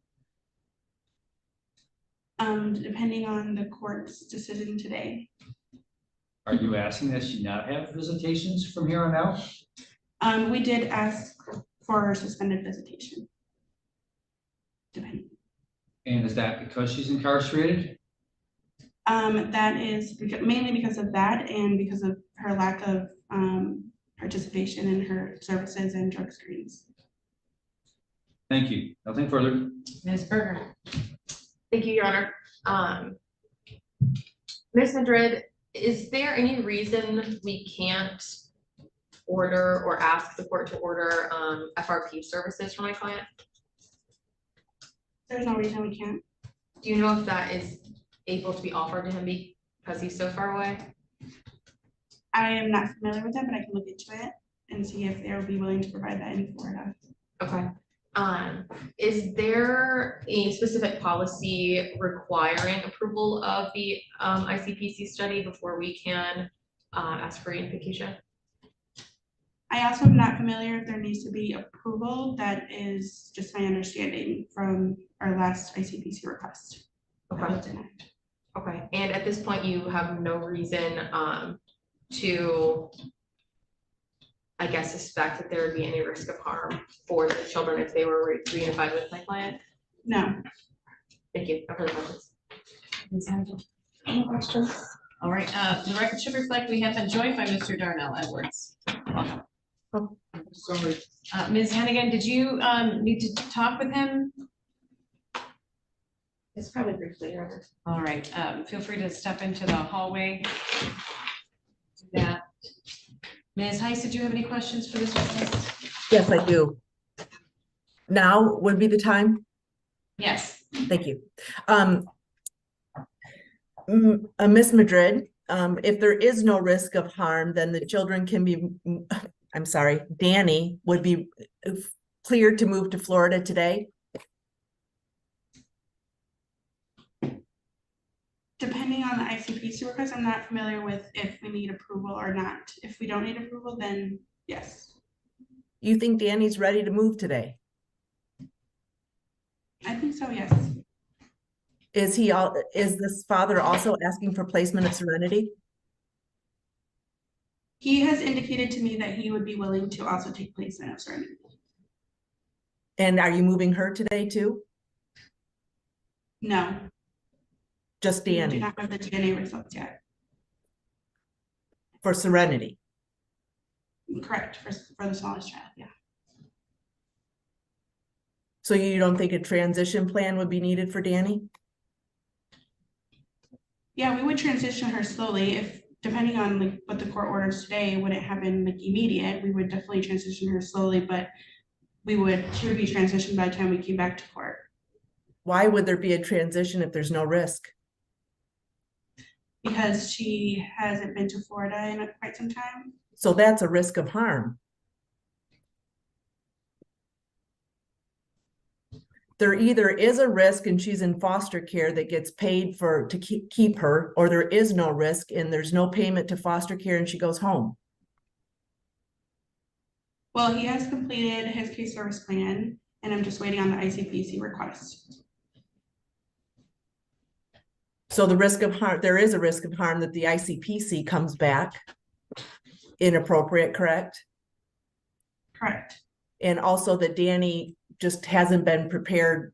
Speaker 18: Depending on the court's decision today.
Speaker 19: Are you asking that she not have visitations from here on out?
Speaker 18: We did ask for suspended visitation. Depending.
Speaker 19: And is that because she's incarcerated?
Speaker 18: That is mainly because of that and because of her lack of participation in her services and drug screens.
Speaker 19: Thank you. Nothing further.
Speaker 12: Ms. Berger.
Speaker 20: Thank you, Your Honor. Ms. Madrid, is there any reason we can't order or ask the court to order FRP services for my client?
Speaker 18: There's no reason we can't.
Speaker 20: Do you know if that is able to be offered to him because he's so far away?
Speaker 18: I am not familiar with that, but I can look into it and see if they'll be willing to provide that in Florida.
Speaker 20: Okay. Is there a specific policy requiring approval of the ICPC study before we can ask for reunification?
Speaker 18: I also am not familiar if there needs to be approval. That is just my understanding from our last ICPC request.
Speaker 20: Okay. Okay. And at this point, you have no reason to, I guess, suspect that there would be any risk of harm for the children if they were reunified with my client?
Speaker 18: No.
Speaker 20: Thank you. No further questions.
Speaker 12: Any questions? All right, the record should reflect we have been joined by Mr. Darnell Edwards.
Speaker 13: Oh,
Speaker 12: sorry. Ms. Hannigan, did you need to talk with him?
Speaker 20: It's probably briefly, Your Honor.
Speaker 12: All right, feel free to step into the hallway. Do that. Ms. Heiss, did you have any questions for this witness?
Speaker 13: yes, I do. Now would be the time?
Speaker 12: Yes.
Speaker 13: Thank you. Ms. Madrid, if there is no risk of harm, then the children can be, I'm sorry, Danny would be cleared to move to Florida today?
Speaker 18: Depending on the ICPC request, I'm not familiar with if we need approval or not. If we don't need approval, then yes.
Speaker 13: You think Danny's ready to move today?
Speaker 18: I think so, yes.
Speaker 13: Is this father also asking for placement of serenity?
Speaker 18: He has indicated to me that he would be willing to also take placement of serenity.
Speaker 13: And are you moving her today too?
Speaker 18: No.
Speaker 13: Just
Speaker 18: We
Speaker 13: Danny?
Speaker 18: do not have the DNA results yet.
Speaker 13: For serenity?
Speaker 18: Correct, for the smallest child, yeah.
Speaker 13: So you don't think a transition plan would be needed for Danny?
Speaker 18: Yeah, we would transition her slowly if, depending on like what the court orders today, wouldn't happen like immediate. We would definitely transition her slowly, but she would be transitioned by the time we came back to court.
Speaker 13: Why would there be a transition if there's no risk?
Speaker 18: Because she hasn't been to Florida in quite some time.
Speaker 13: So that's a risk of harm. There either is a risk and she's in foster care that gets paid to keep her, or there is no risk and there's no payment to foster care and she goes home.
Speaker 18: Well, he has completed his case service plan and I'm just waiting on the ICPC request.
Speaker 13: So the risk of harm, there is a risk of harm that the ICPC comes back inappropriate, correct?
Speaker 18: Correct.
Speaker 13: And also that Danny just hasn't been prepared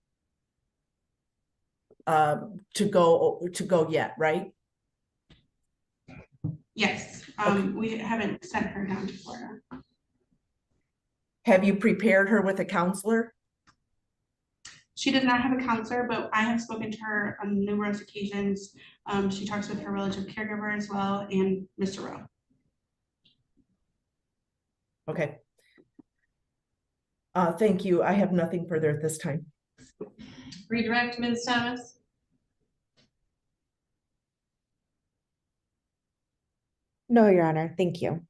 Speaker 13: to go yet, right?
Speaker 18: Yes, we haven't sent her down to Florida.
Speaker 13: Have you prepared her with a counselor?
Speaker 18: She does not have a counselor, but I have spoken to her on numerous occasions. She talks with her relative caregiver as well and Mr. Rowe.
Speaker 13: Okay. Thank you. I have nothing further at this time.
Speaker 12: Redirect, Ms. Thomas.
Speaker 15: No, Your Honor, thank you.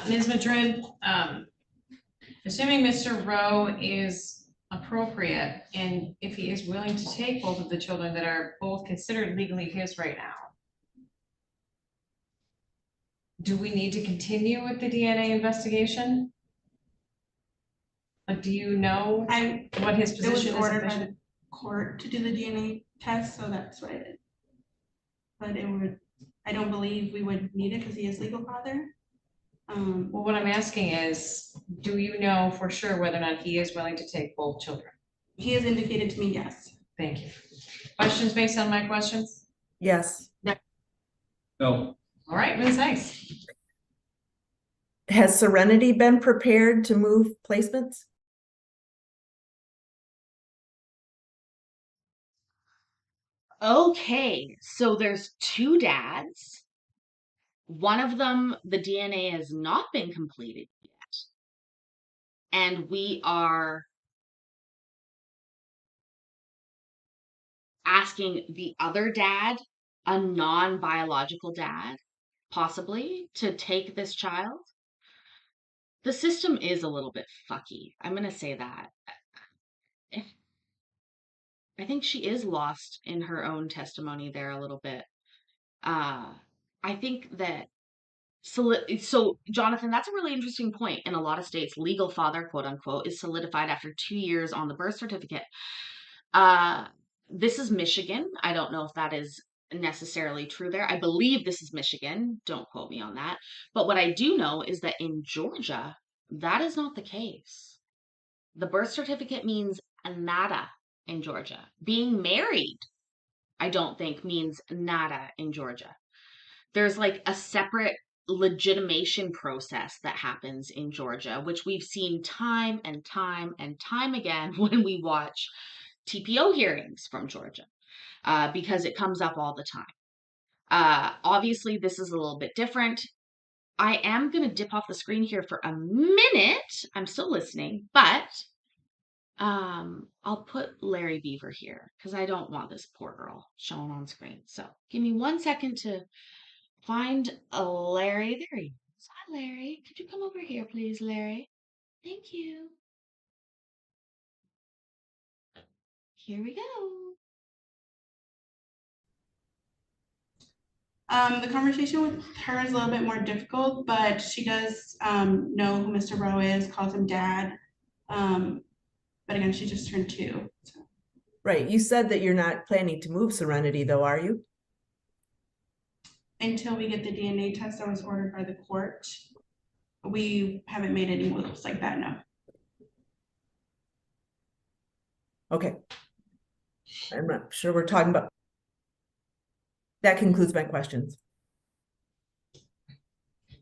Speaker 12: Ms. Madrid, assuming Mr. Rowe is appropriate, and if he is willing to take both of the children that are both considered legally his right now, do we need to continue with the DNA investigation? Do you know what his position is?
Speaker 18: It was ordered by the court to do the DNA test, so that's what I did. But I don't believe we would need it because he is legal father.
Speaker 12: Well, what I'm asking is, do you know for sure whether or not he is willing to take both children?
Speaker 18: He has indicated to me, yes.
Speaker 12: Thank you. Questions based on my questions?
Speaker 13: Yes.
Speaker 19: No.
Speaker 12: All right, Ms. Heiss.
Speaker 13: Has Serenity been prepared to move placements?
Speaker 1: Okay, so there's two dads. One of them, the DNA has not been completed yet. And we are asking the other dad, a non-biological dad, possibly, to take this child. The system is a little bit fucky. I'm going to say that. I think she is lost in her own testimony there a little bit. I think that so Jonathan, that's a really interesting point. In a lot of states, legal father, quote unquote, is solidified after 2 years on the birth certificate. This is Michigan. I don't know if that is necessarily true there. I believe this is Michigan. Don't quote me on that. But what I do know is that in Georgia, that is not the case. The birth certificate means nada in Georgia. Being married, I don't think, means nada in Georgia. There's like a separate legitimation process that happens in Georgia, which we've seen time and time and time again when we watch TPO hearings from Georgia, because it comes up all the time. Obviously, this is a little bit different. I am going to dip off the screen here for a minute. I'm still listening, but I'll put Larry Beaver here because I don't want this poor girl shown on screen. So give me 1 second to find a Larry. There he is. Hi, Larry. Could you come over here, please, Larry? Thank you. Here we go.
Speaker 18: The conversation with her is a little bit more difficult, but she does know who Mr. Rowe is, calls him dad. But again, she just turned 2. So.
Speaker 13: Right. You said that you're not planning to move Serenity, though, are you?
Speaker 18: Until we get the DNA test that was ordered by the court, we haven't made any moves like that, no.
Speaker 13: Okay. I'm not sure we're talking about. That concludes my questions.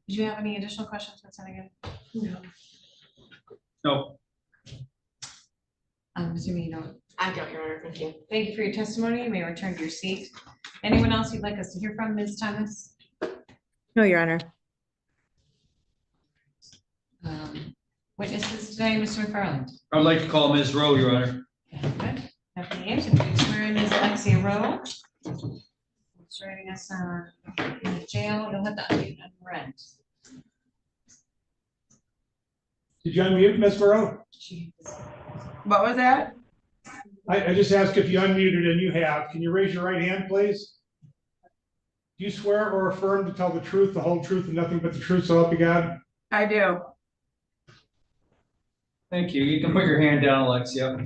Speaker 12: Did you have any additional questions, Ms. Hennigan? No.
Speaker 19: No.
Speaker 12: I'm assuming you don't.
Speaker 20: I don't, Your Honor. Thank you.
Speaker 12: Thank you for your testimony. You may return to your seat. Anyone else you'd like us to hear from, Ms. Thomas?
Speaker 15: No, Your Honor.
Speaker 12: Witnesses today, Mr. McFarland.
Speaker 19: I'd like to call Ms. Rowe, Your Honor.
Speaker 12: Good. Have the names, and please swear in Ms. Alexia Rowe. Starting us in the jail. You'll have to unmute and rent.
Speaker 17: Did you unmute, Ms. Burrow?
Speaker 16: What was that?
Speaker 17: I just asked if you unmuted and you have. Can you raise your right hand, please? Do you swear or affirm to tell the truth, the whole truth, and nothing but the truth, so help you God?
Speaker 16: I do.
Speaker 19: Thank you. You can put your hand down, Alexia.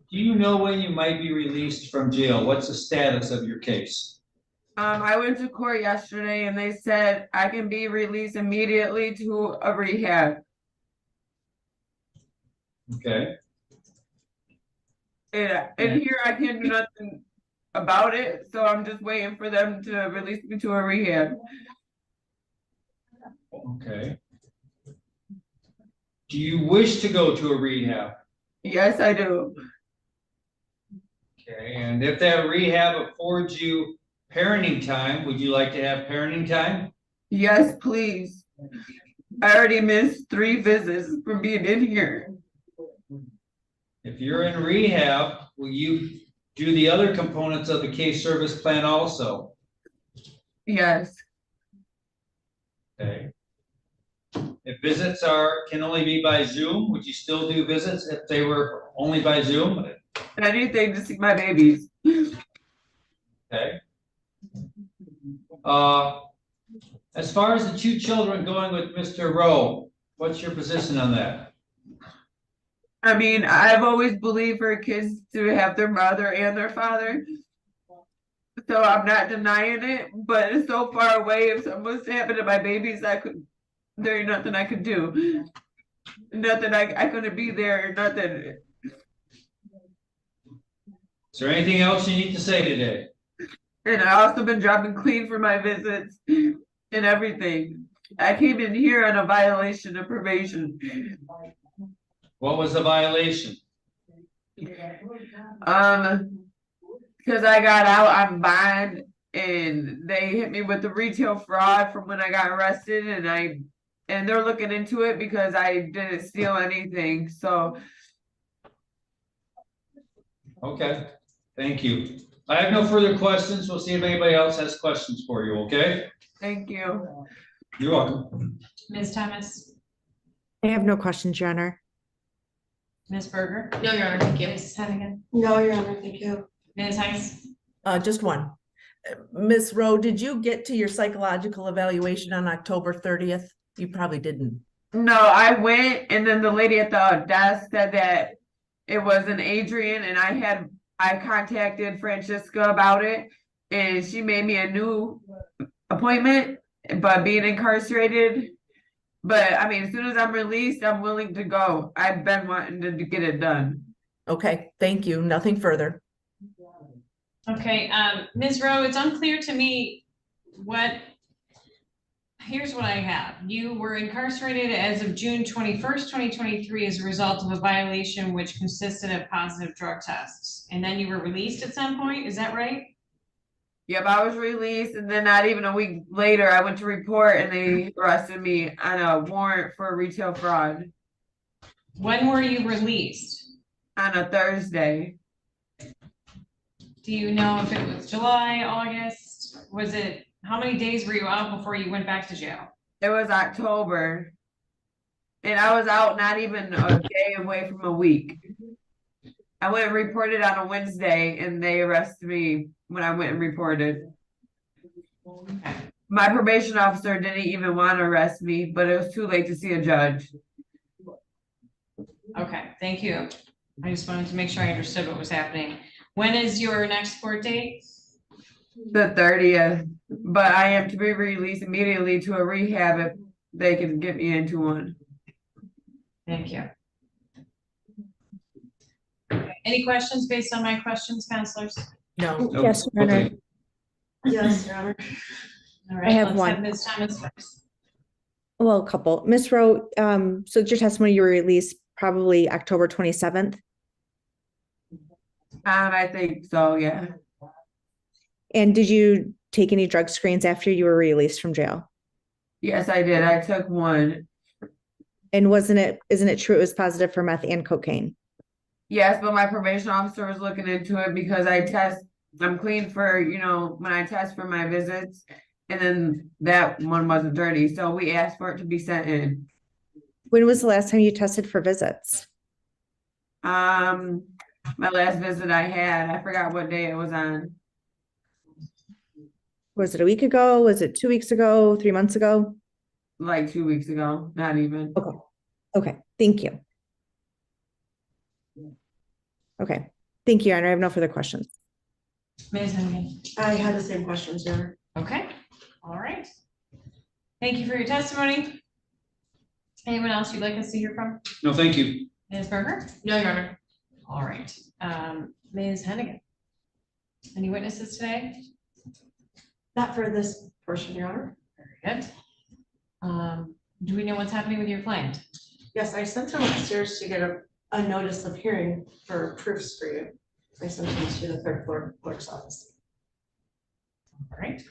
Speaker 19: Do you know when you might be released from jail? What's the status of your case?
Speaker 16: I went to court yesterday and they said I can be released immediately to a rehab.
Speaker 19: Okay.
Speaker 16: And here I can't do nothing about it, so I'm just waiting for them to release me to a rehab.
Speaker 19: Okay. Do you wish to go to a rehab?
Speaker 16: Yes, I do.
Speaker 19: Okay, and if that rehab affords you parenting time, would you like to have parenting time?
Speaker 16: Yes, please. I already missed 3 visits from being in here.
Speaker 19: If you're in rehab, will you do the other components of the case service plan also?
Speaker 16: Yes.
Speaker 19: Okay. If visits can only be by Zoom, would you still do visits if they were only by Zoom?
Speaker 16: Anything to see my babies.
Speaker 19: Okay. As far as the 2 children going with Mr. Rowe, what's your position on that?
Speaker 16: I mean, I've always believed for kids to have their mother and their father. So I'm not denying it, but it's so far away. If something was to happen to my babies, there ain't nothing I could do. Nothing I couldn't be there, nothing.
Speaker 19: Is there anything else you need to say today?
Speaker 16: And I also been dropping clean for my visits and everything. I came in here on a violation of probation.
Speaker 19: What was the violation?
Speaker 16: Because I got out on bond and they hit me with the retail fraud from when I got arrested, and they're looking into it because I didn't steal anything. So
Speaker 19: Okay, thank you. I have no further questions. We'll see if anybody else has questions for you, okay?
Speaker 16: thank you.
Speaker 19: You're welcome.
Speaker 12: Ms. Thomas,
Speaker 15: I have no questions, Your Honor.
Speaker 12: Ms. Berger,
Speaker 20: No, Your Honor, thank you.
Speaker 12: Ms. Hennigan,
Speaker 14: No, Your Honor, thank you.
Speaker 12: Ms. Heiss.
Speaker 13: Just one. Ms. Rowe, did you get to your psychological evaluation on October 30th? You probably didn't.
Speaker 16: No, I went and then the lady at the desk said that it wasn't Adrian, and I contacted Francisca about it, and she made me a new appointment, but being incarcerated. But I mean, as soon as I'm released, I'm willing to go. I've been wanting to get it done.
Speaker 13: Okay, thank you. Nothing further.
Speaker 12: Okay, Ms. Rowe, it's unclear to me here's what I have. You were incarcerated as of June 21st, 2023 as a result of a violation which consisted of positive drug tests. And then you were released at some point, is that right?
Speaker 16: Yep, I was released, and then not even a week later, I went to report and they arrested me on a warrant for retail fraud.
Speaker 12: When were you released?
Speaker 16: On a Thursday.
Speaker 12: Do you know if it was July, August? How many days were you out before you went back to jail?
Speaker 16: It was October. And I was out not even a day away from a week. I went and reported on a Wednesday and they arrested me when I went and reported.
Speaker 12: Okay.
Speaker 16: My probation officer didn't even want to arrest me, but it was too late to see a judge.
Speaker 12: Okay, thank you. I just wanted to make sure I understood what was happening. When is your next court date?
Speaker 16: The 30th, but I am to be released immediately to a rehab if they can get me into one.
Speaker 12: Thank you. Okay. Any questions based on my questions, counselors?
Speaker 13: No.
Speaker 15: Yes, Your Honor.
Speaker 14: Yes, Your Honor.
Speaker 12: All
Speaker 15: I
Speaker 12: right,
Speaker 15: have
Speaker 12: let's
Speaker 15: one.
Speaker 12: have Ms. Thomas first.
Speaker 15: Well, a couple. Ms. Rowe, so your testimony, you were released probably October 27th.
Speaker 16: I think so, yeah.
Speaker 15: And did you take any drug screens after you were released from jail?
Speaker 16: Yes, I did. I took one.
Speaker 15: And isn't it true it was positive for meth and cocaine?
Speaker 16: Yes, but my probation officer was looking into it because I'm clean for, when I test for my visits, and then that one wasn't dirty. So we asked for it to be sent in.
Speaker 15: When was the last time you tested for visits?
Speaker 16: My last visit I had, I forgot what day it was on.
Speaker 15: Was it a week ago? Was it 2 weeks ago? 3 months ago?
Speaker 16: Like 2 weeks ago, not even.
Speaker 15: Okay. Okay. Thank you. Okay. Thank you, Your Honor. I have no further questions.
Speaker 12: Ms. Hennigan.
Speaker 14: I had the same questions, Your Honor.
Speaker 12: Okay, all right. Thank you for your testimony. Anyone else you'd like us to hear from?
Speaker 19: No, thank you.
Speaker 12: Ms. Berger?
Speaker 20: No, Your Honor.
Speaker 12: All right, Ms. Hennigan. Any witnesses today?
Speaker 14: Not for this portion, Your Honor.
Speaker 12: Very good. Do we know what's happening with your client?
Speaker 14: Yes, I sent him upstairs to get a notice of hearing for proofs for you. I sent him to the third floor clerk's office.
Speaker 12: All right.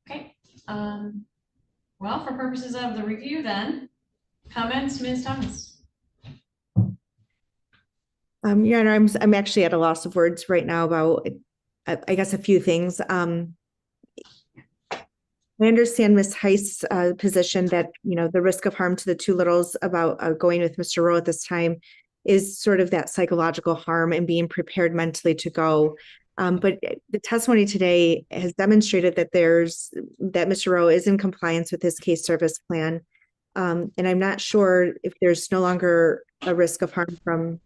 Speaker 12: Okay, well, for purposes of the review then, comments, Ms. Thomas?
Speaker 15: Your Honor, I'm actually at a loss of words right now about, I guess, a few things. I understand Ms. Heist's position that, the risk of harm to the two littles about going with Mr. Rowe at this time is sort of that psychological harm and being prepared mentally to go. But the testimony today has demonstrated that that Mr. Rowe is in compliance with his case service plan. And I'm not sure if there's no longer a risk of harm from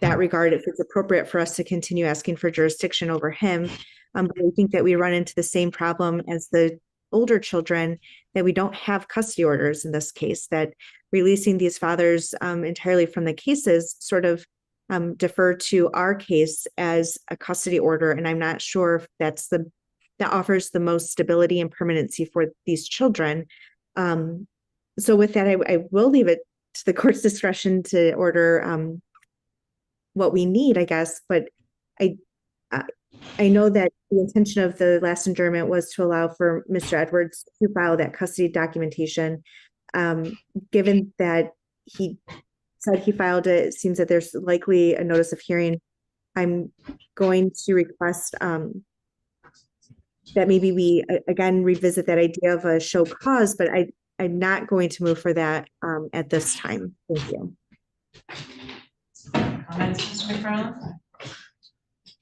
Speaker 15: that regard, if it's appropriate for us to continue asking for jurisdiction over him. But I think that we run into the same problem as the older children, that we don't have custody orders in this case, that releasing these fathers entirely from the cases sort of defer to our case as a custody order. And I'm not sure if that offers the most stability and permanency for these children. So with that, I will leave it to the court's discretion to order what we need, I guess. But I know that the intention of the last adjournment was to allow for Mr. Edwards to file that custody documentation. Given that he said he filed it, it seems that there's likely a notice of hearing. I'm going to request that maybe we again revisit that idea of a show cause, but I'm not going to move for that at this time. Thank you.
Speaker 12: Comments, Mr. McFarland?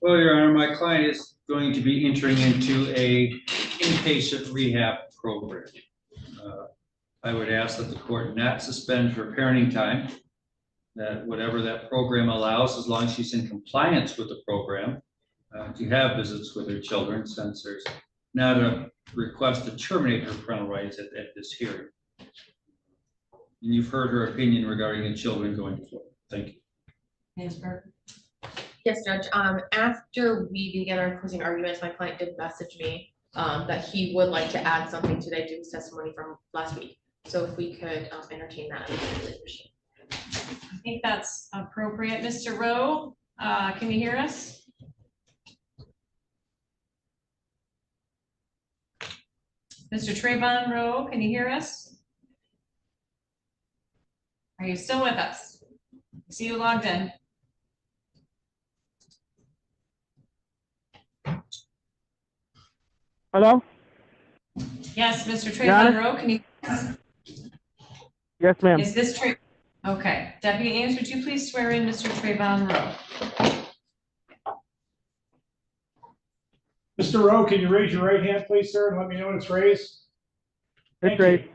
Speaker 19: Well, Your Honor, my client is going to be entering into a inpatient rehab program. I would ask that the court not suspend her parenting time, that whatever that program allows, as long as she's in compliance with the program, to have visits with her children, since there's not a request to terminate her parental rights at this hearing. And you've heard her opinion regarding the children going forward. Thank you.
Speaker 12: Ms. Burke?
Speaker 20: Yes, Judge. After we began our closing arguments, my client did message me that he would like to add something today to his testimony from last week. So if we could entertain that, I would really appreciate it.
Speaker 12: I think that's appropriate. Mr. Rowe, can you hear us? Mr. Trayvon Rowe, can you hear us? Are you still with us? I see you logged in.
Speaker 21: Hello?
Speaker 12: Yes, Mr. Trayvon Rowe, can you?
Speaker 21: Yes, ma'am.
Speaker 12: Is this true? Okay. Deputy Ames, would you please swear in Mr. Trayvon Rowe?
Speaker 17: Mr. Rowe, can you raise your right hand, please, sir, and let me know when it's raised?
Speaker 21: It's raised.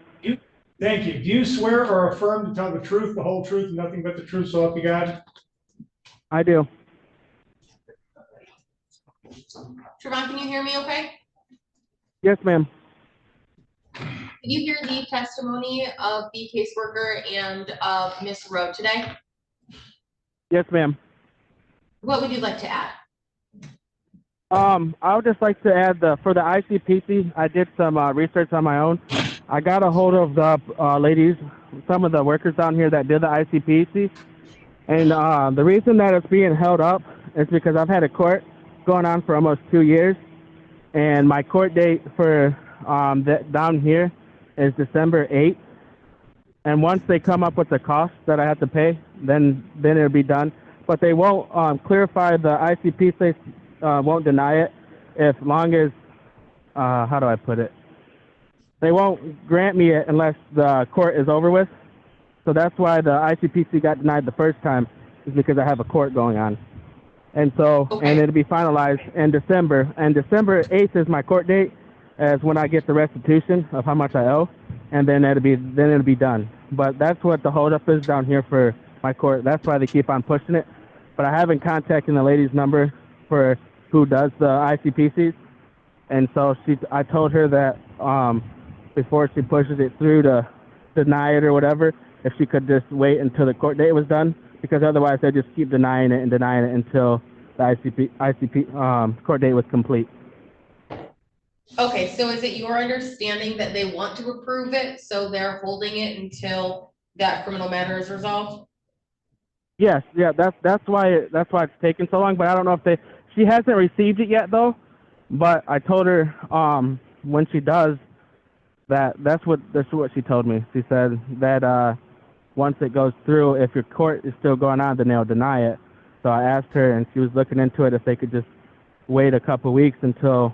Speaker 17: Thank you. Do you swear or affirm to tell the truth, the whole truth, and nothing but the truth, so help you God?
Speaker 21: I do.
Speaker 20: Trevon, can you hear me okay?
Speaker 21: Yes, ma'am.
Speaker 20: Did you hear the testimony of the caseworker and of Ms. Rowe today?
Speaker 21: Yes, ma'am.
Speaker 20: What would you like to add?
Speaker 21: I would just like to add for the ICPC, I did some research on my own. I got a hold of the ladies, some of the workers down here that did the ICPC. And the reason that it's being held up is because I've had a court going on for almost 2 years. And my court date for down here is December 8th. And once they come up with the cost that I have to pay, then it'll be done. But they won't clarify, the ICPC won't deny it as long as, how do I put it? They won't grant me it unless the court is over with. So that's why the ICPC got denied the first time, is because I have a court going on. And so, and it'll be finalized in December. And December 8th is my court date, as when I get the restitution of how much I owe. And then it'll be done. But that's what the holdup is down here for my court. That's why they keep on pushing it. But I haven't contacted the lady's number for who does the ICPCs. And so I told her that before she pushes it through to deny it or whatever, if she could just wait until the court date was done, because otherwise they just keep denying it until the ICP court date was complete.
Speaker 20: Okay, so is it your understanding that they want to approve it, so they're holding it until that criminal matter is resolved?
Speaker 21: Yes, yeah, that's why it's taking so long. But I don't know if she hasn't received it yet though. But I told her when she does that's what she told me. She said that once it goes through, if your court is still going on, then they'll deny it. So I asked her, and she was looking into it if they could just wait a couple weeks until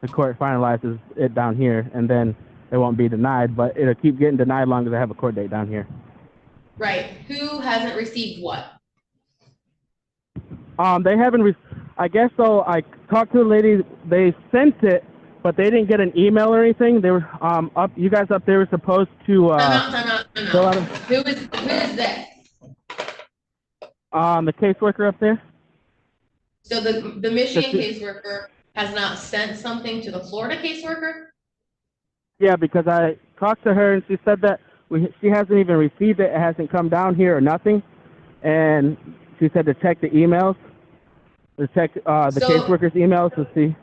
Speaker 21: the court finalizes it down here, and then it won't be denied. But it'll keep getting denied long as I have a court date down here.
Speaker 20: Right, who hasn't received what?
Speaker 21: They haven't. I guess so. I talked to the lady. They sent it, but they didn't get an email or anything. They were up. You guys up there were supposed to.
Speaker 20: Time out. Who is that?
Speaker 21: The caseworker up there.
Speaker 20: So the Michigan caseworker has not sent something to the Florida caseworker?
Speaker 21: Yeah, because I talked to her and she said that she hasn't even received it. It hasn't come down here or nothing. And she said to check the emails, to check the caseworker's emails to see.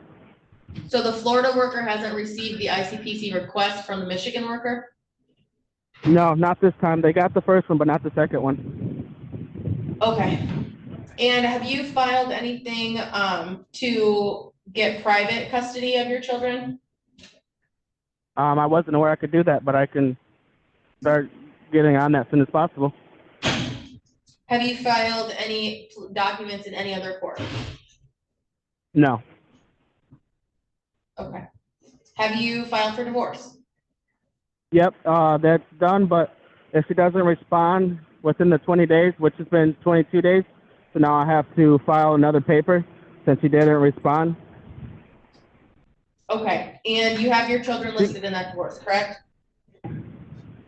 Speaker 20: So the Florida worker hasn't received the ICPC request from the Michigan worker?
Speaker 21: No, not this time. They got the first one, but not the second one.
Speaker 20: Okay. And have you filed anything to get private custody of your children?
Speaker 21: I wasn't aware I could do that, but I can start getting on that as soon as possible.
Speaker 20: Have you filed any documents in any other court?
Speaker 21: No.
Speaker 20: Okay. Have you filed for divorce?
Speaker 21: Yep, that's done, but if she doesn't respond within the 20 days, which has been 22 days, so now I have to file another paper since she didn't respond.
Speaker 20: Okay, and you have your children listed in that divorce, correct?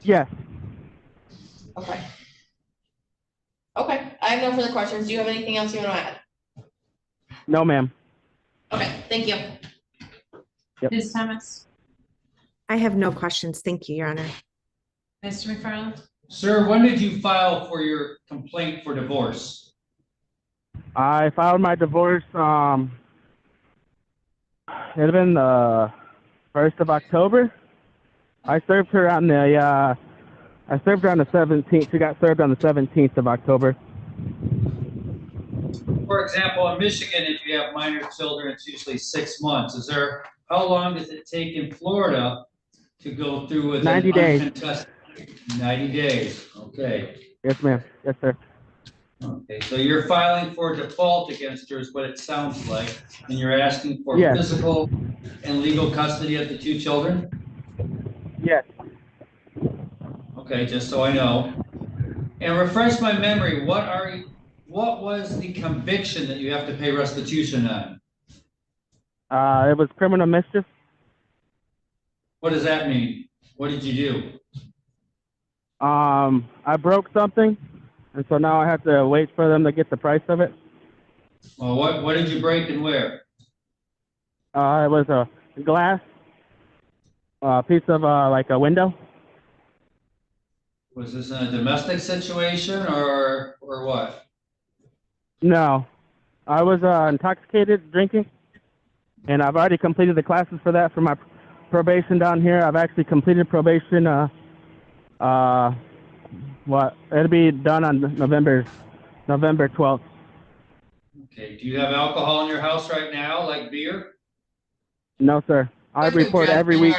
Speaker 21: Yes.
Speaker 20: Okay. Okay, I have no further questions. Do you have anything else you want to add?
Speaker 21: No, ma'am.
Speaker 20: Okay, thank you.
Speaker 21: Yep.
Speaker 12: Ms. Thomas,
Speaker 15: I have no questions. Thank you, Your Honor.
Speaker 12: Mr. McFarland,
Speaker 19: Sir, when did you file for your complaint for divorce?
Speaker 21: I filed my divorce, it had been the 1st of October. I served her on the 17th. She got served on the 17th of October.
Speaker 19: For example, in Michigan, if you have minor children, it's usually 6 months. How long does it take in Florida to go through with
Speaker 21: 90 days.
Speaker 19: 90 days, okay.
Speaker 21: Yes, ma'am. Yes, sir.
Speaker 19: Okay, so you're filing for default against her is what it sounds like, and you're asking for
Speaker 21: Yes.
Speaker 19: physical and legal custody of the 2 children?
Speaker 21: Yes.
Speaker 19: Okay, just so I know. And refresh my memory, what was the conviction that you have to pay restitution on?
Speaker 21: It was criminal mischief.
Speaker 19: What does that mean? What did you do?
Speaker 21: I broke something, and so now I have to wait for them to get the price of it.
Speaker 19: Well, what did you break and where?
Speaker 21: It was a glass, piece of like a window.
Speaker 19: Was this in a domestic situation or what?
Speaker 21: No, I was intoxicated drinking, and I've already completed the classes for that for my probation down here. I've actually completed probation. It'll be done on November 12th.
Speaker 19: Okay, do you have alcohol in your house right now, like beer?
Speaker 21: No, sir. I report every week.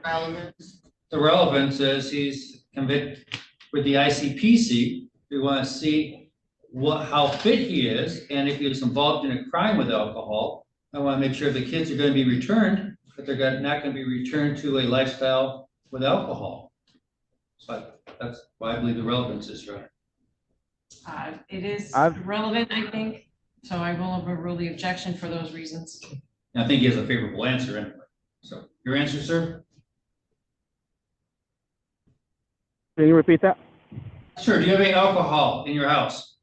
Speaker 19: The relevance is he's convicted with the ICPC. We want to see how fit he is, and if he was involved in a crime with alcohol. I want to make sure the kids are going to be returned, but they're not going to be returned to a lifestyle with alcohol. So that's why I believe the relevance is right.
Speaker 12: it is relevant, I think, so I will overrule the objection for those reasons.
Speaker 19: I think he has a favorable answer anyway. So your answer, sir?
Speaker 21: Can you repeat that?
Speaker 19: Sure. Do you have any alcohol in your house?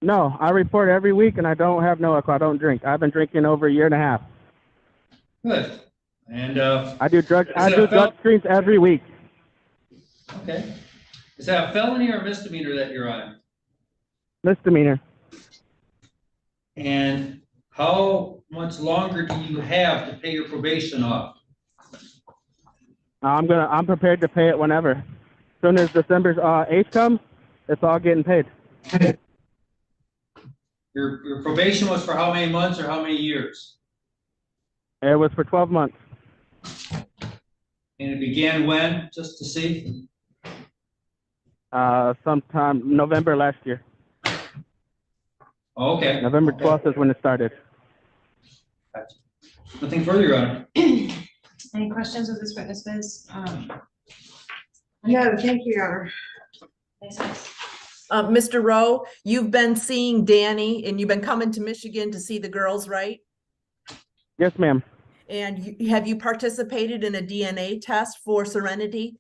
Speaker 21: No, I report every week, and I don't have no alcohol. I don't drink. I've been drinking over a year and a half.
Speaker 19: Good. And
Speaker 21: I do drug screens every week.
Speaker 19: Okay. Is that a felony or a misdemeanor that you're on?
Speaker 21: Misdemeanor.
Speaker 19: And how months longer do you have to pay your probation off?
Speaker 21: I'm prepared to pay it whenever. As soon as December's 8th comes, it's all getting paid.
Speaker 19: Your probation was for how many months or how many years?
Speaker 21: It was for 12 months.
Speaker 19: And it began when, just to see?
Speaker 21: Sometime November last year.
Speaker 19: Okay.
Speaker 21: November 12th is when it started.
Speaker 19: Nothing further, Your Honor.
Speaker 12: Any questions of this witness, Ms.?
Speaker 14: No, thank you, Your Honor.
Speaker 13: Mr. Rowe, you've been seeing Danny and you've been coming to Michigan to see the girls, right?
Speaker 21: Yes, ma'am.
Speaker 13: And have you participated in a DNA test for Serenity?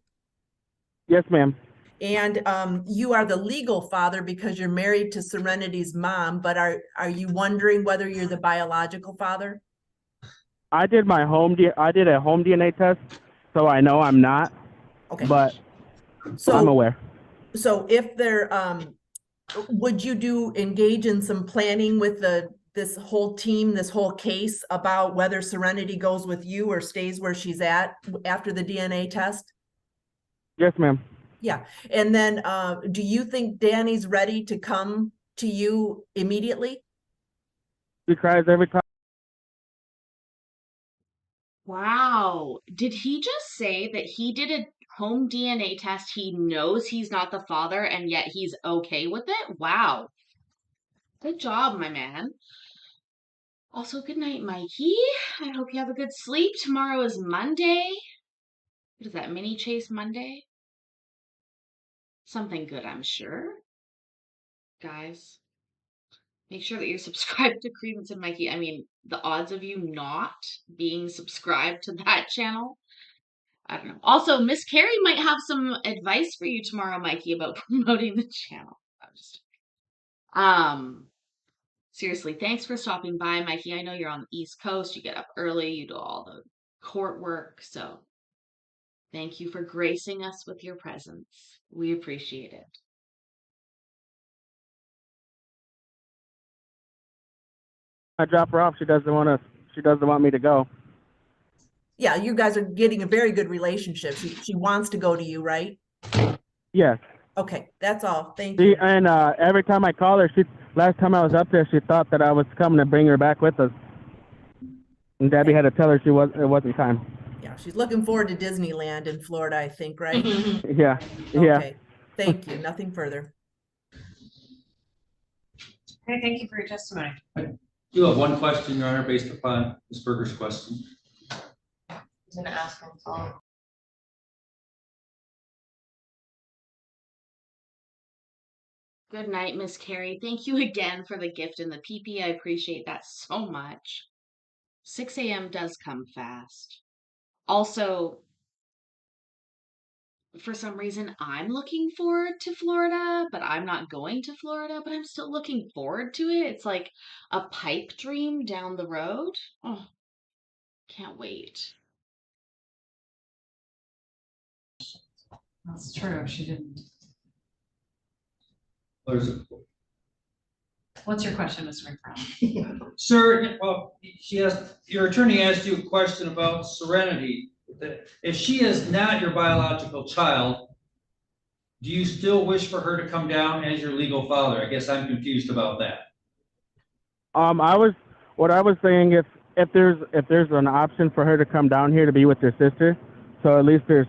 Speaker 21: Yes, ma'am.
Speaker 13: And you are the legal father because you're married to Serenity's mom, but are you wondering whether you're the biological father?
Speaker 21: I did a home DNA test, so I know I'm not.
Speaker 13: Okay.
Speaker 21: But
Speaker 13: so
Speaker 21: I'm aware.
Speaker 13: So if there, would you engage in some planning with this whole team, this whole case about whether Serenity goes with you or stays where she's at after the DNA test?
Speaker 21: Yes, ma'am.
Speaker 13: Yeah. And then do you think Danny's ready to come to you immediately?
Speaker 21: She cries every time.
Speaker 1: Wow. Did he just say that he did a home DNA test? He knows he's not the father and yet he's okay with it? Wow. Good job, my man. Also, good night, Mikey. I hope you have a good sleep. Tomorrow is Monday. What is that, Mini Chase Monday? Something good, I'm sure. Guys, make sure that you're subscribed to Credence and Mikey. I mean, the odds of you not being subscribed to that channel, I don't know. Also, Miss Carrie might have some advice for you tomorrow, Mikey, about promoting the channel. Seriously, thanks for stopping by, Mikey. I know you're on the East Coast. You get up early. You do all the court work. So thank you for gracing us with your presence. We appreciate it.
Speaker 21: I drop her off. She doesn't want me to go.
Speaker 13: Yeah, you guys are getting a very good relationship. She wants to go to you, right?
Speaker 21: Yes.
Speaker 13: Okay, that's all. Thank you.
Speaker 21: And every time I call her, last time I was up there, she thought that I was coming to bring her back with us. And Debbie had to tell her it wasn't time.
Speaker 13: Yeah, she's looking forward to Disneyland in Florida, I think, right?
Speaker 21: Yeah.
Speaker 13: Okay. Thank you. Nothing further.
Speaker 12: Okay, thank you for your testimony.
Speaker 19: I do have one question, Your Honor, based upon Ms. Berger's question.
Speaker 20: He's gonna ask him to follow.
Speaker 1: Good night, Miss Carrie. Thank you again for the gift and the PP. I appreciate that so much. 6 a.m. does come fast. Also, for some reason, I'm looking forward to Florida, but I'm not going to Florida, but I'm still looking forward to it. It's like a pipe dream down the road. Oh, can't wait.
Speaker 12: That's true. She didn't. What's your question, Mr. McFarland?
Speaker 19: Sir, well, your attorney asked you a question about Serenity. If she is not your biological child, do you still wish for her to come down as your legal father? I guess I'm confused about that.
Speaker 21: What I was saying, if there's an option for her to come down here to be with her sister, so at least there's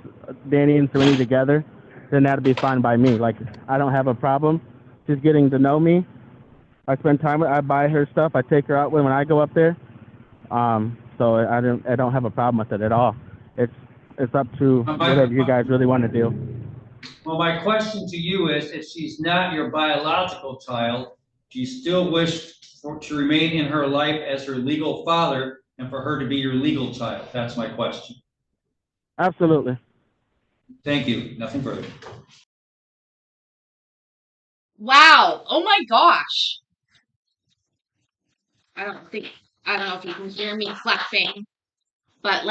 Speaker 21: Danny and Serenity together, then that'd be fine by me. Like, I don't have a problem. She's getting to know me. I spend time with her. I buy her stuff. I take her out when I go up there. So I don't have a problem with it at all. It's up to whatever you guys really want to do.
Speaker 19: Well, my question to you is, if she's not your biological child, do you still wish to remain in her life as her legal father and for her to be your legal child? That's my question.
Speaker 21: Absolutely.
Speaker 19: Thank you. Nothing further.
Speaker 1: Wow. Oh my gosh. I don't know if you can hear me clapping, but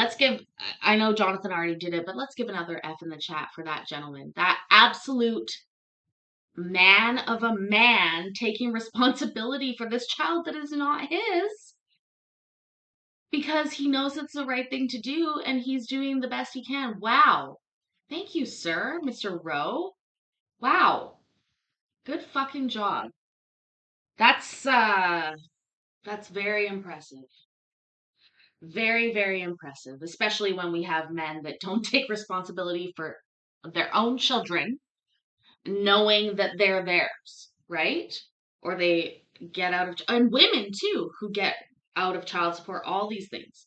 Speaker 1: I know Jonathan already did it, but let's give another F in the chat for that gentleman. That absolute man of a man taking responsibility for this child that is not his. because he knows it's the right thing to do and he's doing the best he can. Wow. Thank you, sir, Mr. Rowe. Wow. Good fucking job. That's very impressive. Very, very impressive, especially when we have men that don't take responsibility for their own children, knowing that they're theirs, right? Or they get out of, and women too, who get out of child support, all these things.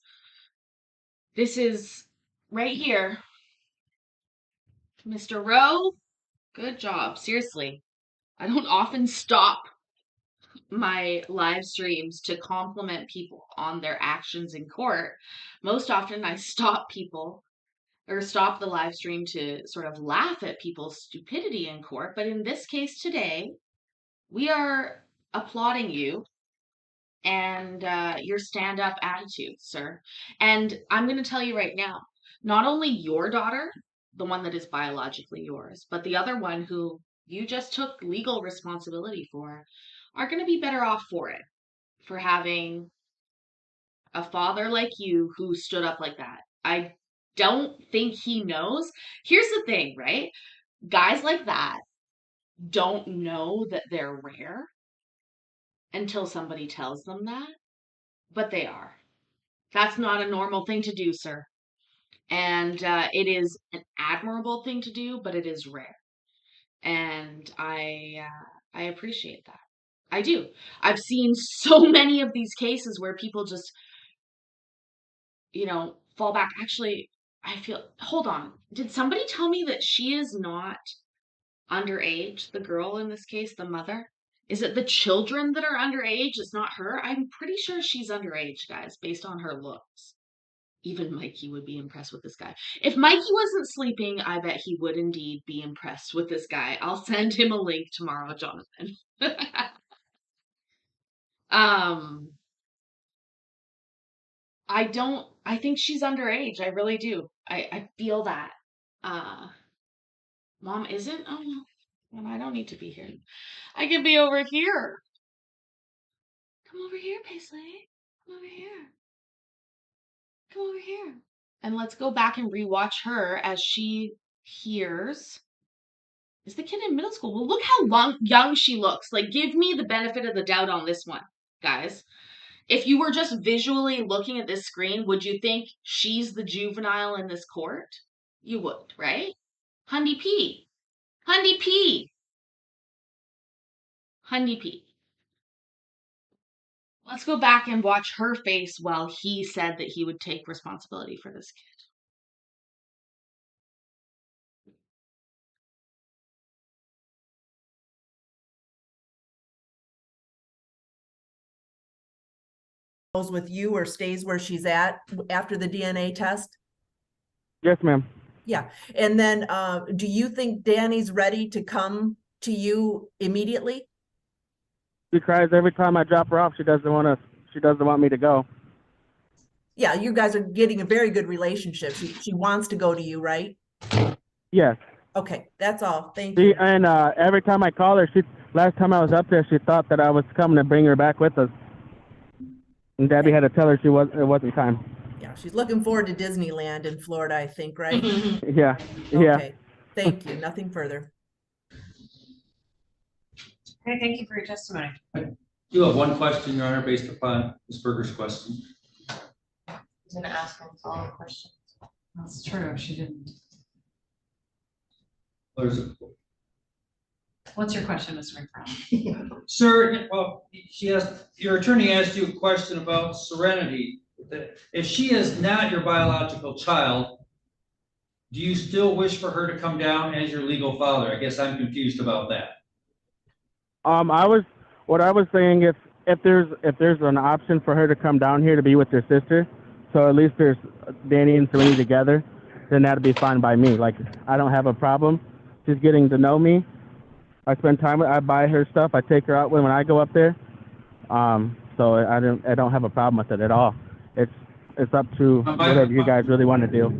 Speaker 1: This is right here. Mr. Rowe, good job. Seriously. I don't often stop my live streams to compliment people on their actions in court. Most often I stop people or stop the live stream to sort of laugh at people's stupidity in court. But in this case today, we are applauding you and your stand-up attitude, sir. And I'm going to tell you right now, not only your daughter, the one that is biologically yours, but the other one who you just took legal responsibility for, are going to be better off for it, for having a father like you who stood up like that. I don't think he knows. Here's the thing, right? Guys like that don't know that they're rare until somebody tells them that, but they are. That's not a normal thing to do, sir. And it is an admirable thing to do, but it is rare. And I appreciate that. I do. I've seen so many of these cases where people just, fall back. Actually, hold on. Did somebody tell me that she is not underage, the girl in this case, the mother? Is it the children that are underage? It's not her? I'm pretty sure she's underage, guys, based on her looks. Even Mikey would be impressed with this guy. If Mikey wasn't sleeping, I bet he would indeed be impressed with this guy. I'll send him a link tomorrow, Jonathan. I think she's underage. I really do. I feel that. Mom isn't? Oh no. Well, I don't need to be here. I can be over here. Come over here, Paisley. Come over here. Come over here. And let's go back and rewatch her as she hears. Is the kid in middle school? Well, look how young she looks. Like, give me the benefit of the doubt on this one, guys. If you were just visually looking at this screen, would you think she's the juvenile in this court? You would, right? Hundy P. Hundy P. Hundy P. Let's go back and watch her face while he said that he would take responsibility for this kid.
Speaker 13: Goes with you or stays where she's at after the DNA test?
Speaker 21: Yes, ma'am.
Speaker 13: Yeah. And then do you think Danny's ready to come to you immediately?
Speaker 21: She cries every time I drop her off. She doesn't want me to go.
Speaker 13: Yeah, you guys are getting a very good relationship. She wants to go to you, right?
Speaker 21: Yes.
Speaker 13: Okay, that's all. Thank you.
Speaker 21: And every time I call her, last time I was up there, she thought that I was coming to bring her back with us. And Debbie had to tell her it wasn't time.
Speaker 13: Yeah, she's looking forward to Disneyland in Florida, I think, right?
Speaker 21: Yeah. Yeah.
Speaker 13: Okay. Thank you. Nothing further.
Speaker 12: Okay, thank you for your testimony.
Speaker 19: I do have one question, Your Honor, based upon Ms. Berger's question.
Speaker 20: I was gonna ask him follow-up questions.
Speaker 12: That's true, she didn't. What's your question, Mr. McFarland?
Speaker 19: Sir, well, your attorney asked you a question about Serenity. If she is not your biological child, do you still wish for her to come down as your legal father? I guess I'm confused about that.
Speaker 21: What I was saying, if there's an option for her to come down here to be with her sister, so at least there's Danny and Serenity together, then that'd be fine by me. Like, I don't have a problem. She's getting to know me. I spend time with. I buy her stuff. I take her out when I go up there. So I don't have a problem with it at all. It's up to whatever you guys really want to do.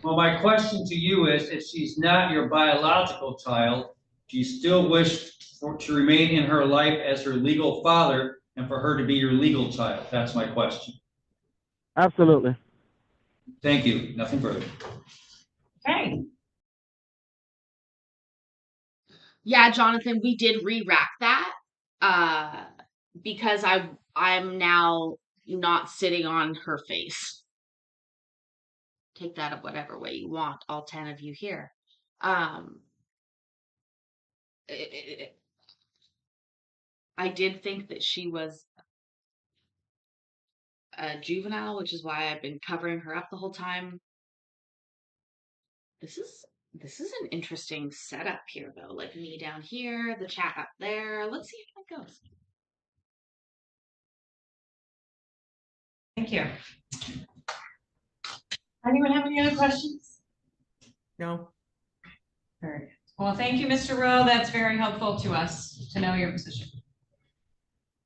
Speaker 19: Well, my question to you is, if she's not your biological child, do you still wish to remain in her life as her legal father and for her to be your legal child? That's my question.
Speaker 21: Absolutely.
Speaker 19: Thank you. Nothing further.
Speaker 12: Okay,
Speaker 1: Yeah, Jonathan, we did re-rack that because I'm now not sitting on her face. Take that up whatever way you want, all 10 of you here. I did think that she was a juvenile, which is why I've been covering her up the whole time. This is an interesting setup here, though. Like me down here, the chat up there. Let's see how it goes.
Speaker 12: thank you. Anyone have any other questions?
Speaker 13: No.
Speaker 12: All right. Well, thank you, Mr. Rowe. That's very helpful to us to know your position.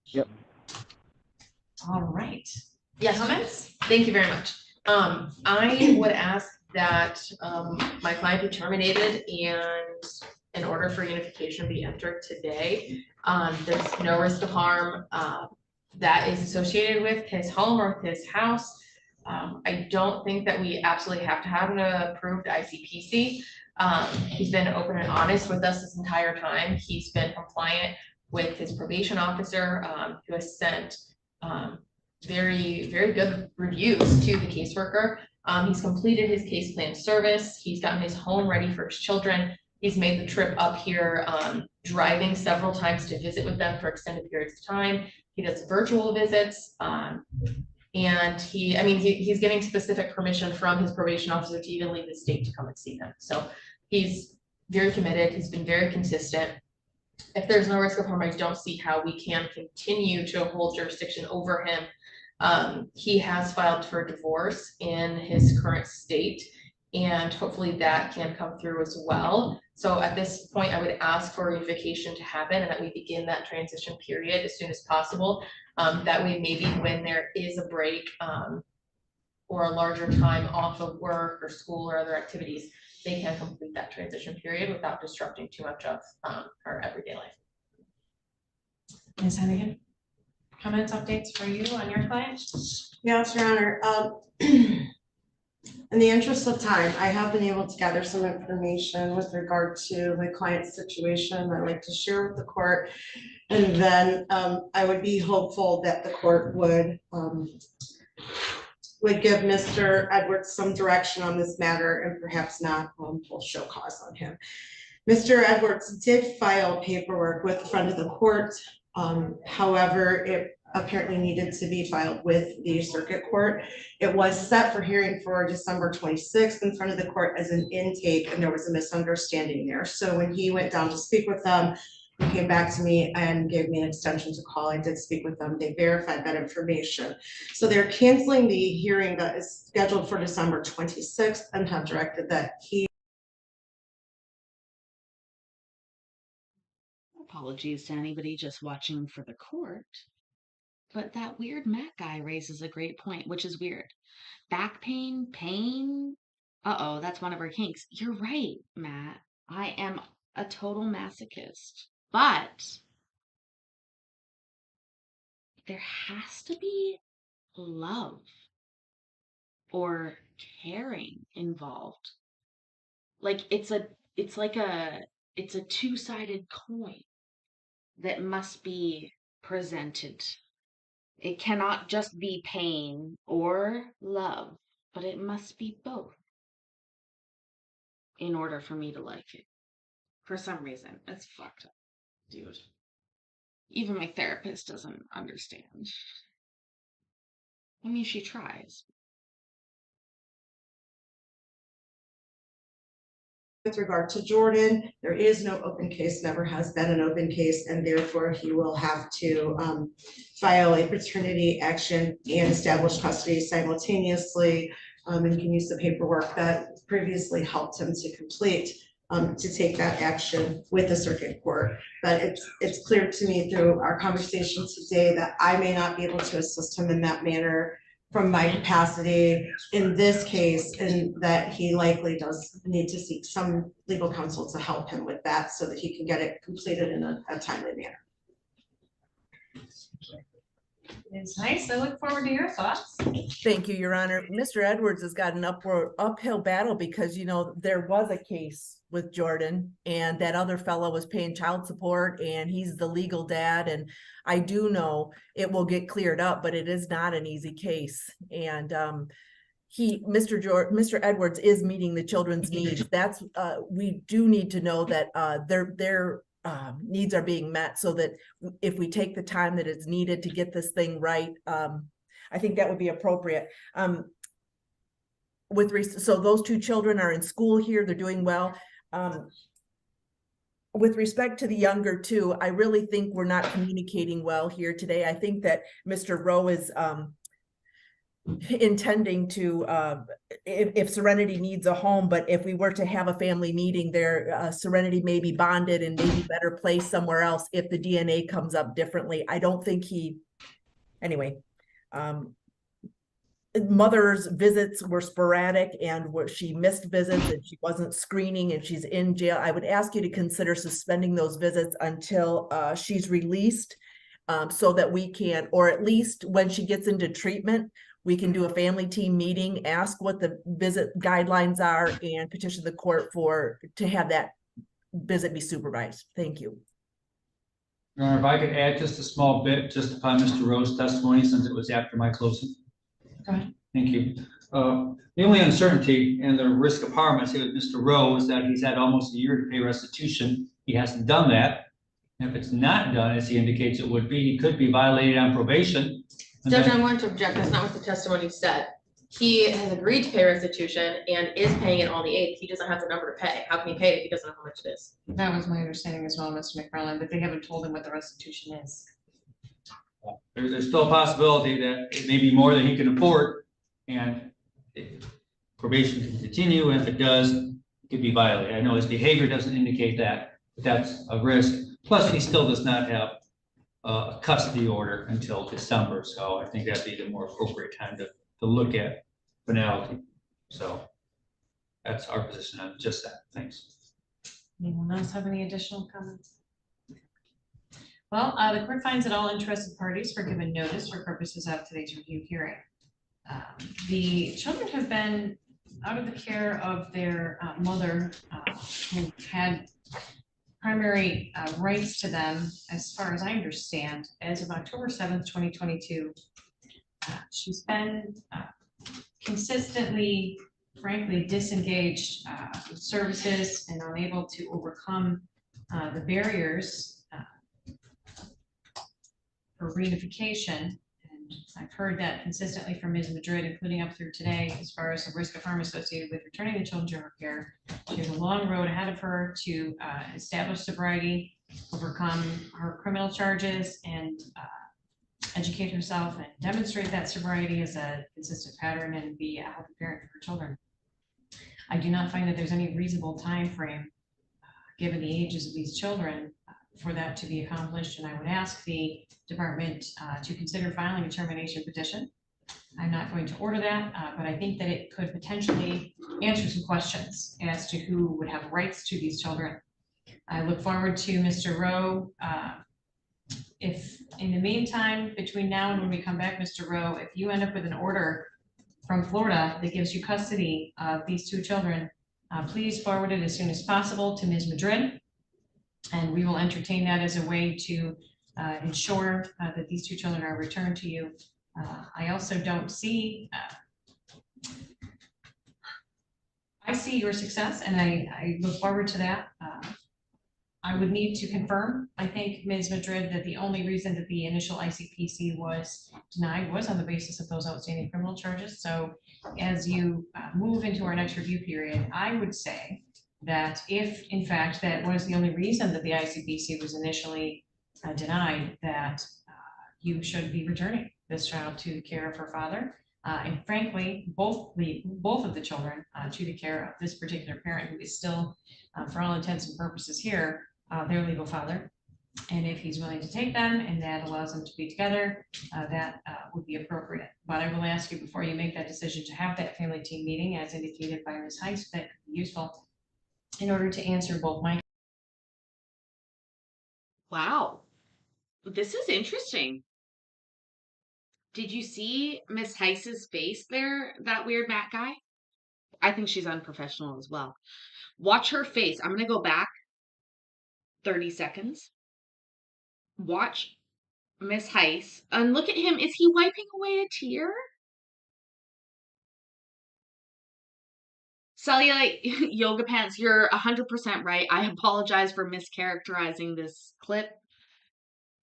Speaker 21: Yep.
Speaker 12: All right.
Speaker 8: Yes, comments? Thank you very much. I would ask that my client be terminated and an order for unification be entered today. There's no risk of harm that is associated with his home or with his house. I don't think that we absolutely have to have an approved ICPC. He's been open and honest with us this entire time. He's been compliant with his probation officer, who has sent very, very good reviews to the caseworker. He's completed his case plan service. He's gotten his home ready for his children. He's made the trip up here, driving several times to visit with them for extended periods of time. He does virtual visits. And he's getting specific permission from his probation officer to even leave the state to come and see them. So he's very committed. He's been very consistent. If there's no risk of harm, I don't see how we can continue to hold jurisdiction over him. He has filed for divorce in his current state, and hopefully that can come through as well. So at this point, I would ask for unification to happen and that we begin that transition period as soon as possible. That way, maybe when there is a break or a larger time off of work or school or other activities, they can complete that transition period without disrupting too much of our everyday life.
Speaker 12: Ms. Hennigan, comments, updates for you on your client?
Speaker 14: Yes, Your Honor. In the interest of time, I have been able to gather some information with regard to my client's situation I'd like to share with the court. And then I would be hopeful that the court would give Mr. Edwards some direction on this matter and perhaps not full show cause on him. Mr. Edwards did file paperwork with the front of the court. However, it apparently needed to be filed with the circuit court. It was set for hearing for December 26th in front of the court as an intake, and there was a misunderstanding there. So when he went down to speak with them, he came back to me and gave me an extension to call. I did speak with them. They verified that information. So they're canceling the hearing that is scheduled for December 26th and have directed that he.
Speaker 1: Apologies to anybody just watching for the court. But that weird Matt guy raises a great point, which is weird. Back pain, pain. Uh-oh, that's one of our kinks. You're right, Matt. I am a total masochist. But there has to be love or caring involved. Like it's a two-sided coin that must be presented. It cannot just be pain or love, but it must be both in order for me to like it. For some reason, it's fucked up, dude. Even my therapist doesn't understand. I mean, she tries.
Speaker 14: With regard to Jordan, there is no open case, never has been an open case, and therefore he will have to file a paternity action and establish custody simultaneously, and can use the paperwork that previously helped him to complete to take that action with the circuit court. But it's clear to me through our conversation today that I may not be able to assist him in that manner from my capacity in this case, and that he likely does need to seek some legal counsel to help him with that so that he can get it completed in a timely manner.
Speaker 12: It's nice. I look forward to your thoughts.
Speaker 13: Thank you, Your Honor. Mr. Edwards has got an uphill battle because, you know, there was a case with Jordan and that other fellow was paying child support and he's the legal dad. And I do know it will get cleared up, but it is not an easy case. And Mr. Edwards is meeting the children's needs. That's we do need to know that their needs are being met, so that if we take the time that is needed to get this thing right, I think that would be appropriate. So those two children are in school here, they're doing well. With respect to the younger two, I really think we're not communicating well here today. I think that Mr. Rowe is intending to, if Serenity needs a home, but if we were to have a family meeting there, Serenity may be bonded and maybe better placed somewhere else if the DNA comes up differently. I don't think anyway. Mother's visits were sporadic and she missed visits and she wasn't screening and she's in jail. I would ask you to consider suspending those visits until she's released, so that we can, or at least when she gets into treatment, we can do a family team meeting, ask what the visit guidelines are, and petition the court to have that visit be supervised. Thank you.
Speaker 19: Your Honor, if I could add just a small bit just upon Mr. Rowe's testimony, since it was after my closing.
Speaker 12: Go ahead.
Speaker 19: Thank you. The only uncertainty and the risk of harm I see with Mr. Rowe is that he's had almost a year to pay restitution. He hasn't done that. And if it's not done, as he indicates it would be, he could be violated on probation.
Speaker 20: Judge, I want to object. That's not what the testimony said. He has agreed to pay restitution and is paying it on the 8th. He doesn't have the number to pay. How can he pay it if he doesn't know how much it is?
Speaker 12: That was my understanding as well, Mr. McFarland, but they haven't told him what the restitution is.
Speaker 19: There's still a possibility that it may be more than he can afford, and probation can continue. And if it does, it could be violated. I know his behavior doesn't indicate that, but that's a risk. Plus, he still does not have a custody order until December. So I think that'd be the more appropriate time to look at finality. So that's our position on just that. Thanks.
Speaker 12: Anyone else have any additional comments? Well, the court finds that all interested parties were given notice for purposes of today's review hearing. The children have been out of the care of their mother, who had primary rights to them, as far as I understand, as of October 7th, 2022. She's been consistently, frankly, disengaged with services and unable to overcome the barriers for reunification. And I've heard that consistently from Ms. Madrid, including up through today, as far as the risk of harm associated with returning the children to her care. She has a long road ahead of her to establish sobriety, overcome her criminal charges, and educate herself and demonstrate that sobriety is a consistent pattern and be a healthy parent for her children. I do not find that there's any reasonable time frame, given the ages of these children, for that to be accomplished, and I would ask the department to consider filing a termination petition. I'm not going to order that, but I think that it could potentially answer some questions as to who would have rights to these children. I look forward to Mr. Rowe. If in the meantime, between now and when we come back, Mr. Rowe, if you end up with an order from Florida that gives you custody of these two children, please forward it as soon as possible to Ms. Madrid, and we will entertain that as a way to ensure that these two children are returned to you. I also don't see, I see your success, and I look forward to that. I would need to confirm, I think, Ms. Madrid, that the only reason that the initial ICPC was denied was on the basis of those outstanding criminal charges. So as you move into our next review period, I would say that if in fact that was the only reason that the ICPC was initially denied, that you should be returning this child to the care of her father, and frankly both of the children to the care of this particular parent, who is still for all intents and purposes here their legal father. And if he's willing to take them and that allows them to be together, that would be appropriate. But I will ask you, before you make that decision, to have that family team meeting as indicated by Ms. Heist. That could be useful in order to answer both my.
Speaker 1: Wow, this is interesting. Did you see Miss Heiss's face there? That weird Matt guy? I think she's unprofessional as well. Watch her face. I'm going to go back 30 seconds. Watch Miss Heiss and look at him. Is he wiping away a tear? Cellulite Yoga Pants, you're 100% right. I apologize for mischaracterizing this clip.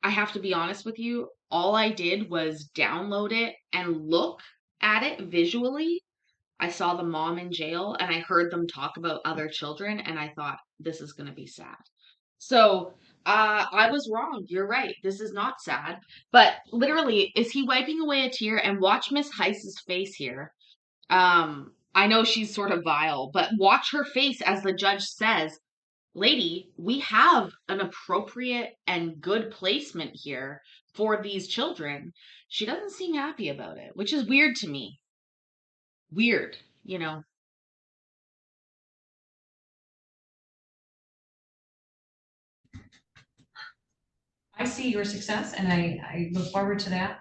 Speaker 1: I have to be honest with you. All I did was download it and look at it visually. I saw the mom in jail and I heard them talk about other children and I thought, this is going to be sad. So I was wrong. You're right. This is not sad. But literally, is he wiping away a tear? And watch Miss Heiss's face here. I know she's sort of vile, but watch her face as the judge says, lady, we have an appropriate and good placement here for these children. She doesn't seem happy about it, which is weird to me. Weird, you know.
Speaker 12: I see your success and I look forward to that.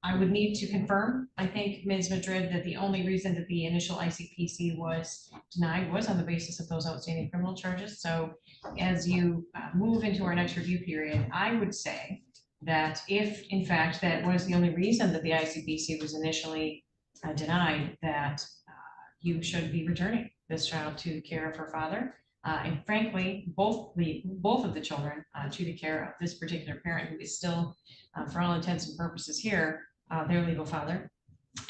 Speaker 12: I would need to confirm, I think, Ms. Madrid, that the only reason that the initial ICPC was denied was on the basis of those outstanding criminal charges. So as you move into our next review period, I would say that if, in fact, that was the only reason that the ICPC was initially denied, that you should be returning this child to the care of her father. And frankly, both of the children to the care of this particular parent who is still, for all intents and purposes here, their legal father.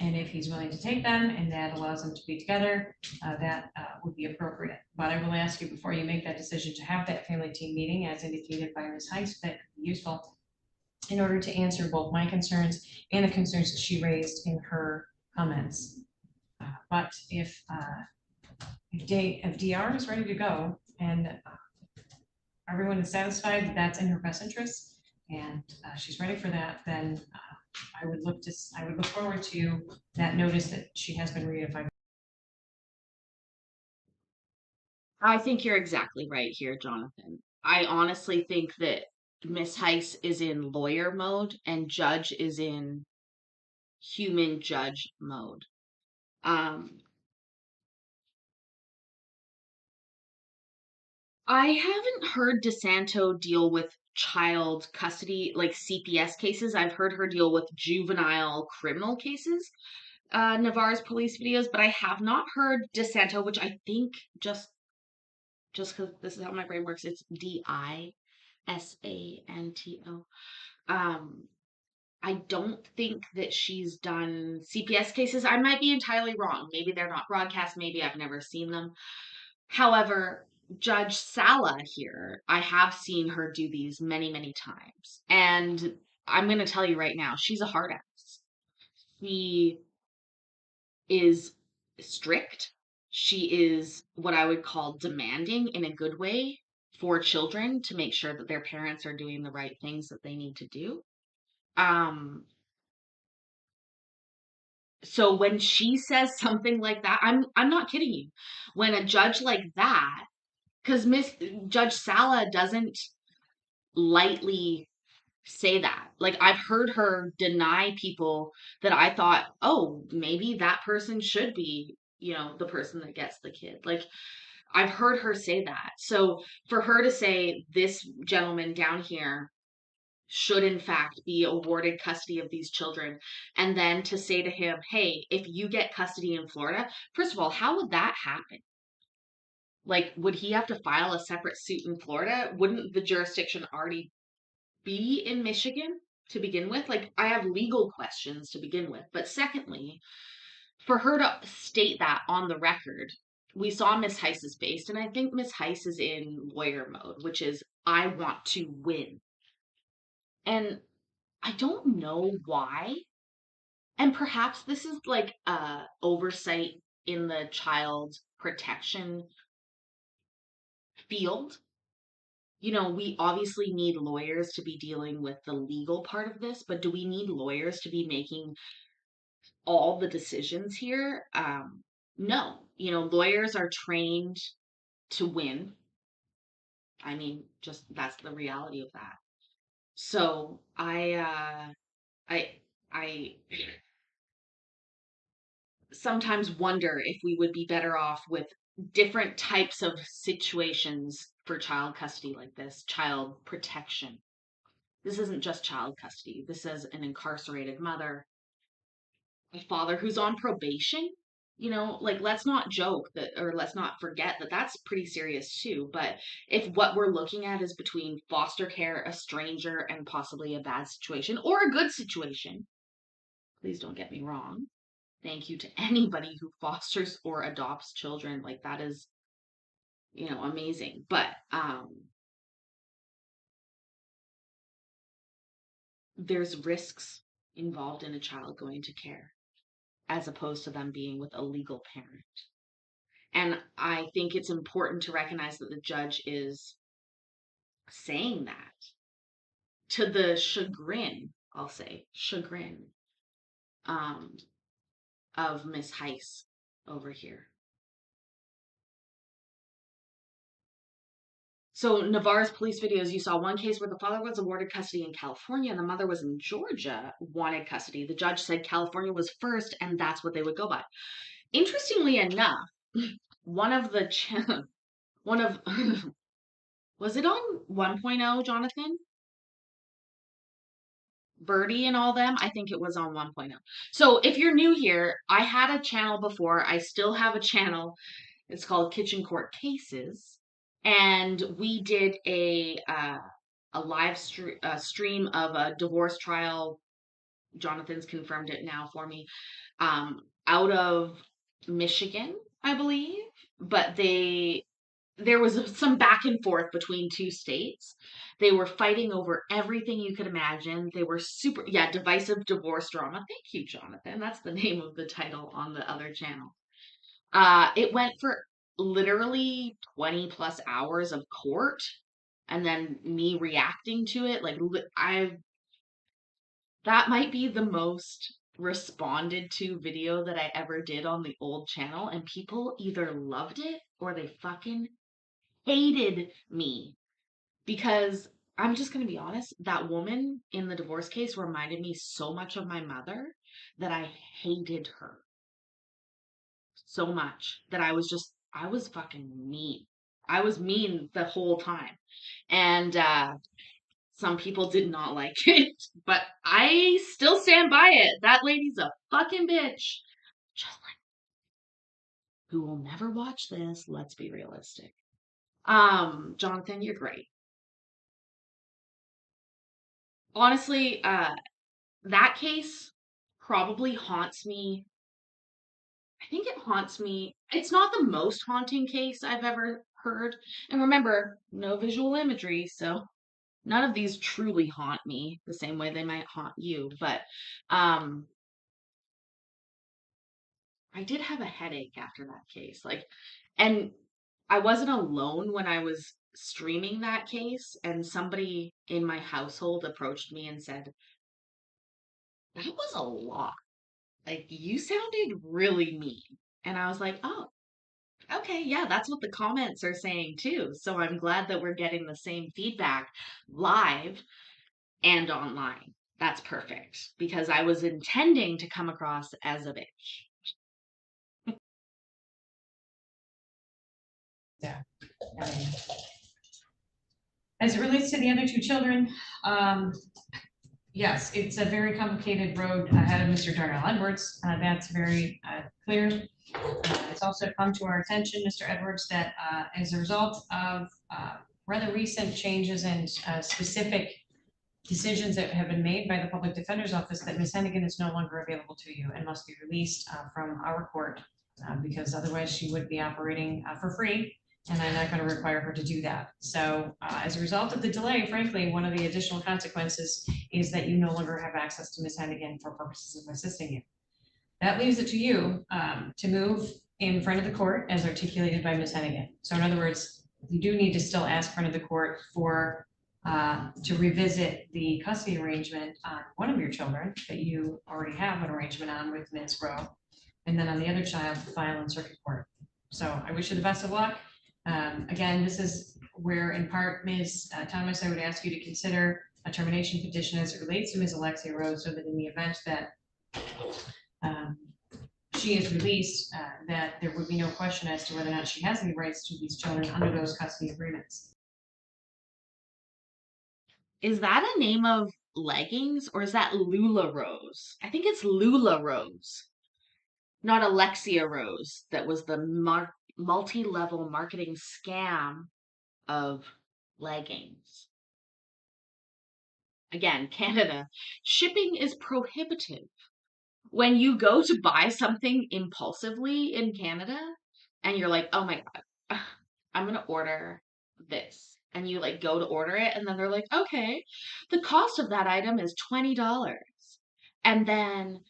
Speaker 12: And if he's willing to take them and that allows them to be together, that would be appropriate. But I will ask you before you make that decision to have that family team meeting as indicated by Ms. Heiss, that could be useful in order to answer both my concerns and the concerns that she raised in her comments. But if DR is ready to go and everyone is satisfied that that's in her best interest and she's ready for that, then I would look forward to that notice that she has been reunified.
Speaker 1: I think you're exactly right here, Jonathan. I honestly think that Miss Heiss is in lawyer mode and Judge is in human judge mode. I haven't heard DeSanto deal with child custody, like CPS cases. I've heard her deal with juvenile criminal cases, Navarre's police videos, but I have not heard DeSanto, which I think just because this is how my brain works, it's DISANTO. I don't think that she's done CPS cases. I might be entirely wrong. Maybe they're not broadcast. Maybe I've never seen them. However, Judge Sala here, I have seen her do these many, many times. And I'm going to tell you right now, she's a hard ass. She is strict. She is what I would call demanding in a good way for children to make sure that their parents are doing the right things that they need to do. So when she says something like that, I'm not kidding you. When a judge like that, because Judge Sala doesn't lightly say that. Like I've heard her deny people that I thought, oh, maybe that person should be, the person that gets the kid. Like I've heard her say that. So for her to say this gentleman down here should in fact be awarded custody of these children, and then to say to him, hey, if you get custody in Florida, first of all, how would that happen? Like, would he have to file a separate suit in Florida? Wouldn't the jurisdiction already be in Michigan to begin with? Like, I have legal questions to begin with. But secondly, for her to state that on the record, we saw Miss Heiss's face, and I think Miss Heiss is in lawyer mode, which is, I want to win. And I don't know why. And perhaps this is like oversight in the child protection field. We obviously need lawyers to be dealing with the legal part of this, but do we need lawyers to be making all the decisions here? No. Lawyers are trained to win. I mean, just that's the reality of that. So I I sometimes wonder if we would be better off with different types of situations for child custody like this, child protection. This isn't just child custody. This is an incarcerated mother, a father who's on probation. You know, like, let's not joke that, or let's not forget that that's pretty serious too. But if what we're looking at is between foster care, a stranger, and possibly a bad situation or a good situation, please don't get me wrong. Thank you to anybody who fosters or adopts children. Like, that is, you know, amazing. But there's risks involved in a child going to care as opposed to them being with a legal parent. And I think it's important to recognize that the judge is saying that to the chagrin, I'll say, chagrin, of Miss Heiss over here. So Navarre's police videos, you saw one case where the father was awarded custody in California and the mother was in Georgia, wanted custody. The judge said California was first and that's what they would go by. Interestingly enough, one of was it on 1.0, Jonathan? Birdie and all them? I think it was on 1.0. So if you're new here, I had a channel before. I still have a channel. It's called Kitchen Court Cases. And we did a live stream of a divorce trial. Jonathan's confirmed it now for me. Out of Michigan, I believe. But there was some back and forth between two states. They were fighting over everything you could imagine. They were divisive divorce drama. Thank you, Jonathan. That's the name of the title on the other channel. It went for literally 20 plus hours of court and then me reacting to it. Like, that might be the most responded to video that I ever did on the old channel, and people either loved it or they fucking hated me, because I'm just going to be honest, that woman in the divorce case reminded me so much of my mother that I hated her so much that I was fucking mean. I was mean the whole time. And some people did not like it, but I still stand by it. That lady's a fucking bitch. Just like, who will never watch this, let's be realistic. Jonathan, you're great. Honestly, that case probably haunts me. I think it haunts me. It's not the most haunting case I've ever heard. And remember, no visual imagery, so none of these truly haunt me the same way they might haunt you. But I did have a headache after that case. And I wasn't alone when I was streaming that case, and somebody in my household approached me and said, "That was a lot. Like, you sounded really mean." And I was like, "Oh, okay, yeah, that's what the comments are saying too." So I'm glad that we're getting the same feedback live and online. That's perfect, because I was intending to come across as a bitch.
Speaker 12: Yeah. As it relates to the other two children, yes, it's a very complicated road ahead of Mr. Darnell Edwards. That's very clear. It's also come to our attention, Mr. Edwards, that as a result of rather recent changes and specific decisions that have been made by the Public Defender's Office, that Ms. Hennigan is no longer available to you and must be released from our court, because otherwise she would be operating for free, and I'm not going to require her to do that. So as a result of the delay, frankly, one of the additional consequences is that you no longer have access to Ms. Hennigan for purposes of assisting you. That leaves it to you to move in front of the court as articulated by Ms. Hennigan. So in other words, you do need to still ask front of the court for to revisit the custody arrangement on one of your children that you already have an arrangement on with Ms. Rowe, and then on the other child, file in circuit court. So I wish you the best of luck. Again, this is where, in part, Ms. Thomas, I would ask you to consider a termination petition as it relates to Ms. Alexia Rose, so that in the event that she is released, that there would be no question as to whether or not she has any rights to these children under those custody agreements.
Speaker 1: Is that a name of leggings or is that Lula Rose? I think it's Lula Rose, not Alexia Rose. That was the multi-level marketing scam of leggings. Again, Canada, shipping is prohibitive. When you go to buy something impulsively in Canada and you're like, oh my God, I'm going to order this. And you like go to order it and then they're like, okay, the cost of that item is $20. And then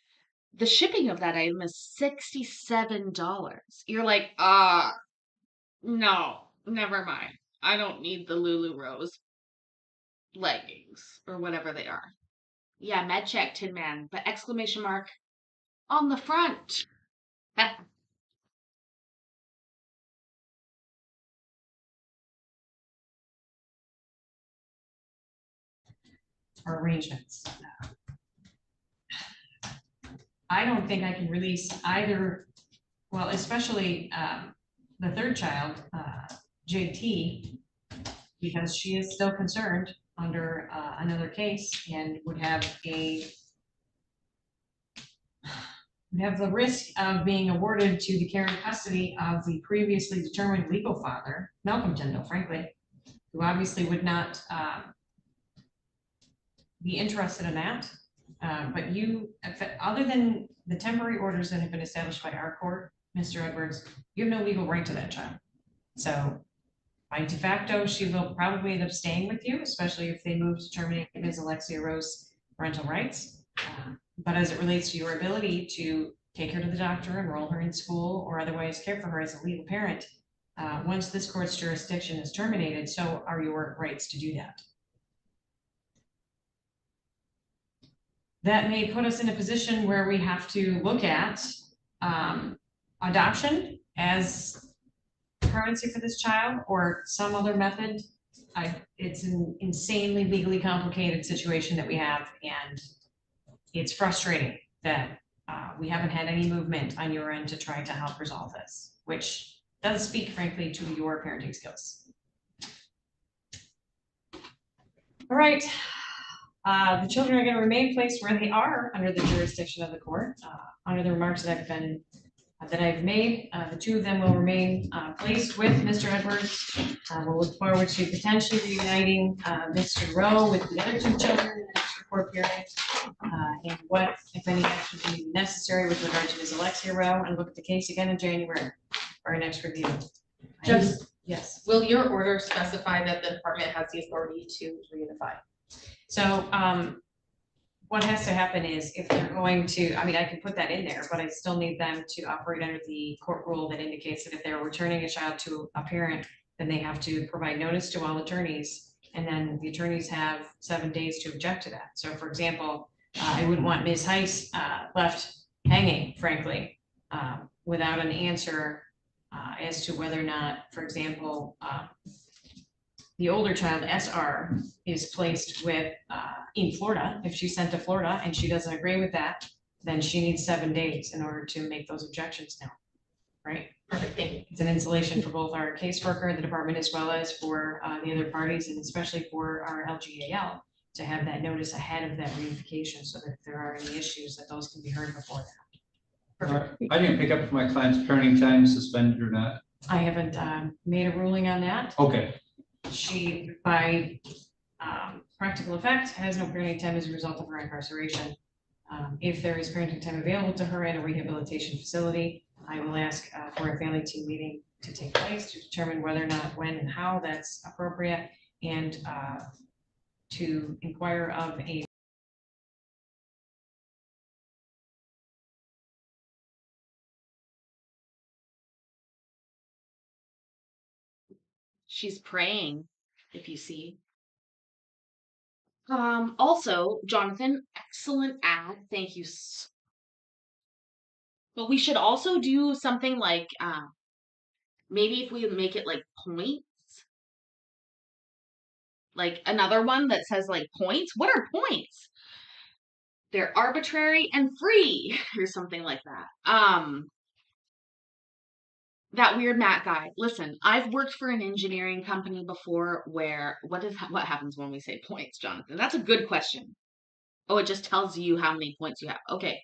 Speaker 1: the shipping of that item is $67. You're like, no, never mind. I don't need the Lulu Rose leggings or whatever they are. Yeah, med check, Tin Man, but exclamation mark on the front.
Speaker 12: Or arrangements. I don't think I can release either, well, especially the third child, JT, because she is still concerned under another case and would have the risk of being awarded to the care and custody of the previously determined legal father, Malcolm Tyndall, frankly, who obviously would not be interested in that. But you, other than the temporary orders that have been established by our court, Mr. Edwards, you have no legal right to that child. So by de facto, she will probably end up staying with you, especially if they move to terminate Ms. Alexia Rose parental rights. But as it relates to your ability to take her to the doctor, enroll her in school, or otherwise care for her as a legal parent, once this court's jurisdiction is terminated, so are your rights to do that. That may put us in a position where we have to look at adoption as currency for this child or some other method. It's an insanely legally complicated situation that we have, and it's frustrating that we haven't had any movement on your end to try to help resolve this, which does speak frankly to your parenting skills. All right. The children are going to remain placed where they are under the jurisdiction of the court. Under the remarks that I've made, the two of them will remain placed with Mr. Edwards. We'll look forward to potentially reuniting Mr. Rowe with the other two children in the next report period, and what, if any, action will be necessary with regard to Ms. Alexia Rowe, and look at the case again in January for our next review.
Speaker 20: Just,
Speaker 12: yes.
Speaker 20: Will your order specify that the department has the authority to reunify?
Speaker 12: So what has to happen is if they're going to, I mean, I can put that in there, but I still need them to operate under the court rule that indicates that if they're returning a child to a parent, then they have to provide notice to all attorneys, and then the attorneys have 7 days to object to that. So for example, I wouldn't want Ms. Heiss left hanging, frankly, without an answer as to whether or not, for example, the older child, SR, is placed with in Florida. If she's sent to Florida and she doesn't agree with that, then she needs 7 days in order to make those objections known. Right?
Speaker 20: Perfect. Thank you.
Speaker 12: It's an insulation for both our caseworker, the department, as well as for the other parties, and especially for our LGAL to have that notice ahead of that reunification, so that if there are any issues, that those can be heard before that. Perfect.
Speaker 19: I didn't pick up if my client's parenting time is suspended or not.
Speaker 12: I haven't made a ruling on that.
Speaker 19: Okay.
Speaker 12: She, by practical effect, has no parenting time as a result of her incarceration. If there is parenting time available to her in a rehabilitation facility, I will ask for a family team meeting to take place to determine whether or not, when, and how that's appropriate, and to inquire of a
Speaker 1: She's praying, if you see. Also, Jonathan, excellent ad. Thank you. But we should also do something like, maybe if we make it like points, Like another one that says like points. What are points? They're arbitrary and free or something like that. That weird Matt guy. Listen, I've worked for an engineering company before where what happens when we say points, Jonathan? That's a good question. Oh, it just tells you how many points you have. Okay.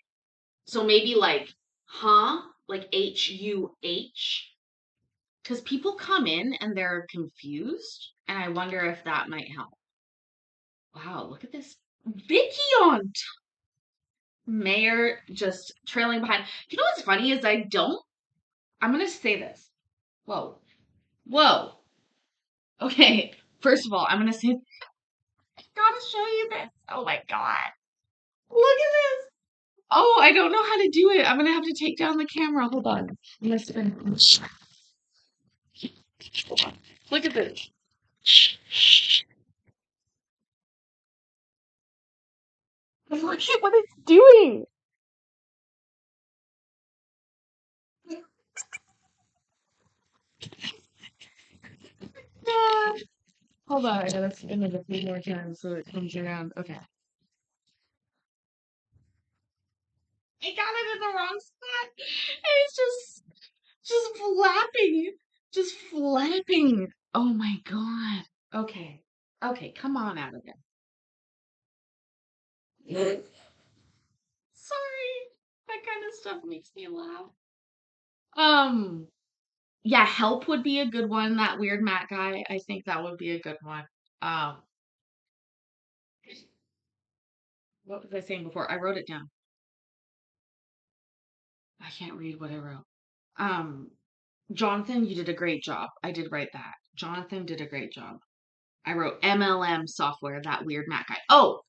Speaker 1: So maybe like, like HUH. Because people come in and they're confused, and I wonder if that might help. Wow, look at this. Vicky on Mayor just trailing behind. You know what's funny is I'm going to say this. Whoa. Whoa. Okay. First of all, I'm going to say, I gotta show you this. Oh my God. Look at this. Oh, I don't know how to do it. I'm going to have to take down the camera. Hold on. I'm gonna spin. Look at this. Look at what it's doing. Yeah. Hold on, I gotta spin it a few more times so it comes around. Okay. I got it in the wrong spot. And it's just flapping. Just flapping. Oh my God. Okay. Okay, come on out of there. Sorry. That kind of stuff makes me laugh. Yeah, help would be a good one. That weird Matt guy. I think that would be a good one. Um, what was I saying before? I wrote it down. I can't read what I wrote. Um, Jonathan, you did a great job. I did write that. Jonathan did a great job. I wrote MLM software, that weird Mac guy. Oh,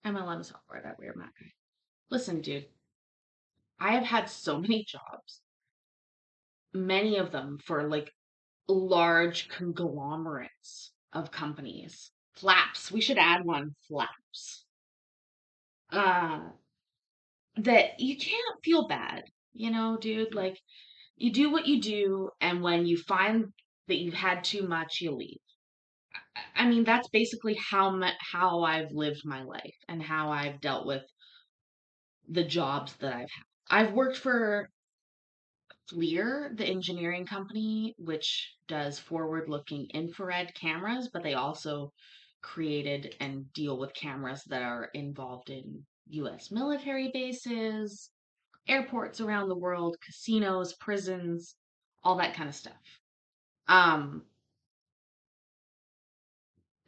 Speaker 1: MLM software, that weird Mac guy. Listen, dude, I have had so many jobs, many of them for like large conglomerates of companies. Flaps. We should add one. Flaps. Uh, that you can't feel bad, dude. Like you do what you do, and when you find that you've had too much, you leave. I mean, that's basically how I've lived my life and how I've dealt with the jobs that I've had. I've worked for FLIR, the engineering company, which does forward-looking infrared cameras, but they also created and deal with cameras that are involved in US military bases, airports around the world, casinos, prisons, all that kind of stuff. Um,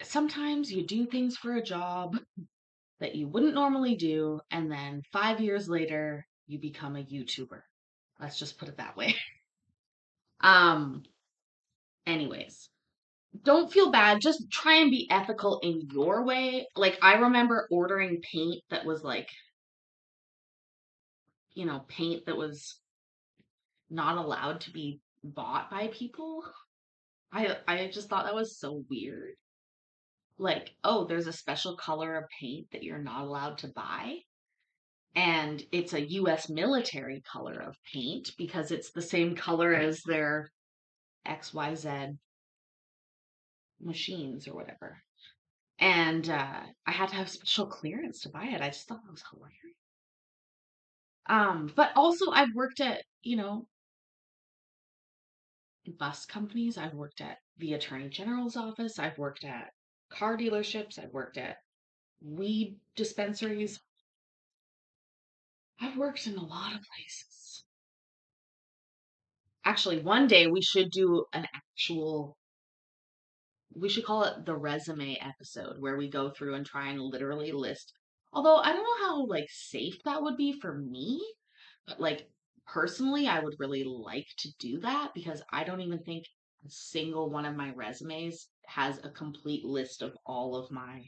Speaker 1: Sometimes you do things for a job that you wouldn't normally do, and then 5 years later, you become a YouTuber. Let's just put it that way. Um, Anyways, don't feel bad. Just try and be ethical in your way. Like, I remember ordering paint that was like, paint that was not allowed to be bought by people. I just thought that was so weird. Like, oh, there's a special color of paint that you're not allowed to buy. And it's a US military color of paint because it's the same color as their XYZ machines or whatever. And I had to have special clearance to buy it. I just thought that was hilarious. But also I've worked at, bus companies. I've worked at the Attorney General's office. I've worked at car dealerships. I've worked at weed dispensaries. I've worked in a lot of places. Actually, one day we should do we should call it the resume episode where we go through and try and literally list. Although I don't know how like safe that would be for me, but like personally, I would really like to do that because I don't even think a single one of my resumes has a complete list of all of my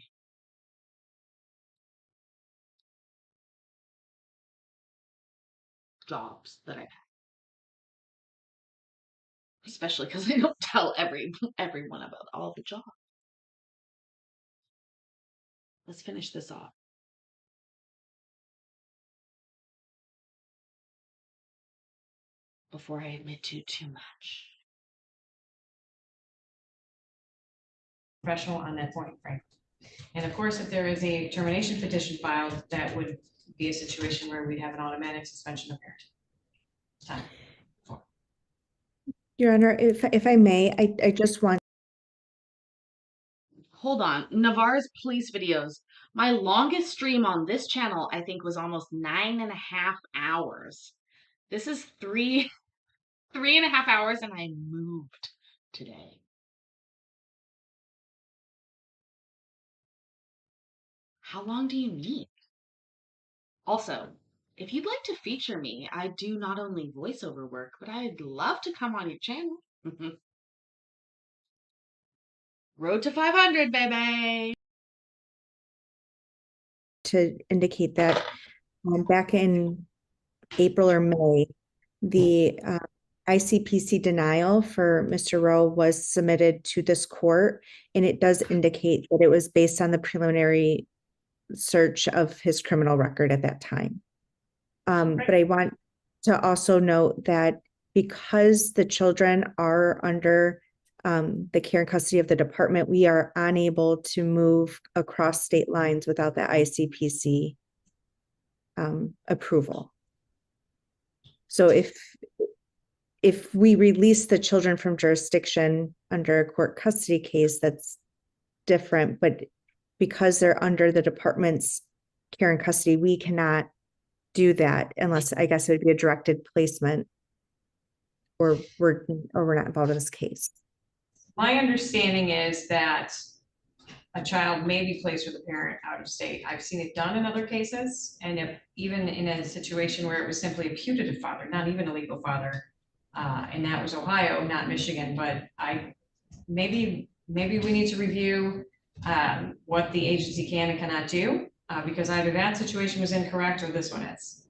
Speaker 1: jobs that I've had. Especially because I don't tell everyone about all the jobs. Let's finish this off before I admit to too much.
Speaker 12: professional on that point, frankly. And of course, if there is a termination petition filed, that would be a situation where we'd have an automatic suspension of parenting. Time.
Speaker 15: Your Honor, if I may, I just want.
Speaker 1: Hold on. Navarre's police videos. My longest stream on this channel, I think, was almost 9.5 hours. This is 3.5 hours, and I moved today. How long do you need? Also, if you'd like to feature me, I do not only voiceover work, but I'd love to come on your channel. Road to 500, baby.
Speaker 15: To indicate that back in April or May, the ICPC denial for Mr. Rowe was submitted to this court, and it does indicate that it was based on the preliminary search of his criminal record at that time. But I want to also note that because the children are under the care and custody of the department, we are unable to move across state lines without the ICPC approval. So if we release the children from jurisdiction under a court custody case, that's different, but because they're under the department's care and custody, we cannot do that unless, I guess it would be a directed placement, or we're not involved in this case.
Speaker 12: My understanding is that a child may be placed with a parent out of state. I've seen it done in other cases, and if even in a situation where it was simply a putative father, not even a legal father, and that was Ohio, not Michigan, but maybe we need to review what the agency can and cannot do, because either that situation was incorrect or this one is.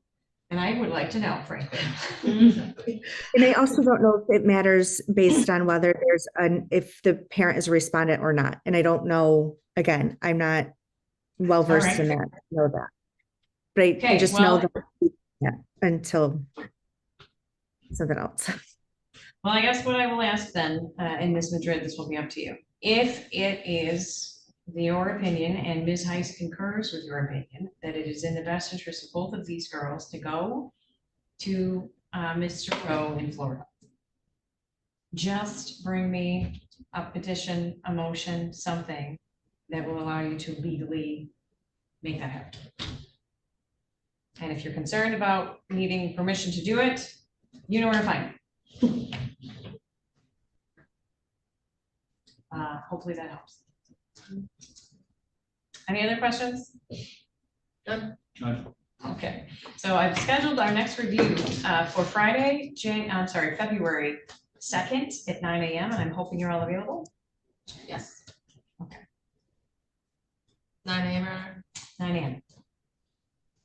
Speaker 12: And I would like to know, frankly.
Speaker 15: And I also don't know if it matters based on whether there's if the parent is a respondent or not. And I don't know, again, I'm not well versed in that, know that. But I just know that until something else.
Speaker 12: Well, I guess what I will ask then, in Ms. Madrid, this will be up to you. If it is your opinion, and Ms. Heiss concurs with your opinion, that it is in the best interest of both of these girls to go to Mr. Rowe in Florida, just bring me a petition, a motion, something that will allow you to legally make that happen. And if you're concerned about needing permission to do it, you know where to find me. Hopefully that helps. Any other questions? None? None. Okay, so I've scheduled our next review for Friday, February 2nd at 9 a.m. and I'm hoping you're all available.
Speaker 20: Yes.
Speaker 12: Okay.
Speaker 20: 9 a.m.
Speaker 12: 9 a.m.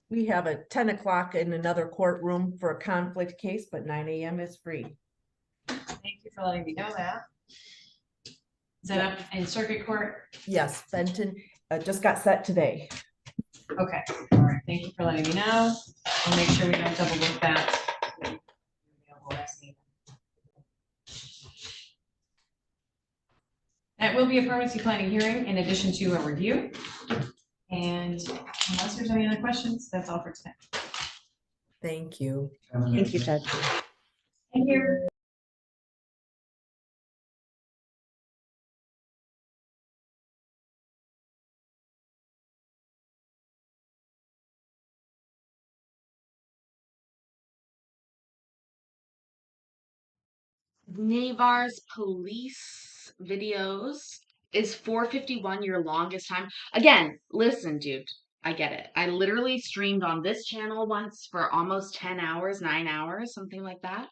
Speaker 13: We have a 10 o'clock in another courtroom for a conflict case, but 9 a.m. is free.
Speaker 12: Thank you for letting me know that. Is that up in circuit court?
Speaker 13: Yes, Benton just got set today.
Speaker 12: Okay, all right, thank you for letting me know. I'll make sure we don't double book that. That will be a permanency planning hearing in addition to a review. And unless there's any other questions, that's all for today.
Speaker 13: Thank you.
Speaker 15: Thank you, Judge.
Speaker 12: Thank you.
Speaker 1: Navarre's police videos is 451 your longest time. Again, listen, dude, I get it. I literally streamed on this channel once for almost 10 hours, 9 hours, something like that.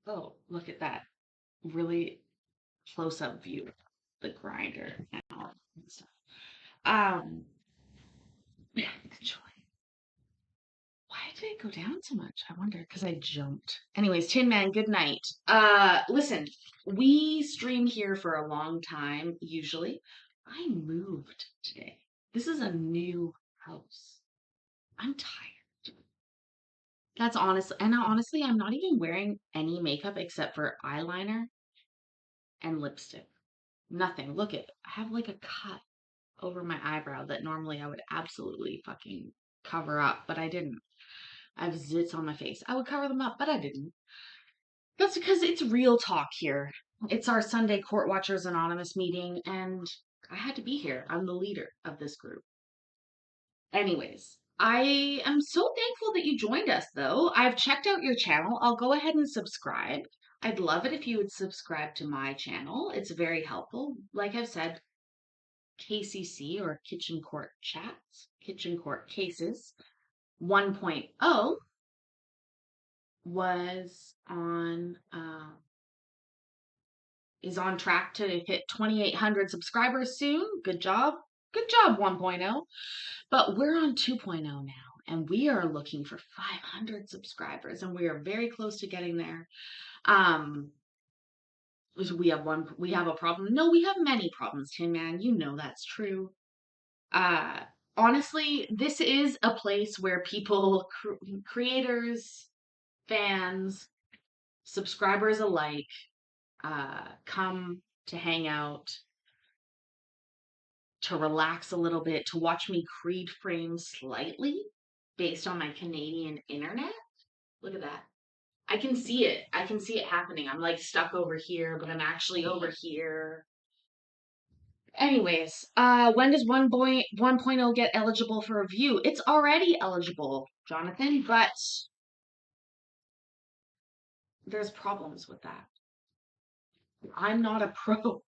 Speaker 1: Oh, look at that. Really close-up view of the grinder and all that stuff. Yeah, enjoy. Why did it go down so much? I wonder, because I jumped. Anyways, Tin Man, good night. Listen, we stream here for a long time, usually. I moved today. This is a new house. I'm tired. That's honest. And honestly, I'm not even wearing any makeup except for eyeliner and lipstick. Nothing. Look at, I have like a cut over my eyebrow that normally I would absolutely fucking cover up, but I didn't. I have zits on my face. I would cover them up, but I didn't. That's because it's real talk here. It's our Sunday Court Watchers Anonymous meeting, and I had to be here. I'm the leader of this group. Anyways, I am so thankful that you joined us, though. I've checked out your channel. I'll go ahead and subscribe. I'd love it if you would subscribe to my channel. It's very helpful. Like I've said, KCC, or Kitchen Court Chats, Kitchen Court Cases 1.0 was on is on track to hit 2,800 subscribers soon. Good job. Good job, 1.0. But we're on 2.0 now, and we are looking for 500 subscribers, and we are very close to getting there. We have a problem. No, we have many problems, Tin Man. You know that's true. Honestly, this is a place where people, creators, fans, subscribers alike, come to hang out, to relax a little bit, to watch me creed frame slightly based on my Canadian internet. Look at that. I can see it. I can see it happening. I'm like stuck over here, but I'm actually over here. Anyways, when does 1.0 get eligible for review? It's already eligible, Jonathan, but there's problems with that. I'm not a pro.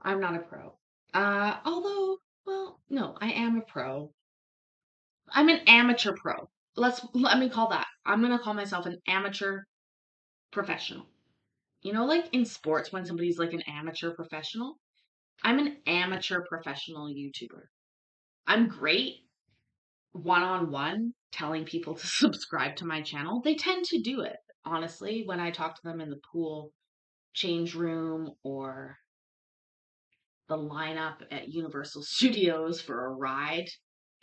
Speaker 1: I'm not a pro. Although, well, no, I am a pro. I'm an amateur pro. Let me call that. I'm gonna call myself an amateur professional. You know, like in sports when somebody's like an amateur professional? I'm an amateur professional YouTuber. I'm great one-on-one telling people to subscribe to my channel. They tend to do it, honestly, when I talk to them in the pool change room or the lineup at Universal Studios for a ride.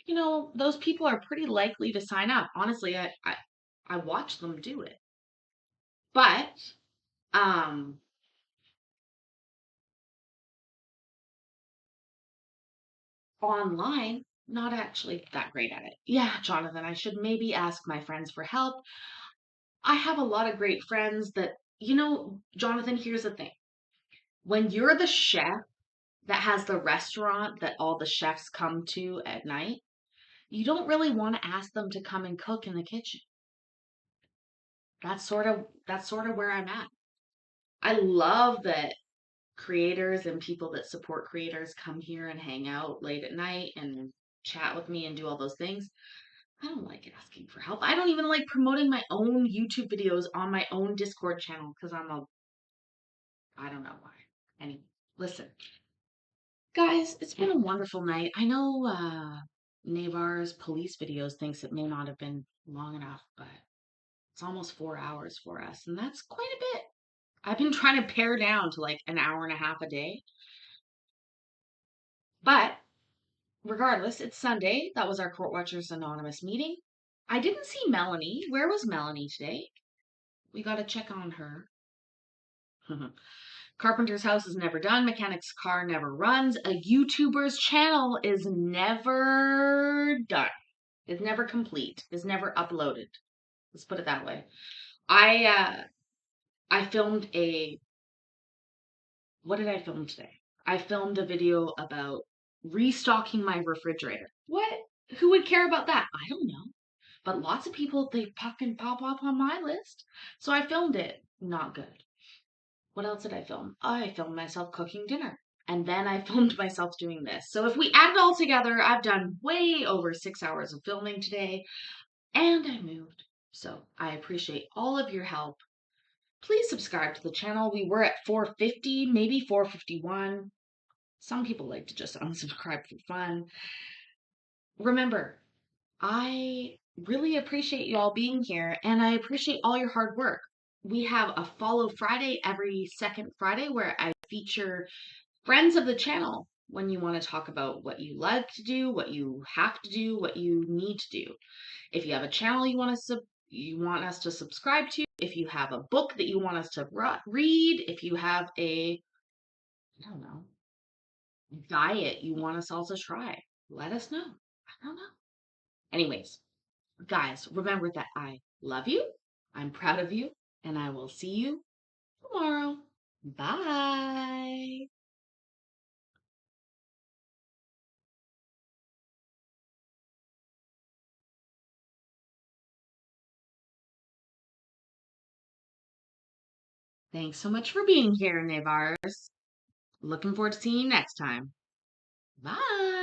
Speaker 1: You know, those people are pretty likely to sign up. Honestly, I watch them do it. But online, not actually that great at it. Yeah, Jonathan, I should maybe ask my friends for help. I have a lot of great friends that, you know, Jonathan, here's the thing. When you're the chef that has the restaurant that all the chefs come to at night, you don't really want to ask them to come and cook in the kitchen. That's sort of where I'm at. I love that creators and people that support creators come here and hang out late at night and chat with me and do all those things. I don't like asking for help. I don't even like promoting my own YouTube videos on my own Discord channel because I don't know why. Anyway, listen. Guys, it's been a wonderful night. I know Navar's police videos thinks it may not have been long enough, but it's almost 4 hours for us, and that's quite a bit. I've been trying to pare down to like an hour and a half a day. But regardless, it's Sunday. That was our Court Watchers Anonymous meeting. I didn't see Melanie. Where was Melanie today? We got to check on her. Carpenter's house is never done. Mechanic's car never runs. A YouTuber's channel is never done. It's never complete. It's never uploaded. Let's put it that way. I filmed what did I film today? I filmed a video about restocking my refrigerator. What? Who would care about that? I don't know. But lots of people, they fucking pop up on my list. So I filmed it. Not good. What else did I film? I filmed myself cooking dinner. And then I filmed myself doing this. So if we add it all together, I've done way over 6 hours of filming today. And I moved. So I appreciate all of your help. Please subscribe to the channel. We were at 450, maybe 451. Some people like to just unsubscribe for fun. Remember, I really appreciate you all being here, and I appreciate all your hard work. We have a Follow Friday every second Friday where I feature friends of the channel when you want to talk about what you like to do, what you have to do, what you need to do. If you have a channel you want to you want us to subscribe to, if you have a book that you want us to read, if you have a, I don't know, diet you want us all to try, let us know. I don't know. Anyways, guys, remember that I love you, I'm proud of you, and I will see you tomorrow. Bye. Thanks so much for being here, Navars. Looking forward to seeing you next time. Bye.